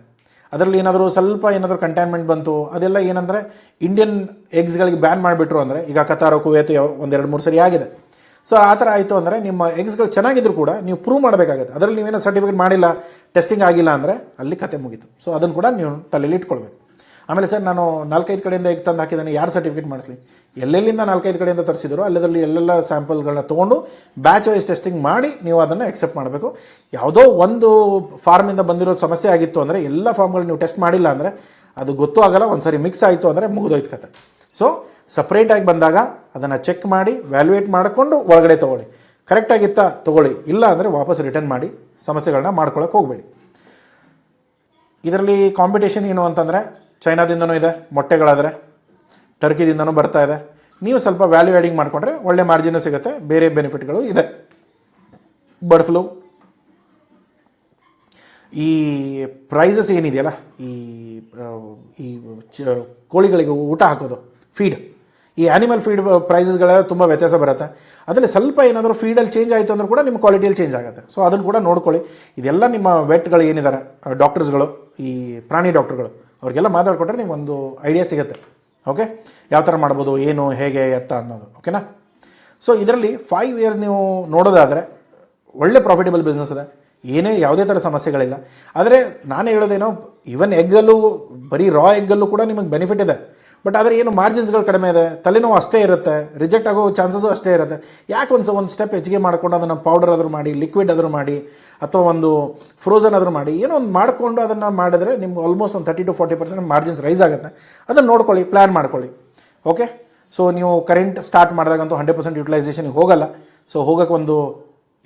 ಅದರಲ್ಲಿ ಏನಾದರೂ ಕಂಟೈನ್ಮೆಂಟ್ ಬಂತು, ಅದೆಲ್ಲ ಏನಂದರೆ ಇಂಡಿಯನ್ ಎಗ್ಸ್ಗಳಿಗೆ ಬ್ಯಾನ್ ಮಾಡಿಬಿಟ್ರು ಅಂದರೆ, ಈಗ ಕತಾರು, ಕುವೈತ್ 1-2-3 ಸರಿ ಆಗಿದೆ. ಸೊ ಆ ಥರ ಆಯಿತು ಅಂದರೆ ನಿಮ್ಮ ಎಗ್ಸ್ಗಳು ಚೆನ್ನಾಗಿದ್ರು ಕೂಡ ನೀವು ಪ್ರೂವ್ ಮಾಡಬೇಕಾಗುತ್ತೆ. ಅದರಲ್ಲಿ ನೀವೇನೋ ಸರ್ಟಿಫಿಕೇಟ್ ಮಾಡಿಲ್ಲ, ಟೆಸ್ಟಿಂಗ್ ಆಗಿಲ್ಲ ಅಂದರೆ ಅಲ್ಲಿ ಕತೆ ಮುಗೀತು. ಸೊ ಅದನ್ನು ಕೂಡ ನೀವು ತಲೆಯಲ್ಲಿ ಇಟ್ಕೊಳ್ಬೇಕು. ಆಮೇಲೆ ಸರ್ ನಾನು 4-5 ಕಡೆಯಿಂದ ಎಗ್ ತಂದು ಹಾಕಿದ್ದಾನೆ, ಯಾರು ಸರ್ಟಿಫಿಕೇಟ್ ಮಾಡಿಸ್ಲಿ? ಎಲ್ಲೆಲ್ಲಿಂದ 4-5 ಕಡೆಯಿಂದ ತರಿಸಿದ್ರು ಅಲ್ಲದಲ್ಲಿ ಎಲ್ಲೆಲ್ಲ ಸ್ಯಾಂಪಲ್ಗಳನ್ನ ತೊಗೊಂಡು ಬ್ಯಾಚ್ ವೈಸ್ ಟೆಸ್ಟಿಂಗ್ ಮಾಡಿ ನೀವು ಅದನ್ನು ಎಕ್ಸೆಪ್ಟ್ ಮಾಡಬೇಕು. ಯಾವುದೋ ಒಂದು ಫಾರ್ಮಿಂದ ಬಂದಿರೋ ಸಮಸ್ಯೆ ಆಗಿತ್ತು ಅಂದರೆ ಎಲ್ಲ ಫಾರ್ಮ್ಗಳು ನೀವು ಟೆಸ್ಟ್ ಮಾಡಿಲ್ಲ ಅಂದರೆ ಅದು ಗೊತ್ತೂ ಆಗಲ್ಲ. ಒಂದು ಸರಿ ಮಿಕ್ಸ್ ಆಯಿತು ಅಂದರೆ ಮುಗಿದೋಯ್ತು ಕತೆ. ಸೊ ಸಪ್ರೇಟಾಗಿ ಬಂದಾಗ ಅದನ್ನು ಚೆಕ್ ಮಾಡಿ ವ್ಯಾಲ್ಯೂಯೇಟ್ ಮಾಡಿಕೊಂಡು ಒಳಗಡೆ ತೊಗೊಳ್ಳಿ. ಕರೆಕ್ಟಾಗಿತ್ತಾ ತೊಗೊಳ್ಳಿ, ಇಲ್ಲ ಅಂದರೆ ವಾಪಸ್ ರಿಟರ್ನ್ ಮಾಡಿ ಸಮಸ್ಯೆಗಳನ್ನ ಮಾಡ್ಕೊಳ್ಳೋಕೆ ಹೋಗಬೇಡಿ. ಇದರಲ್ಲಿ ಕಾಂಪಿಟೇಷನ್ ಏನು ಅಂತಂದರೆ, ಚೈನಾದಿಂದನೂ ಇದೆ, ಮೊಟ್ಟೆಗಳಾದರೆ ಟರ್ಕಿದಿಂದನೂ ಬರ್ತಾ ಇದೆ. ನೀವು ಸ್ವಲ್ಪ ವ್ಯಾಲ್ಯೂ ಆ್ಯಡಿಂಗ್ ಮಾಡಿಕೊಂಡ್ರೆ ಒಳ್ಳೆ ಮಾರ್ಜಿನೂ ಸಿಗುತ್ತೆ, ಬೇರೆ ಬೆನಿಫಿಟ್ಗಳು ಇದೆ. ಬರ್ಡ್ ಫ್ಲೂ, ಈ ಪ್ರೈಸಸ್ ಏನಿದೆಯಲ್ಲ, ಈ ಕೋಳಿಗಳಿಗೆ ಊಟ ಹಾಕೋದು ಫೀಡ್, ಈ ಆ್ಯನಿಮಲ್ ಫೀಡ್ ಪ್ರೈಸಸ್ಗಳೆಲ್ಲ ತುಂಬ ವ್ಯತ್ಯಾಸ ಬರುತ್ತೆ. ಅದರಲ್ಲಿ ಸ್ವಲ್ಪ ಏನಾದರೂ ಫೀಡಲ್ಲಿ ಚೇಂಜ್ ಆಯಿತು ಅಂದರೂ ಕೂಡ ನಿಮ್ಮ ಕ್ವಾಲಿಟಿಯಲ್ಲಿ ಚೇಂಜ್ ಆಗುತ್ತೆ. ಸೊ ಅದನ್ನು ಕೂಡ ನೋಡ್ಕೊಳ್ಳಿ. ಇದೆಲ್ಲ ನಿಮ್ಮ ವೆಟ್ಗಳು ಏನಿದ್ದಾರೆ, ಡಾಕ್ಟರ್ಸ್ಗಳು, ಈ ಪ್ರಾಣಿ ಡಾಕ್ಟರ್ಗಳು, ಅವ್ರಿಗೆಲ್ಲ ಮಾತಾಡ್ಕೊಂಡ್ರೆ ನಿಮಗೊಂದು ಐಡಿಯಾ ಸಿಗುತ್ತೆ. ಓಕೆ, ಯಾವ ಥರ ಮಾಡ್ಬೋದು, ಏನು, ಹೇಗೆ, ಎತ್ತ ಅನ್ನೋದು. ಓಕೆನಾ? ಸೊ ಇದರಲ್ಲಿ 5 ಇಯರ್ಸ್ ನೀವು ನೋಡೋದಾದರೆ ಒಳ್ಳೆ ಪ್ರಾಫಿಟಬಲ್ ಬಿಸ್ನೆಸ್ ಇದೆ, ಯಾವುದೇ ಥರ ಸಮಸ್ಯೆಗಳಿಲ್ಲ. ಆದರೆ ನಾನು ಹೇಳೋದೇನೋ, ಈವನ್ ಎಗ್ಗಲ್ಲೂ, ಬರೀ ರಾ ಎಗ್ಗಲ್ಲೂ ಕೂಡ ನಿಮಗೆ ಬೆನಿಫಿಟ್ ಇದೆ. ಬಟ್ ಆದರೆ ಏನು ಮಾರ್ಜಿನ್ಸ್ಗಳು ಕಡಿಮೆ ಇದೆ, ತಲೆನೋವು ಅಷ್ಟೇ ಇರುತ್ತೆ, ರಿಜೆಕ್ಟ್ ಆಗೋ ಚಾನ್ಸಸ್ಸು ಅಷ್ಟೇ ಇರುತ್ತೆ. ಯಾಕೆ ಒಂದು ಸ್ಟೆಪ್ ಹೆಚ್ಚಿಗೆ ಮಾಡಿಕೊಂಡು ಅದನ್ನು ಪೌಡರ್ ಆದರೂ ಮಾಡಿ, ಲಿಕ್ವಿಡ್ ಆದರೂ ಮಾಡಿ, ಅಥವಾ ಒಂದು ಫ್ರೋಝನ್ ಆದರೂ ಮಾಡಿ, ಏನೋ ಒಂದು ಮಾಡಿಕೊಂಡು ಅದನ್ನು ಮಾಡಿದ್ರೆ ನಿಮ್ಗೆ ಆಲ್ಮೋಸ್ಟ್ ಒಂದು 30-40% ಮಾರ್ಜಿನ್ಸ್ ರೈಸ್ ಆಗುತ್ತೆ. ಅದನ್ನು ನೋಡ್ಕೊಳ್ಳಿ, ಪ್ಲ್ಯಾನ್ ಮಾಡ್ಕೊಳ್ಳಿ. ಓಕೆ, ಸೊ ನೀವು ಕರೆಂಟ್ ಸ್ಟಾರ್ಟ್ ಮಾಡಿದಾಗಂತೂ 100% ಯುಟಿಲೈಸೇಷನ್ಗೆ ಹೋಗಲ್ಲ. ಸೊ ಹೋಗೋಕ್ಕೆ ಒಂದು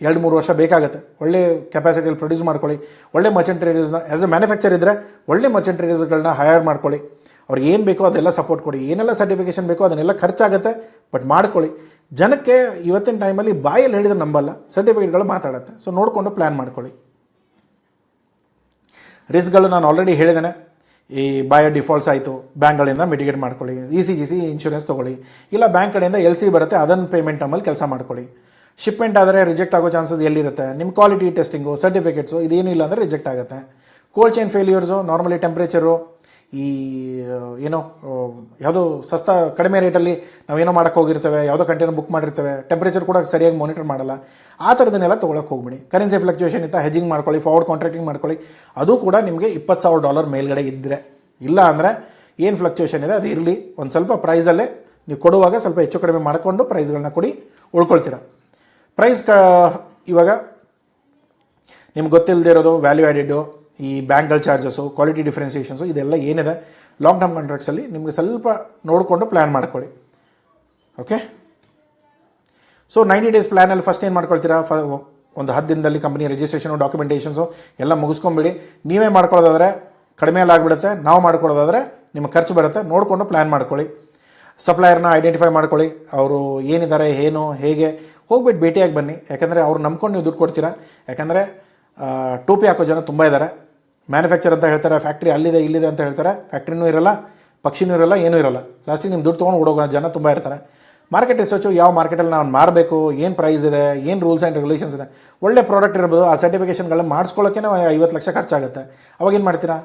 2-3 ವರ್ಷ ಬೇಕಾಗುತ್ತೆ. ಒಳ್ಳೆ ಕೆಪಾಸಿಟಿಯಲ್ಲಿ ಪ್ರೊಡ್ಯೂಸ್ ಮಾಡ್ಕೊಳ್ಳಿ. ಒಳ್ಳೆ ಮರ್ಚೆಂಟ್ ಟ್ರೇಡರ್ಸ್ನ ಆ್ಯಸ್ ಎ ಮ್ಯಾನುಫ್ಯಾಕ್ಚರ್ ಇದ್ದರೆ ಒಳ್ಳೆ ಮರ್ಚೆಂಟ್ ಟ್ರೇಡರ್ಸ್ಗಳನ್ನ ಹೈರ್ ಮಾಡ್ಕೊಳ್ಳಿ. ಅವ್ರಿಗೆ ಏನು ಬೇಕೋ ಅದೆಲ್ಲ ಸಪೋರ್ಟ್ ಕೊಡಿ, ಏನೆಲ್ಲ ಸರ್ಟಿಫಿಕೇಷನ್ ಬೇಕೋ ಅದನ್ನೆಲ್ಲ ಖರ್ಚಾಗುತ್ತೆ, ಬಟ್ ಮಾಡ್ಕೊಳ್ಳಿ. ಜನಕ್ಕೆ ಇವತ್ತಿನ ಟೈಮಲ್ಲಿ ಬಾಯಲ್ಲಿ ಹೇಳಿದ್ರೆ ನಂಬಲ್ಲ, ಸರ್ಟಿಫಿಕೇಟ್ಗಳು ಮಾತಾಡುತ್ತೆ. ಸೊ ನೋಡಿಕೊಂಡು ಪ್ಲ್ಯಾನ್ ಮಾಡ್ಕೊಳ್ಳಿ. ರಿಸ್ಕ್ಗಳು ನಾನು ಆಲ್ರೆಡಿ ಹೇಳಿದ್ದೇನೆ. ಈ ಬೈ ಡಿಫಾಲ್ಟ್ಸ್ ಆಯಿತು, ಬ್ಯಾಂಕ್ಗಳಿಂದ ಮಿಟಿಗೇಟ್ ಮಾಡ್ಕೊಳ್ಳಿ. ECGC ಇನ್ಶೂರೆನ್ಸ್ ತೊಗೊಳ್ಳಿ, ಇಲ್ಲ ಬ್ಯಾಂಕ್ ಕಡೆಯಿಂದ LC ಬರುತ್ತೆ, ಅದನ್ನು ಪೇಮೆಂಟ್ ಟೈಮಲ್ಲಿ ಕೆಲಸ ಮಾಡ್ಕೊಳ್ಳಿ. ಶಿಪ್ಮೆಂಟ್ ಆದರೆ ರಿಜೆಕ್ಟ್ ಆಗೋ ಚಾನ್ಸಸ್ ಎಲ್ಲಿರುತ್ತೆ? ನಿಮ್ಮ ಕ್ವಾಲಿಟಿ ಟೆಸ್ಟಿಂಗು, ಸರ್ಟಿಫಿಕೇಟ್ಸು ಇದೇನು ಇಲ್ಲ ಅಂದರೆ ರಿಜೆಕ್ಟ್ ಆಗುತ್ತೆ. Cold chain failures, normally temperature, ಈ ಏನೋ ಯಾವುದೋ ಸಸ್ತಾ ಕಡಿಮೆ ರೇಟಲ್ಲಿ ನಾವೇನೋ ಮಾಡೋಕ್ಕೆ ಹೋಗಿರ್ತೇವೆ, ಯಾವುದೋ ಕಂಟೈನರ್ ಬುಕ್ ಮಾಡಿರ್ತೇವೆ, ಟೆಂಪ್ರೇಚರ್ ಕೂಡ ಸರಿಯಾಗಿ ಮಾನಿಟರ್ ಮಾಡಲ್ಲ, ಆ ಥರದನ್ನೆಲ್ಲ ತೊಗೊಳಕ್ಕೆ ಹೋಗ್ಬಿಡಿ. ಕರೆನ್ಸಿ ಫ್ಲಕ್ಚುಯೇಷನ್ ಇತ್ತ ಹೆಜಿಂಗ್ ಮಾಡ್ಕೊಳ್ಳಿ, ಫಾರ್ವರ್ಡ್ ಕಾಂಟ್ರಾಕ್ಟಿಂಗ್ ಮಾಡ್ಕೊಳ್ಳಿ. ಅದು ಕೂಡ ನಿಮಗೆ $20,000 ಮೇಲ್ಗಡೆ ಇದ್ದರೆ, ಇಲ್ಲ ಅಂದರೆ ಏನು ಫ್ಲಕ್ಚುಯೇಷನ್ ಇದೆ ಅದು ಇರಲಿ, ಒಂದು ಸ್ವಲ್ಪ ಪ್ರೈಸಲ್ಲೇ ನೀವು ಕೊಡುವಾಗ ಸ್ವಲ್ಪ ಹೆಚ್ಚು ಕಡಿಮೆ ಮಾಡಿಕೊಂಡು ಪ್ರೈಸ್ಗಳನ್ನ ಕೊಡಿ, ಉಳ್ಕೊಳ್ತೀರ. ಪ್ರೈಸ್ ಇವಾಗ ನಿಮ್ಗೆ ಗೊತ್ತಿಲ್ಲದೆ ಇರೋದು ವ್ಯಾಲ್ಯೂ ಆ್ಯಡೆಡು, ಈ ಬ್ಯಾಂಕ್ಗಳ ಚಾರ್ಜಸ್ಸು, ಕ್ವಾಲಿಟಿ ಡಿಫ್ರೆನ್ಸಿಯೇಷನ್ಸು, ಇದೆಲ್ಲ ಏನಿದೆ ಲಾಂಗ್ ಟರ್ಮ್ ಕಾಂಟ್ರಾಕ್ಟ್ಸಲ್ಲಿ ನಿಮಗೆ ಸ್ವಲ್ಪ ನೋಡಿಕೊಂಡು ಪ್ಲ್ಯಾನ್ ಮಾಡ್ಕೊಳ್ಳಿ. ಓಕೆ, ಸೊ 90 ಡೇಸ್ ಪ್ಲ್ಯಾನಲ್ಲಿ ಫಸ್ಟ್ ಏನು ಮಾಡ್ಕೊಳ್ತೀರಾ, ಒಂದು 10 ದಿನದಲ್ಲಿ ಕಂಪನಿ ರಿಜಿಸ್ಟ್ರೇಷನು, ಡಾಕ್ಯುಮೆಂಟೇಷನ್ಸು ಎಲ್ಲ ಮುಗಿಸ್ಕೊಂಬಿಡಿ. ನೀವೇ ಮಾಡ್ಕೊಳ್ಳೋದಾದರೆ ಕಡಿಮೆ ಎಲ್ಲ ಆಗಿಬಿಡುತ್ತೆ, ನಾವು ಮಾಡ್ಕೊಳ್ಳೋದಾದರೆ ನಿಮ್ಮ ಖರ್ಚು ಬರುತ್ತೆ. ನೋಡಿಕೊಂಡು ಪ್ಲ್ಯಾನ್ ಮಾಡ್ಕೊಳ್ಳಿ. ಸಪ್ಲೈಯರ್ನ ಐಡೆಂಟಿಫೈ ಮಾಡ್ಕೊಳ್ಳಿ, ಅವರು ಏನಿದ್ದಾರೆ, ಏನು, ಹೇಗೆ, ಹೋಗ್ಬಿಟ್ಟು ಭೇಟಿಯಾಗಿ ಬನ್ನಿ. ಯಾಕಂದರೆ ಅವ್ರು ನಂಬ್ಕೊಂಡು ನೀವು ದುಡ್ಡು ಕೊಡ್ತೀರಾ. ಯಾಕಂದರೆ ಟೋಪಿ ಹಾಕೋ ಜನ ತುಂಬ ಇದ್ದಾರೆ. ಮ್ಯಾನುಫ್ಯಾಕ್ಚರ್ ಅಂತ ಹೇಳ್ತಾರೆ, ಫ್ಯಾಕ್ಟ್ರಿ ಅಲ್ಲಿದೆ ಇಲ್ಲಿದೆ ಅಂತ ಹೇಳ್ತಾರೆ, ಫ್ಯಾಕ್ಟ್ರಿನೂ ಇರಲ್ಲ, ಪಕ್ಷಿನೂ ಇರಲ್ಲ, ಏನೂ ಇರಲ್ಲ. ಲಾಸ್ಟಿಗೆ ನಿಮ್ಮ ದುಡ್ಡು ತೊಗೊಂಡು ಓಡೋಗೋ ಜನ ತುಂಬ ಇರ್ತಾರೆ. ಮಾರ್ಕೆಟ್ ರಿಸರ್ಚು, ಯಾವ ಮಾರ್ಕೆಟಲ್ಲಿ ನಾವು ಮಾರಬೇಕು, ಏನು ಪ್ರೈಸ್ ಇದೆ, ಏನು ರೂಲ್ಸ್ ಆ್ಯಂಡ್ ರೆಗ್ಯುಲೇಷನ್ಸ್ ಇದೆ, ಒಳ್ಳೆ ಪ್ರಾಡಕ್ಟ್ ಇರ್ಬೋದು, ಆ ಸರ್ಟಿಫಿಕೇಷನ್ಗಳನ್ನ ಮಾಡಿಸ್ಕೊಳ್ಳೋಕೆ 50 ಲಕ್ಷ ಖರ್ಚಾಗುತ್ತೆ. ಅವಾಗೇನು ಮಾಡ್ತೀರಾ?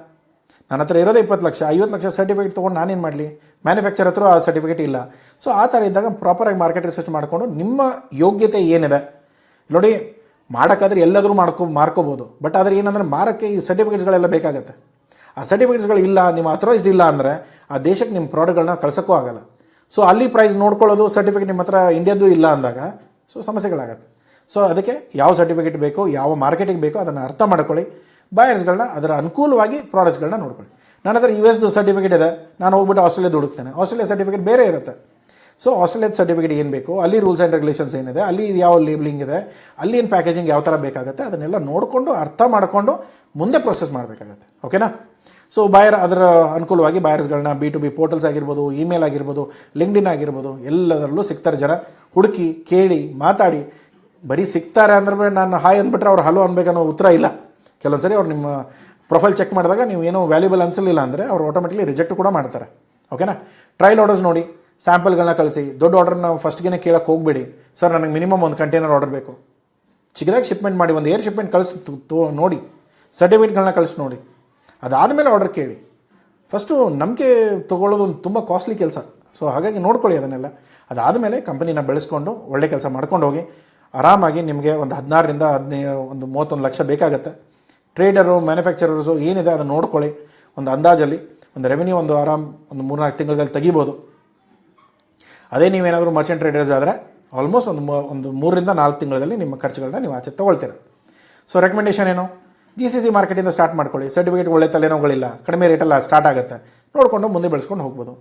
ನನ್ನ ಹತ್ರ ಇರೋದೇ 20 ಲಕ್ಷ, 50 ಲಕ್ಷ ಸರ್ಟಿಫಿಕೇಟ್ ತೊಗೊಂಡು ನಾನೇನು ಮಾಡಲಿ? ಮ್ಯಾನುಫ್ಯಾಕ್ಚರ್ ಹತ್ರ ಆ ಸರ್ಟಿಫಿಕೇಟ್ ಇಲ್ಲ. ಸೊ ಆ ಥರ ಇದ್ದಾಗ ಪ್ರಾಪರಾಗಿ ಮಾರ್ಕೆಟ್ ರಿಸರ್ಚ್ ಮಾಡಿಕೊಂಡು ನಿಮ್ಮ ಯೋಗ್ಯತೆ ಏನಿದೆ ನೋಡಿ. ಮಾಡೋಕ್ಕಾದ್ರೆ ಎಲ್ಲಾದರೂ ಮಾರ್ಕೋಬೋದು, ಬಟ್ ಆದರೆ ಏನಂದರೆ ಮಾರೋಕ್ಕೆ ಈ ಸರ್ಟಿಫಿಕೇಟ್ಸ್ಗಳೆಲ್ಲ ಬೇಕಾಗುತ್ತೆ. ಆ ಸರ್ಟಿಫಿಕೇಟ್ಸ್ಗಳು ಇಲ್ಲ, ನಿಮ್ಮ ಅಥರೈಸ್ಡ್ ಇಲ್ಲ ಅಂದರೆ ಆ ದೇಶಕ್ಕೆ ನಿಮ್ಮ ಪ್ರಾಡಕ್ಟ್ಗಳನ್ನ ಕಳ್ಸೋಕ್ಕೂ ಆಗಲ್ಲ. ಸೊ ಅಲ್ಲಿ ಪ್ರೈಸ್ ನೋಡ್ಕೊಳ್ಳೋದು, ಸರ್ಟಿಫಿಕೇಟ್ ನಿಮ್ಮ ಹತ್ರ ಇಂಡಿಯಾದ್ದು ಇಲ್ಲ ಅಂದಾಗ ಸೊ ಸಮಸ್ಯೆಗಳಾಗತ್ತೆ. ಸೊ ಅದಕ್ಕೆ ಯಾವ ಸರ್ಟಿಫಿಕೇಟ್ ಬೇಕೋ, ಯಾವ ಮಾರ್ಕೆಟಿಗೆ ಬೇಕೋ ಅದನ್ನು ಅರ್ಥ ಮಾಡ್ಕೊಳ್ಳಿ. ಬಾಯರ್ಸ್ಗಳನ್ನ ಅದರ ಅನುಕೂಲವಾಗಿ ಪ್ರಾಡಕ್ಟ್ಸ್ಗಳನ್ನ ನೋಡ್ಕೊಳ್ಳಿ. ನನ್ನ ಹತ್ರ US ಸರ್ಟಿಫಿಕೇಟ್ ಇದೆ, ನಾನು ಹೋಗ್ಬಿಟ್ಟು ಆಸ್ಟ್ರೇಲಿಯಾದ ಹುಡುಕ್ತೇನೆ, ಆಸ್ಟ್ರೇಲಿಯಾ ಸರ್ಟಿಫಿಕೇಟ್ ಬೇರೆ ಇರುತ್ತೆ. ಸೊ ಆಸ್ಟ್ರೇಲಿಯಾದ ಸರ್ಟಿಫಿಕೇಟ್ ಏನು ಬೇಕು, ಅಲ್ಲಿ ರೂಲ್ಸ್ ಆ್ಯಂಡ್ ರೆಗ್ಯುಲೇಷನ್ಸ್ ಏನಿದೆ, ಅಲ್ಲಿ ಯಾವ ಲೇಬಲಿಂಗ್ ಇದೆ, ಅಲ್ಲಿ ಏನು ಪ್ಯಾಕೇಜಿಂಗ್ ಯಾವ ಥರ ಬೇಕಾಗುತ್ತೆ, ಅದನ್ನೆಲ್ಲ ನೋಡಿಕೊಂಡು ಅರ್ಥ ಮಾಡಿಕೊಂಡು ಮುಂದೆ ಪ್ರೊಸೆಸ್ ಮಾಡಬೇಕಾಗತ್ತೆ. ಓಕೆನಾ? ಸೊ ಅದರ ಅನುಕೂಲವಾಗಿ ಬಾಯರ್ಸ್ಗಳನ್ನ B2B ಪೋರ್ಟಲ್ಸ್ ಆಗಿರ್ಬೋದು, ಇಮೇಲ್ ಆಗಿರ್ಬೋದು, ಲಿಂಕ್ಡ್ಇನ್ ಆಗಿರ್ಬೋದು, ಎಲ್ಲದರಲ್ಲೂ ಸಿಗ್ತಾರೆ ಜನ. ಹುಡುಕಿ, ಕೇಳಿ, ಮಾತಾಡಿ. ಬರೀ ಸಿಗ್ತಾರೆ ಅಂದ್ರೆ ನಾನು ಹಾಯ್ ಅಂದ್ಬಿಟ್ರೆ ಅವ್ರು ಹಲೋ ಅನ್ಬೇಕನ್ನೋ ಉತ್ತರ ಇಲ್ಲ. ಕೆಲವೊಂದು ಸರಿ ಅವ್ರು ನಿಮ್ಮ ಪ್ರೊಫೈಲ್ ಚೆಕ್ ಮಾಡಿದಾಗ ನೀವು ಏನೋ ವ್ಯಾಲ್ಯೂಬಲ್ ಅನಿಸಲಿಲ್ಲ ಅಂದರೆ ಅವ್ರು ಆಟೋಮೆಟಿಕ್ಲಿ ರಿಜೆಕ್ಟ್ ಕೂಡ ಮಾಡ್ತಾರೆ. ಓಕೆನಾ? ಟ್ರಯಲ್ ಆರ್ಡರ್ಸ್ ನೋಡಿ, ಸ್ಯಾಂಪಲ್ಗಳನ್ನ ಕಳಿಸಿ. ದೊಡ್ಡ ಆರ್ಡರ್ನ ಫಸ್ಟ್ಗೆ ಕೇಳೋಕ್ಕೆ ಹೋಗಬೇಡಿ. ಸರ್ ನನಗೆ ಮಿನಿಮಮ್ ಒಂದು ಕಂಟೈನರ್ ಆರ್ಡರ್ ಬೇಕು, ಚಿಕ್ಕದಾಗಿ ಶಿಪ್ಮೆಂಟ್ ಮಾಡಿ, ಒಂದು ಏರ್ ಶಿಪ್ಮೆಂಟ್ ಕಳಿಸಿ ನೋಡಿ, ಸರ್ಟಿಫಿಕೇಟ್ಗಳನ್ನ ಕಳಿಸಿ ನೋಡಿ. ಅದಾದಮೇಲೆ ಆರ್ಡರ್ ಕೇಳಿ. ಫಸ್ಟು ನಂಬಿಕೆ ತೊಗೊಳ್ಳೋದು ಒಂದು ತುಂಬ ಕಾಸ್ಟ್ಲಿ ಕೆಲಸ. ಸೊ ಹಾಗಾಗಿ ನೋಡ್ಕೊಳ್ಳಿ ಅದನ್ನೆಲ್ಲ. ಅದಾದಮೇಲೆ ಕಂಪನಿನ ಬೆಳೆಸ್ಕೊಂಡು ಒಳ್ಳೆ ಕೆಲಸ ಮಾಡ್ಕೊಂಡು ಹೋಗಿ ಆರಾಮಾಗಿ ನಿಮಗೆ ಒಂದು 16ರಿಂದ 31 ಲಕ್ಷ ಬೇಕಾಗುತ್ತೆ. ಟ್ರೇಡರು, ಮ್ಯಾನುಫ್ಯಾಕ್ಚರರ್ಸು ಏನಿದೆ ಅದನ್ನು ನೋಡ್ಕೊಳ್ಳಿ. ಒಂದು ಅಂದಾಜಲ್ಲಿ ಒಂದು ರೆವೆನ್ಯೂ ಒಂದು 3-4 ತಿಂಗಳಲ್ಲಿ ತೆಗಿಬೋದು. ಅದೇ ನೀವೇನಾದರೂ ಮರ್ಚೆಂಟ್ ಟ್ರೇಡರ್ಸ್ ಆದರೆ ಆಲ್ಮೋಸ್ಟ್ ಒಂದು 3ರಿಂದ 4 ತಿಂಗಳಲ್ಲಿ ನಿಮ್ಮ ಖರ್ಚುಗಳನ್ನ ನೀವು ಆಚೆ ತೊಗೊಳ್ತೀರ. ಸೊ ರೆಕಮೆಂಡೇಷನ್ ಏನು? GCC ಮಾರ್ಕೆಟಿಂದ ಸ್ಟಾರ್ಟ್ ಮಾಡ್ಕೊಳ್ಳಿ. ಸರ್ಟಿಫಿಕೇಟ್ ಒಳ್ಳೆ ತಲೆನೋವುಗಳಿಲ್ಲ, ಕಡಿಮೆ ರೇಟಲ್ಲಿ ಸ್ಟಾರ್ಟ್ ಆಗುತ್ತೆ, ನೋಡಿಕೊಂಡು ಮುಂದೆ ಬೆಳೆಸ್ಕೊಂಡು ಹೋಗ್ಬೋದು.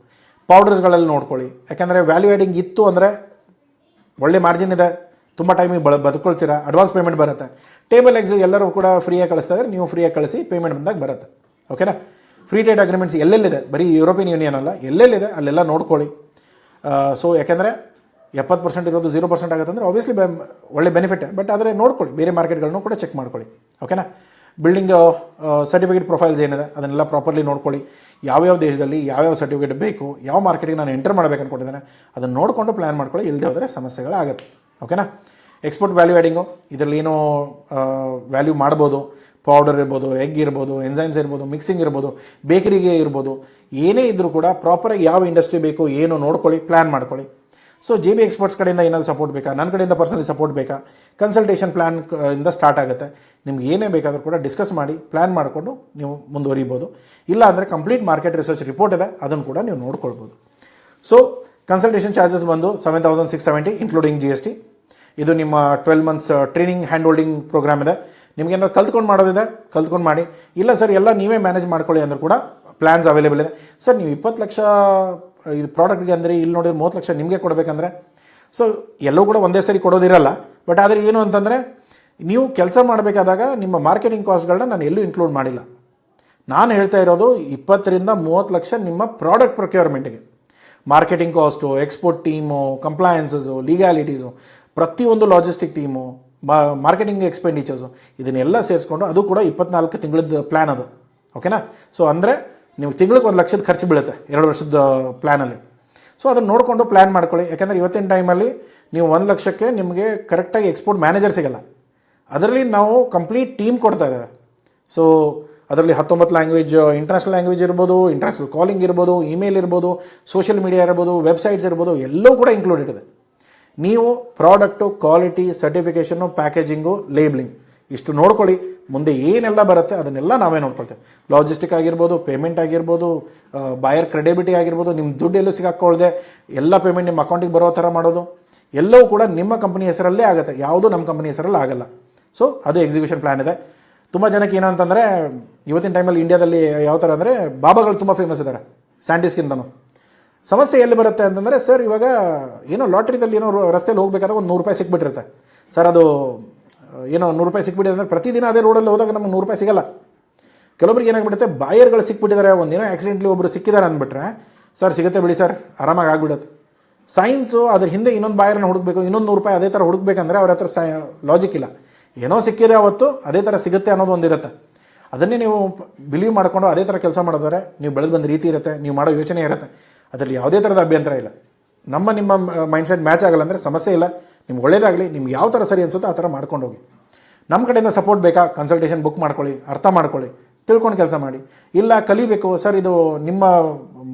ಪೌಡರ್ಸ್ಗಳಲ್ಲಿ ನೋಡ್ಕೊಳ್ಳಿ. ಯಾಕೆಂದರೆ ವ್ಯಾಲ್ಯೂ ಆ್ಯಡಿಂಗ್ ಇತ್ತು ಅಂದರೆ ಒಳ್ಳೆ ಮಾರ್ಜಿನ್ ಇದೆ, ತುಂಬ ಟೈಮಿಗೆ ಬದುಕೊಳ್ತೀರಾ, ಅಡ್ವಾನ್ಸ್ ಪೇಮೆಂಟ್ ಬರುತ್ತೆ. ಟೇಬಲ್ ಎಗ್ಸ್ ಎಲ್ಲರೂ ಕೂಡ ಫ್ರೀಯಾಗಿ ಕಳಿಸ್ತಾ ಇದ್ದಾರೆ, ನೀವು ಫ್ರೀಯಾಗಿ ಕಳಿಸಿ, ಪೇಮೆಂಟ್ ಬಂದಾಗ ಬರುತ್ತೆ. ಓಕೆನಾ? ಫ್ರೀ ಟ್ರೇಡ್ ಅಗ್ರಿಮೆಂಟ್ಸ್ ಎಲ್ಲೆಲ್ಲಿದೆ, ಬರೀ ಯುರೋಪಿಯನ್ ಯೂನಿಯನ್ ಅಲ್ಲ, ಎಲ್ಲೆಲ್ಲಿದೆ ಅಲ್ಲೆಲ್ಲ ನೋಡ್ಕೊಳ್ಳಿ. ಸೊ ಯಾಕೆಂದರೆ 70% ಇರೋದು 0% ಆಗುತ್ತೆ ಅಂದರೆ ಆಬ್ವಿಯಸ್ಲಿ ಒಳ್ಳೆ ಬೆನಿಫಿಟ್. ಬಟ್ ಆದರೆ ನೋಡ್ಕೊಳ್ಳಿ, ಬೇರೆ ಮಾರ್ಕೆಟ್ಗಳನ್ನು ಕೂಡ ಚೆಕ್ ಮಾಡ್ಕೊಳ್ಳಿ. ಓಕೆನಾ? ಬಿಲ್ಡಿಂಗ್ ಸರ್ಟಿಫಿಕೇಟ್ ಪ್ರೊಫೈಲ್ಸ್ ಏನಿದೆ ಅದನ್ನೆಲ್ಲ ಪ್ರಾಪರ್ಲಿ ನೋಡ್ಕೊಳ್ಳಿ. ಯಾವ್ಯಾವ ದೇಶದಲ್ಲಿ ಯಾವ್ಯಾವ ಸರ್ಟಿಫಿಕೇಟ್ ಬೇಕು, ಯಾವ ಮಾರ್ಕೆಟಿಗೆ ನಾನು ಎಂಟರ್ ಮಾಡಬೇಕು ಅಂದ್ಕೊಂಡಿದ್ದೇನೆ ಅದನ್ನು ನೋಡಿಕೊಂಡು ಪ್ಲ್ಯಾನ್ ಮಾಡ್ಕೊಳ್ಳಿ. ಇಲ್ಲದೆ ಹೋದರೆ ಸಮಸ್ಯೆಗಳಾಗುತ್ತೆ. ಓಕೆನಾ? ಎಕ್ಸ್ಪೋರ್ಟ್ ವ್ಯಾಲ್ಯೂ ಆ್ಯಡಿಂಗು, ಇದರಲ್ಲಿ ಏನೋ ವ್ಯಾಲ್ಯೂ ಮಾಡ್ಬೋದು. ಪೌಡರ್ ಇರ್ಬೋದು, ಎಗ್ ಇರ್ಬೋದು, ಎನ್ಸೈಮ್ಸ್ ಇರ್ಬೋದು, ಮಿಕ್ಸಿಂಗ್ ಇರ್ಬೋದು, ಬೇಕರಿಗೆ ಇರ್ಬೋದು, ಏನೇ ಇದ್ದರೂ ಕೂಡ ಪ್ರಾಪರಾಗಿ ಯಾವ ಇಂಡಸ್ಟ್ರಿ ಬೇಕು ಏನು ನೋಡ್ಕೊಳ್ಳಿ, ಪ್ಲ್ಯಾನ್ ಮಾಡ್ಕೊಳ್ಳಿ. ಸೊ JB ಎಕ್ಸ್ಪರ್ಟ್ಸ್ ಕಡೆಯಿಂದ ಏನಾದರೂ ಸಪೋರ್ಟ್ ಬೇಕಾ, ನನ್ನ ಕಡೆಯಿಂದ ಪರ್ಸನಲಿ ಸಪೋರ್ಟ್ ಬೇಕಾ, ಕನ್ಸಲ್ಟೇಷನ್ ಪ್ಲ್ಯಾನ್ ಇಂದ ಸ್ಟಾರ್ಟ್ ಆಗುತ್ತೆ. ನಿಮ್ಗೆ ಏನೇ ಬೇಕಾದರೂ ಕೂಡ ಡಿಸ್ಕಸ್ ಮಾಡಿ ಪ್ಲ್ಯಾನ್ ಮಾಡಿಕೊಂಡು ನೀವು ಮುಂದುವರಿಬೋದು. ಇಲ್ಲ ಅಂದರೆ ಕಂಪ್ಲೀಟ್ ಮಾರ್ಕೆಟ್ ರಿಸರ್ಚ್ ರಿಪೋರ್ಟ್ ಇದೆ, ಅದನ್ನು ಕೂಡ ನೀವು ನೋಡ್ಕೊಳ್ಬೋದು. ಸೊ ಕನ್ಸಲ್ಟೇಷನ್ ಚಾರ್ಜಸ್ ಬಂದು 7,670 ಇನ್ಕ್ಲೂಡಿಂಗ್ GST. ಇದು ನಿಮ್ಮ 12 months training hand holding program ಇದೆ. ನಿಮಗೇನಾದ್ರು ಕಲ್ತ್ಕೊಂಡು ಮಾಡೋದಿದೆ ಕಲ್ತ್ಕೊಂಡು ಮಾಡಿ. ಇಲ್ಲ ಸರ್ ಎಲ್ಲ ನೀವೇ ಮ್ಯಾನೇಜ್ ಮಾಡ್ಕೊಳ್ಳಿ ಅಂದರೂ ಕೂಡ ಪ್ಲ್ಯಾನ್ಸ್ ಅವೈಲೇಬಲ್ ಇದೆ. ಸರ್ ನೀವು 20 ಲಕ್ಷ ಇದು ಪ್ರಾಡಕ್ಟ್ಗೆ ಅಂದರೆ ಇಲ್ಲಿ ನೋಡಿದ್ರೆ 30 ಲಕ್ಷ ನಿಮಗೆ ಕೊಡಬೇಕಂದ್ರೆ ಸೊ ಎಲ್ಲವೂ ಕೂಡ ಒಂದೇ ಸರಿ ಕೊಡೋದಿರಲ್ಲ. ಬಟ್ ಆದರೆ ಏನು ಅಂತಂದರೆ ನೀವು ಕೆಲಸ ಮಾಡಬೇಕಾದಾಗ ನಿಮ್ಮ ಮಾರ್ಕೆಟಿಂಗ್ ಕಾಸ್ಟ್ಗಳನ್ನ ನಾನು ಎಲ್ಲೂ ಇನ್ಕ್ಲೂಡ್ ಮಾಡಿಲ್ಲ. ನಾನು ಹೇಳ್ತಾ ಇರೋದು 20ರಿಂದ 30 ಲಕ್ಷ ನಿಮ್ಮ ಪ್ರಾಡಕ್ಟ್ ಪ್ರೊಕ್ಯೂರ್ಮೆಂಟಿಗೆ. Marketing cost, export team, compliance, legalities, ಪ್ರತಿಯೊಂದು ಲಾಜಿಸ್ಟಿಕ್ ಟೀಮು, ಮಾರ್ಕೆಟಿಂಗ್ ಎಕ್ಸ್ಪೆಂಡಿಚರ್ಸು, ಇದನ್ನೆಲ್ಲ ಸೇರಿಸ್ಕೊಂಡು ಅದು ಕೂಡ 24 ತಿಂಗಳದ್ದು ಪ್ಲ್ಯಾನ್ ಅದು. ಓಕೆನಾ? ಸೊ ಅಂದರೆ ನೀವು ತಿಂಗಳಿಗೆ 1 ಲಕ್ಷದ ಖರ್ಚು ಬೀಳುತ್ತೆ 2 ವರ್ಷದ ಪ್ಲ್ಯಾನಲ್ಲಿ. ಸೊ ಅದನ್ನು ನೋಡಿಕೊಂಡು ಪ್ಲ್ಯಾನ್ ಮಾಡ್ಕೊಳ್ಳಿ. ಯಾಕೆಂದರೆ ಇವತ್ತಿನ ಟೈಮಲ್ಲಿ ನೀವು 1 ಲಕ್ಷಕ್ಕೆ ನಿಮಗೆ ಕರೆಕ್ಟಾಗಿ ಎಕ್ಸ್ಪೋರ್ಟ್ ಮ್ಯಾನೇಜರ್ ಸಿಗಲ್ಲ. ಅದರಲ್ಲಿ ನಾವು ಕಂಪ್ಲೀಟ್ ಟೀಮ್ ಕೊಡ್ತಾ ಇದ್ದೇವೆ. ಸೊ ಅದರಲ್ಲಿ 19 ಲ್ಯಾಂಗ್ವೇಜ್, ಇಂಟರ್ನ್ಯಾಷನಲ್ ಲ್ಯಾಂಗ್ವೇಜ್ ಇರ್ಬೋದು, ಇಂಟರ್ನ್ಯಾಷನಲ್ ಕಾಲಿಂಗ್ ಇರ್ಬೋದು, ಇಮೇಲ್ ಇರ್ಬೋದು, ಸೋಷಿಯಲ್ ಮೀಡಿಯಾ ಇರ್ಬೋದು, ವೆಬ್ಸೈಟ್ಸ್ ಇರ್ಬೋದು, ಎಲ್ಲವೂ ಕೂಡ ಇನ್ಕ್ಲೂಡೆಡ್ ಇದೆ. ನೀವು ಪ್ರಾಡಕ್ಟು, ಕ್ವಾಲಿಟಿ, ಸರ್ಟಿಫಿಕೇಷನ್ನು, ಪ್ಯಾಕೇಜಿಂಗು, ಲೇಬ್ಲಿಂಗ್ ಇಷ್ಟು ನೋಡ್ಕೊಳ್ಳಿ. ಮುಂದೆ ಏನೆಲ್ಲ ಬರುತ್ತೆ ಅದನ್ನೆಲ್ಲ ನಾವೇ ನೋಡ್ಕೊಳ್ತೇವೆ. ಲಾಜಿಸ್ಟಿಕ್ ಆಗಿರ್ಬೋದು, ಪೇಮೆಂಟ್ ಆಗಿರ್ಬೋದು, ಬಾಯರ್ ಕ್ರೆಡಿಬಿಲಿಟಿ ಆಗಿರ್ಬೋದು, ನಿಮ್ಮ ದುಡ್ಡು ಎಲ್ಲೂ ಸಿಗಾಕೊಳ್ಳದೆ ಎಲ್ಲ ಪೇಮೆಂಟ್ ನಿಮ್ಮ ಅಕೌಂಟಿಗೆ ಬರೋ ಥರ ಮಾಡೋದು ಎಲ್ಲವೂ ಕೂಡ ನಿಮ್ಮ ಕಂಪನಿ ಹೆಸರಲ್ಲೇ ಆಗುತ್ತೆ, ಯಾವುದೂ ನಮ್ಮ ಕಂಪನಿ ಹೆಸರಲ್ಲಿ ಆಗಲ್ಲ. ಸೊ ಅದು ಎಕ್ಸಿಕ್ಯೂಷನ್ ಪ್ಲ್ಯಾನ್ ಇದೆ. ತುಂಬ ಜನಕ್ಕೆ ಏನೋ ಅಂತಂದರೆ ಇವತ್ತಿನ ಟೈಮಲ್ಲಿ ಇಂಡಿಯಾದಲ್ಲಿ ಯಾವ ಥರ ಅಂದರೆ ಬಾಬಾಗಳು ತುಂಬ ಫೇಮಸ್ ಇದ್ದಾರೆ ಸ್ಯಾಂಟಿಸ್ಗಿಂತನೂ. ಸಮಸ್ಯೆ ಎಲ್ಲಿ ಬರುತ್ತೆ ಅಂತಂದರೆ, ಸರ್ ಇವಾಗ ಏನೋ ಲಾಟ್ರಿದಲ್ಲಿ ಏನೋ ರಸ್ತೆಯಲ್ಲಿ ಹೋಗ್ಬೇಕಾದಾಗ ಒಂದು $100 ಸಿಕ್ಬಿಟ್ಟಿರುತ್ತೆ ಸರ್. ಅದು ಏನೋ $100 ಸಿಕ್ಬಿಟ್ಟಿದೆ ಅಂದರೆ ಪ್ರತಿದಿನ ಅದೇ ರೋಡಲ್ಲಿ ಹೋದಾಗ ನಮಗೆ $100 ಸಿಗಲ್ಲ. ಕೆಲವೊಬ್ರಿಗೆ ಏನಾಗ್ಬಿಡುತ್ತೆ, ಬಾಯರ್ಗಳು ಸಿಕ್ಬಿಟ್ಟಿದ್ದಾರೆ, ಒಂದೇನೋ ಆಕ್ಸಿಡೆಂಟ್ಲಿ ಒಬ್ಬರು ಸಿಕ್ಕಿದ್ದಾರೆ ಅಂದ್ಬಿಟ್ರೆ, ಸರ್ ಸಿಗುತ್ತೆ ಬಿಡಿ ಸರ್, ಆರಾಮಾಗಿ ಆಗಿಬಿಡುತ್ತೆ. ಸೈನ್ಸು ಅದ್ರ ಹಿಂದೆ ಇನ್ನೊಂದು ಬಾಯರ್ನ ಹುಡುಕಬೇಕು, ಇನ್ನೊಂದು $100 ಅದೇ ಥರ ಹುಡುಕ್ಬೇಕಂದ್ರೆ ಅವ್ರ ಹತ್ರ ಲಾಜಿಕ್ ಇಲ್ಲ. ಏನೋ ಸಿಕ್ಕಿದೆ ಅವತ್ತು ಅದೇ ಥರ ಸಿಗುತ್ತೆ ಅನ್ನೋದು ಒಂದಿರುತ್ತೆ. ಅದನ್ನೇ ನೀವು ಬಿಲೀವ್ ಮಾಡಿಕೊಂಡು ಅದೇ ಥರ ಕೆಲಸ ಮಾಡಿದ್ರೆ ನೀವು ಬೆಳೆದು ಬಂದ ರೀತಿ ಇರುತ್ತೆ, ನೀವು ಮಾಡೋ ಯೋಚನೆ ಇರುತ್ತೆ, ಅದರಲ್ಲಿ ಯಾವುದೇ ಥರದ ಅಭ್ಯಂತರ ಇಲ್ಲ. ನಿಮ್ಮ ಮೈಂಡ್ಸೆಟ್ ಮ್ಯಾಚ್ ಆಗಲ್ಲ ಅಂದರೆ ಸಮಸ್ಯೆ ಇಲ್ಲ. ನಿಮ್ಗೆ ಒಳ್ಳೇದಾಗಲಿ, ನಿಮ್ಗೆ ಯಾವ ಥರ ಸರಿ ಅನಿಸುತ್ತೋ ಆ ಥರ ಮಾಡ್ಕೊಂಡು ಹೋಗಿ. ನಮ್ಮ ಕಡೆಯಿಂದ ಸಪೋರ್ಟ್ ಬೇಕಾ, ಕನ್ಸಲ್ಟೇಷನ್ ಬುಕ್ ಮಾಡ್ಕೊಳ್ಳಿ, ಅರ್ಥ ಮಾಡ್ಕೊಳ್ಳಿ, ತಿಳ್ಕೊಂಡು ಕೆಲಸ ಮಾಡಿ. ಇಲ್ಲ ಕಲಿಬೇಕು ಸರ್, ಇದು ನಿಮ್ಮ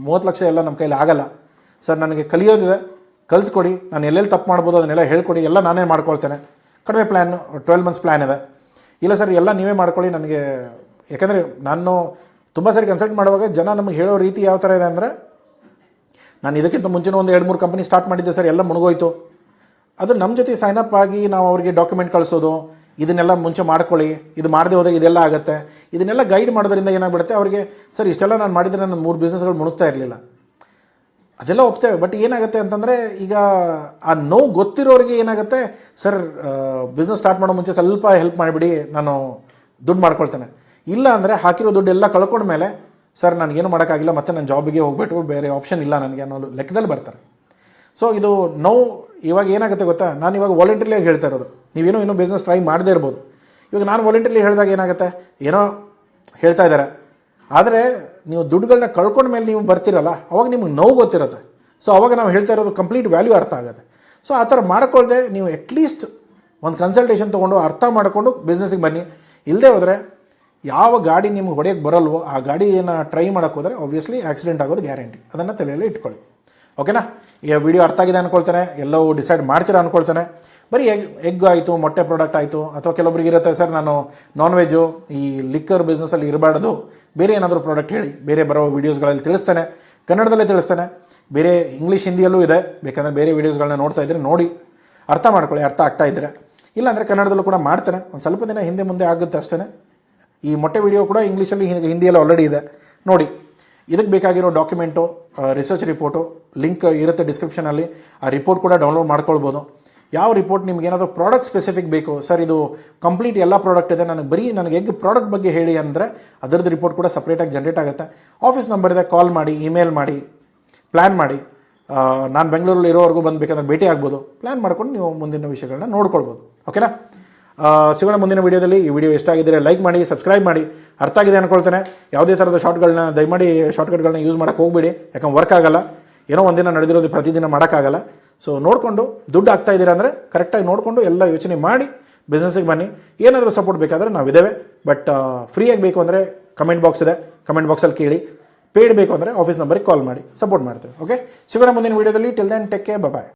30 ಲಕ್ಷ ಎಲ್ಲ ನಮ್ಮ ಕೈಲಿ ಆಗಲ್ಲ ಸರ್, ನನಗೆ ಕಲಿಯೋದಿದೆ, ಕಲಿಸ್ಕೊಡಿ, ನಾನು ಎಲ್ಲೆಲ್ಲಿ ತಪ್ಪು ಮಾಡ್ಬೋದು ಅದನ್ನೆಲ್ಲ ಹೇಳ್ಕೊಡಿ, ಎಲ್ಲ ನಾನೇ ಮಾಡ್ಕೊಳ್ತೇನೆ, ಕಡಿಮೆ ಪ್ಲ್ಯಾನು 12 ಮಂತ್ಸ್ ಪ್ಲ್ಯಾನ್ ಇದೆ. ಇಲ್ಲ ಸರ್ ಎಲ್ಲ ನೀವೇ ಮಾಡ್ಕೊಳ್ಳಿ ನನಗೆ. ಯಾಕಂದರೆ ನಾನು ತುಂಬ ಸರಿ ಕನ್ಸಲ್ಟ್ ಮಾಡುವಾಗ ಜನ ನಮಗೆ ಹೇಳೋ ರೀತಿ ಯಾವ ಥರ ಇದೆ ಅಂದರೆ, ನಾನು ಇದಕ್ಕಿಂತ ಮುಂಚೆನೂ ಒಂದು 2-3 ಕಂಪನಿ ಸ್ಟಾರ್ಟ್ ಮಾಡಿದ್ದೆ ಸರ್, ಎಲ್ಲ ಮುಳುಗೋಯ್ತು. ಅದು ನಮ್ಮ ಜೊತೆ ಸೈನಪ್ ಆಗಿ ನಾವು ಅವರಿಗೆ ಡಾಕ್ಯುಮೆಂಟ್ ಕಳಿಸೋದು, ಇದನ್ನೆಲ್ಲ ಮುಂಚೆ ಮಾಡ್ಕೊಳ್ಳಿ, ಇದು ಮಾಡದೆ ಹೋದಾಗ ಇದೆಲ್ಲ ಆಗುತ್ತೆ, ಇದನ್ನೆಲ್ಲ ಗೈಡ್ ಮಾಡೋದ್ರಿಂದ ಏನಾಗ್ಬಿಡುತ್ತೆ ಅವರಿಗೆ, ಸರ್ ಇಷ್ಟೆಲ್ಲ ನಾನು ಮಾಡಿದರೆ ನನ್ನ 3 ಬಿಸ್ನೆಸ್ಗಳು ಮುಳುಗ್ತಾ ಇರಲಿಲ್ಲ, ಅದೆಲ್ಲ ಒಪ್ತೇವೆ. ಬಟ್ ಏನಾಗುತ್ತೆ ಅಂತಂದರೆ, ಈಗ ಆ ನೋವು ಗೊತ್ತಿರೋರಿಗೆ ಏನಾಗುತ್ತೆ, ಸರ್ ಬಿಸ್ನೆಸ್ ಸ್ಟಾರ್ಟ್ ಮಾಡೋ ಮುಂಚೆ ಸ್ವಲ್ಪ ಹೆಲ್ಪ್ ಮಾಡಿಬಿಡಿ, ನಾನು ದುಡ್ಡು ಮಾಡ್ಕೊಳ್ತೇನೆ. ಇಲ್ಲ ಅಂದರೆ ಹಾಕಿರೋ ದುಡ್ಡು ಎಲ್ಲ ಕಳ್ಕೊಂಡ್ಮೇಲೆ, ಸರ್ ನನಗೇನು ಮಾಡೋಕ್ಕಾಗಿಲ್ಲ, ಮತ್ತೆ ನನ್ನ ಜಾಬಿಗೆ ಹೋಗ್ಬಿಟ್ಟು ಬೇರೆ ಆಪ್ಷನ್ ಇಲ್ಲ ನನಗೆ ಅನ್ನೋ ಲೆಕ್ಕದಲ್ಲಿ ಬರ್ತಾರೆ. ಸೊ ಇದು ನೋವು ಇವಾಗ ಏನಾಗುತ್ತೆ ಗೊತ್ತಾ, ನಾನು ಇವಾಗ ವಾಲಂಟ್ರಿಲಿಯಾಗಿ ಹೇಳ್ತಾ ಇರೋದು, ನೀವೇನೋ ಇನ್ನೂ ಬಿಸ್ನೆಸ್ ಟ್ರೈ ಮಾಡದೇ ಇರ್ಬೋದು. ಇವಾಗ ನಾನು ವಾಲಂಟ್ರಿಲಿ ಹೇಳಿದಾಗ ಏನಾಗುತ್ತೆ, ಏನೋ ಹೇಳ್ತಾ ಇದ್ದಾರೆ, ಆದರೆ ನೀವು ದುಡ್ಡುಗಳನ್ನ ಕಳ್ಕೊಂಡ ಮೇಲೆ ನೀವು ಬರ್ತಿರಲ್ಲ, ಅವಾಗ ನಿಮ್ಗೆ ನೋವು ಗೊತ್ತಿರುತ್ತೆ. ಸೊ ಅವಾಗ ನಾವು ಹೇಳ್ತಾ ಇರೋದು ಕಂಪ್ಲೀಟ್ ವ್ಯಾಲ್ಯೂ ಅರ್ಥ ಆಗುತ್ತೆ. ಸೊ ಆ ಥರ ಮಾಡ್ಕೊಳ್ದೆ ನೀವು ಅಟ್ಲೀಸ್ಟ್ ಒಂದು ಕನ್ಸಲ್ಟೇಷನ್ ತೊಗೊಂಡು ಅರ್ಥ ಮಾಡಿಕೊಂಡು ಬಿಸ್ನೆಸ್ಸಿಗೆ ಬನ್ನಿ. ಇಲ್ಲದೆ ಹೋದರೆ ಯಾವ ಗಾಡಿ ನಿಮ್ಗೆ ಹೊಡೆಯೋಕ್ಕೆ ಬರಲ್ವೋ ಆ ಗಾಡಿಯನ್ನು ಟ್ರೈ ಮಾಡೋಕ್ಕೆ ಹೋದರೆ ಆಬ್ವಿಯಸ್ಲಿ ಆಕ್ಸಿಡೆಂಟ್ ಆಗೋದು ಗ್ಯಾರಂಟಿ. ಅದನ್ನು ತಲೆಯಲ್ಲಿ ಇಟ್ಕೊಳ್ಳಿ. ಓಕೆನಾ? ಈ ವಿಡಿಯೋ ಅರ್ಥ ಆಗಿದೆ ಅಂದ್ಕೊಳ್ತಾನೆ, ಎಲ್ಲವೂ ಡಿಸೈಡ್ ಮಾಡ್ತೀರಾ ಅಂದ್ಕೊಳ್ತಾನೆ. ಬರೀ ಎಗ್ ಆಯಿತು, ಮೊಟ್ಟೆ ಪ್ರಾಡಕ್ಟ್ ಆಯಿತು, ಅಥವಾ ಕೆಲವೊಬ್ರಿಗೆ ಇರುತ್ತೆ ಸರ್ ನಾನು ನಾನ್ ವೆಜ್ಜು ಈ ಲಿಕ್ಕರ್ ಬಿಸ್ನೆಸ್ಸಲ್ಲಿ ಇರಬಾರ್ದು, ಬೇರೆ ಏನಾದರೂ ಪ್ರಾಡಕ್ಟ್ ಹೇಳಿ, ಬೇರೆ ಬರೋ ವೀಡಿಯೋಸ್ಗಳಲ್ಲಿ ತಿಳಿಸ್ತೇನೆ, ಕನ್ನಡದಲ್ಲೇ ತಿಳಿಸ್ತೇನೆ, ಬೇರೆ ಇಂಗ್ಲೀಷ್ ಹಿಂದಿಯಲ್ಲೂ ಇದೆ, ಬೇಕಂದರೆ ಬೇರೆ ವೀಡಿಯೋಸ್ಗಳನ್ನ ನೋಡ್ತಾ ಇದ್ದರೆ ನೋಡಿ ಅರ್ಥ ಮಾಡ್ಕೊಳ್ಳಿ, ಅರ್ಥ ಆಗ್ತಾ ಇದ್ದರೆ. ಇಲ್ಲಾಂದರೆ ಕನ್ನಡದಲ್ಲೂ ಕೂಡ ಮಾಡ್ತೇನೆ, ಒಂದು ಸ್ವಲ್ಪ ದಿನ ಹಿಂದೆ ಮುಂದೆ ಆಗುತ್ತೆ ಅಷ್ಟೇ. ಈ ಮೊಟ್ಟೆ ವಿಡಿಯೋ ಕೂಡ ಇಂಗ್ಲೀಷಲ್ಲಿ ಹಿಂದಿಯಲ್ಲಿ ಆಲ್ರೆಡಿ ಇದೆ ನೋಡಿ. ಇದಕ್ಕೆ ಬೇಕಾಗಿರೋ ಡಾಕ್ಯುಮೆಂಟು, ರಿಸರ್ಚ್ ರಿಪೋರ್ಟು ಲಿಂಕ್ ಇರುತ್ತೆ ಡಿಸ್ಕ್ರಿಪ್ಷನಲ್ಲಿ, ಆ ರಿಪೋರ್ಟ್ ಕೂಡ ಡೌನ್ಲೋಡ್ ಮಾಡ್ಕೊಳ್ಬೋದು. ಯಾವ ರಿಪೋರ್ಟ್ ನಿಮ್ಗೆ ಏನಾದರೂ ಪ್ರಾಡಕ್ಟ್ ಸ್ಪೆಸಿಫಿಕ್ ಬೇಕು, ಸರ್ ಇದು ಕಂಪ್ಲೀಟ್ ಎಲ್ಲ ಪ್ರಾಡಕ್ಟ್ ಇದೆ, ನನಗೆ ಎಗ್ ಪ್ರಾಡಕ್ಟ್ ಬಗ್ಗೆ ಹೇಳಿ ಅಂದರೆ ಅದರದ್ದು ರಿಪೋರ್ಟ್ ಕೂಡ ಸಪ್ರೇಟಾಗಿ ಜನ್ರೇಟ್ ಆಗುತ್ತೆ. ಆಫೀಸ್ ನಂಬರ್ ಇದೆ, ಕಾಲ್ ಮಾಡಿ, ಇಮೇಲ್ ಮಾಡಿ, ಪ್ಲ್ಯಾನ್ ಮಾಡಿ. ನಾನು ಬೆಂಗಳೂರಲ್ಲಿ ಇರೋವರೆಗೂ ಬಂದು ಬೇಕಂದ್ರೆ ಭೇಟಿ ಆಗ್ಬೋದು. ಪ್ಲ್ಯಾನ್ ಮಾಡ್ಕೊಂಡು ನೀವು ಮುಂದಿನ ವಿಷಯಗಳನ್ನ ನೋಡ್ಕೊಳ್ಬೋದು. ಓಕೆನಾ? ಸಿಗೋಣ ಮುಂದಿನ ವೀಡಿಯೋದಲ್ಲಿ. ಈ ವಿಡಿಯೋ ಇಷ್ಟ ಆಗಿದ್ದರೆ ಲೈಕ್ ಮಾಡಿ, ಸಬ್ಸ್ಕ್ರೈಬ್ ಮಾಡಿ. ಅರ್ಥ ಆಗಿದೆ ಅಂದ್ಕೊಳ್ತೇನೆ. ಯಾವುದೇ ಥರದ ದಯಮಾಡಿ ಶಾರ್ಟ್ಕಟ್ಗಳನ್ನ ಯೂಸ್ ಮಾಡೋಕ್ಕೆ ಹೋಗಬೇಡಿ, ಯಾಕಂದ್ರೆ ವರ್ಕ್ ಆಗಲ್ಲ. ಏನೋ ಒಂದಿನ ನಡೆದಿರೋದು ಪ್ರತಿದಿನ ಮಾಡೋಕ್ಕಾಗಲ್ಲ. ಸೊ ನೋಡಿಕೊಂಡು ದುಡ್ಡು ಆಗ್ತಾ ಇದ್ದೀರಾ ಅಂದರೆ ಕರೆಕ್ಟಾಗಿ ನೋಡಿಕೊಂಡು ಎಲ್ಲ ಯೋಚನೆ ಮಾಡಿ ಬಿಸ್ನೆಸ್ಸಿಗೆ ಬನ್ನಿ. ಏನಾದರೂ ಸಪೋರ್ಟ್ ಬೇಕಾದರೆ ನಾವಿದ್ದೇವೆ. ಬಟ್ ಫ್ರೀಯಾಗಿ ಬೇಕು ಅಂದರೆ ಕಮೆಂಟ್ ಬಾಕ್ಸ್ ಇದೆ, ಕಮೆಂಟ್ ಬಾಕ್ಸಲ್ಲಿ ಕೇಳಿ. ಪೇಯ್ಡ್ ಬೇಕು ಅಂದರೆ ಆಫೀಸ್ ನಂಬರಿಗೆ ಕಾಲ್ ಮಾಡಿ, ಸಪೋರ್ಟ್ ಮಾಡ್ತೇವೆ. ಓಕೆ, ಸಿಗೋಣ ಮುಂದಿನ ವೀಡಿಯೋದಲ್ಲಿ. ಟಿಲ್ ದೆನ್ ಟೇಕ್ ಕೇರ್, ಬಾಯ್.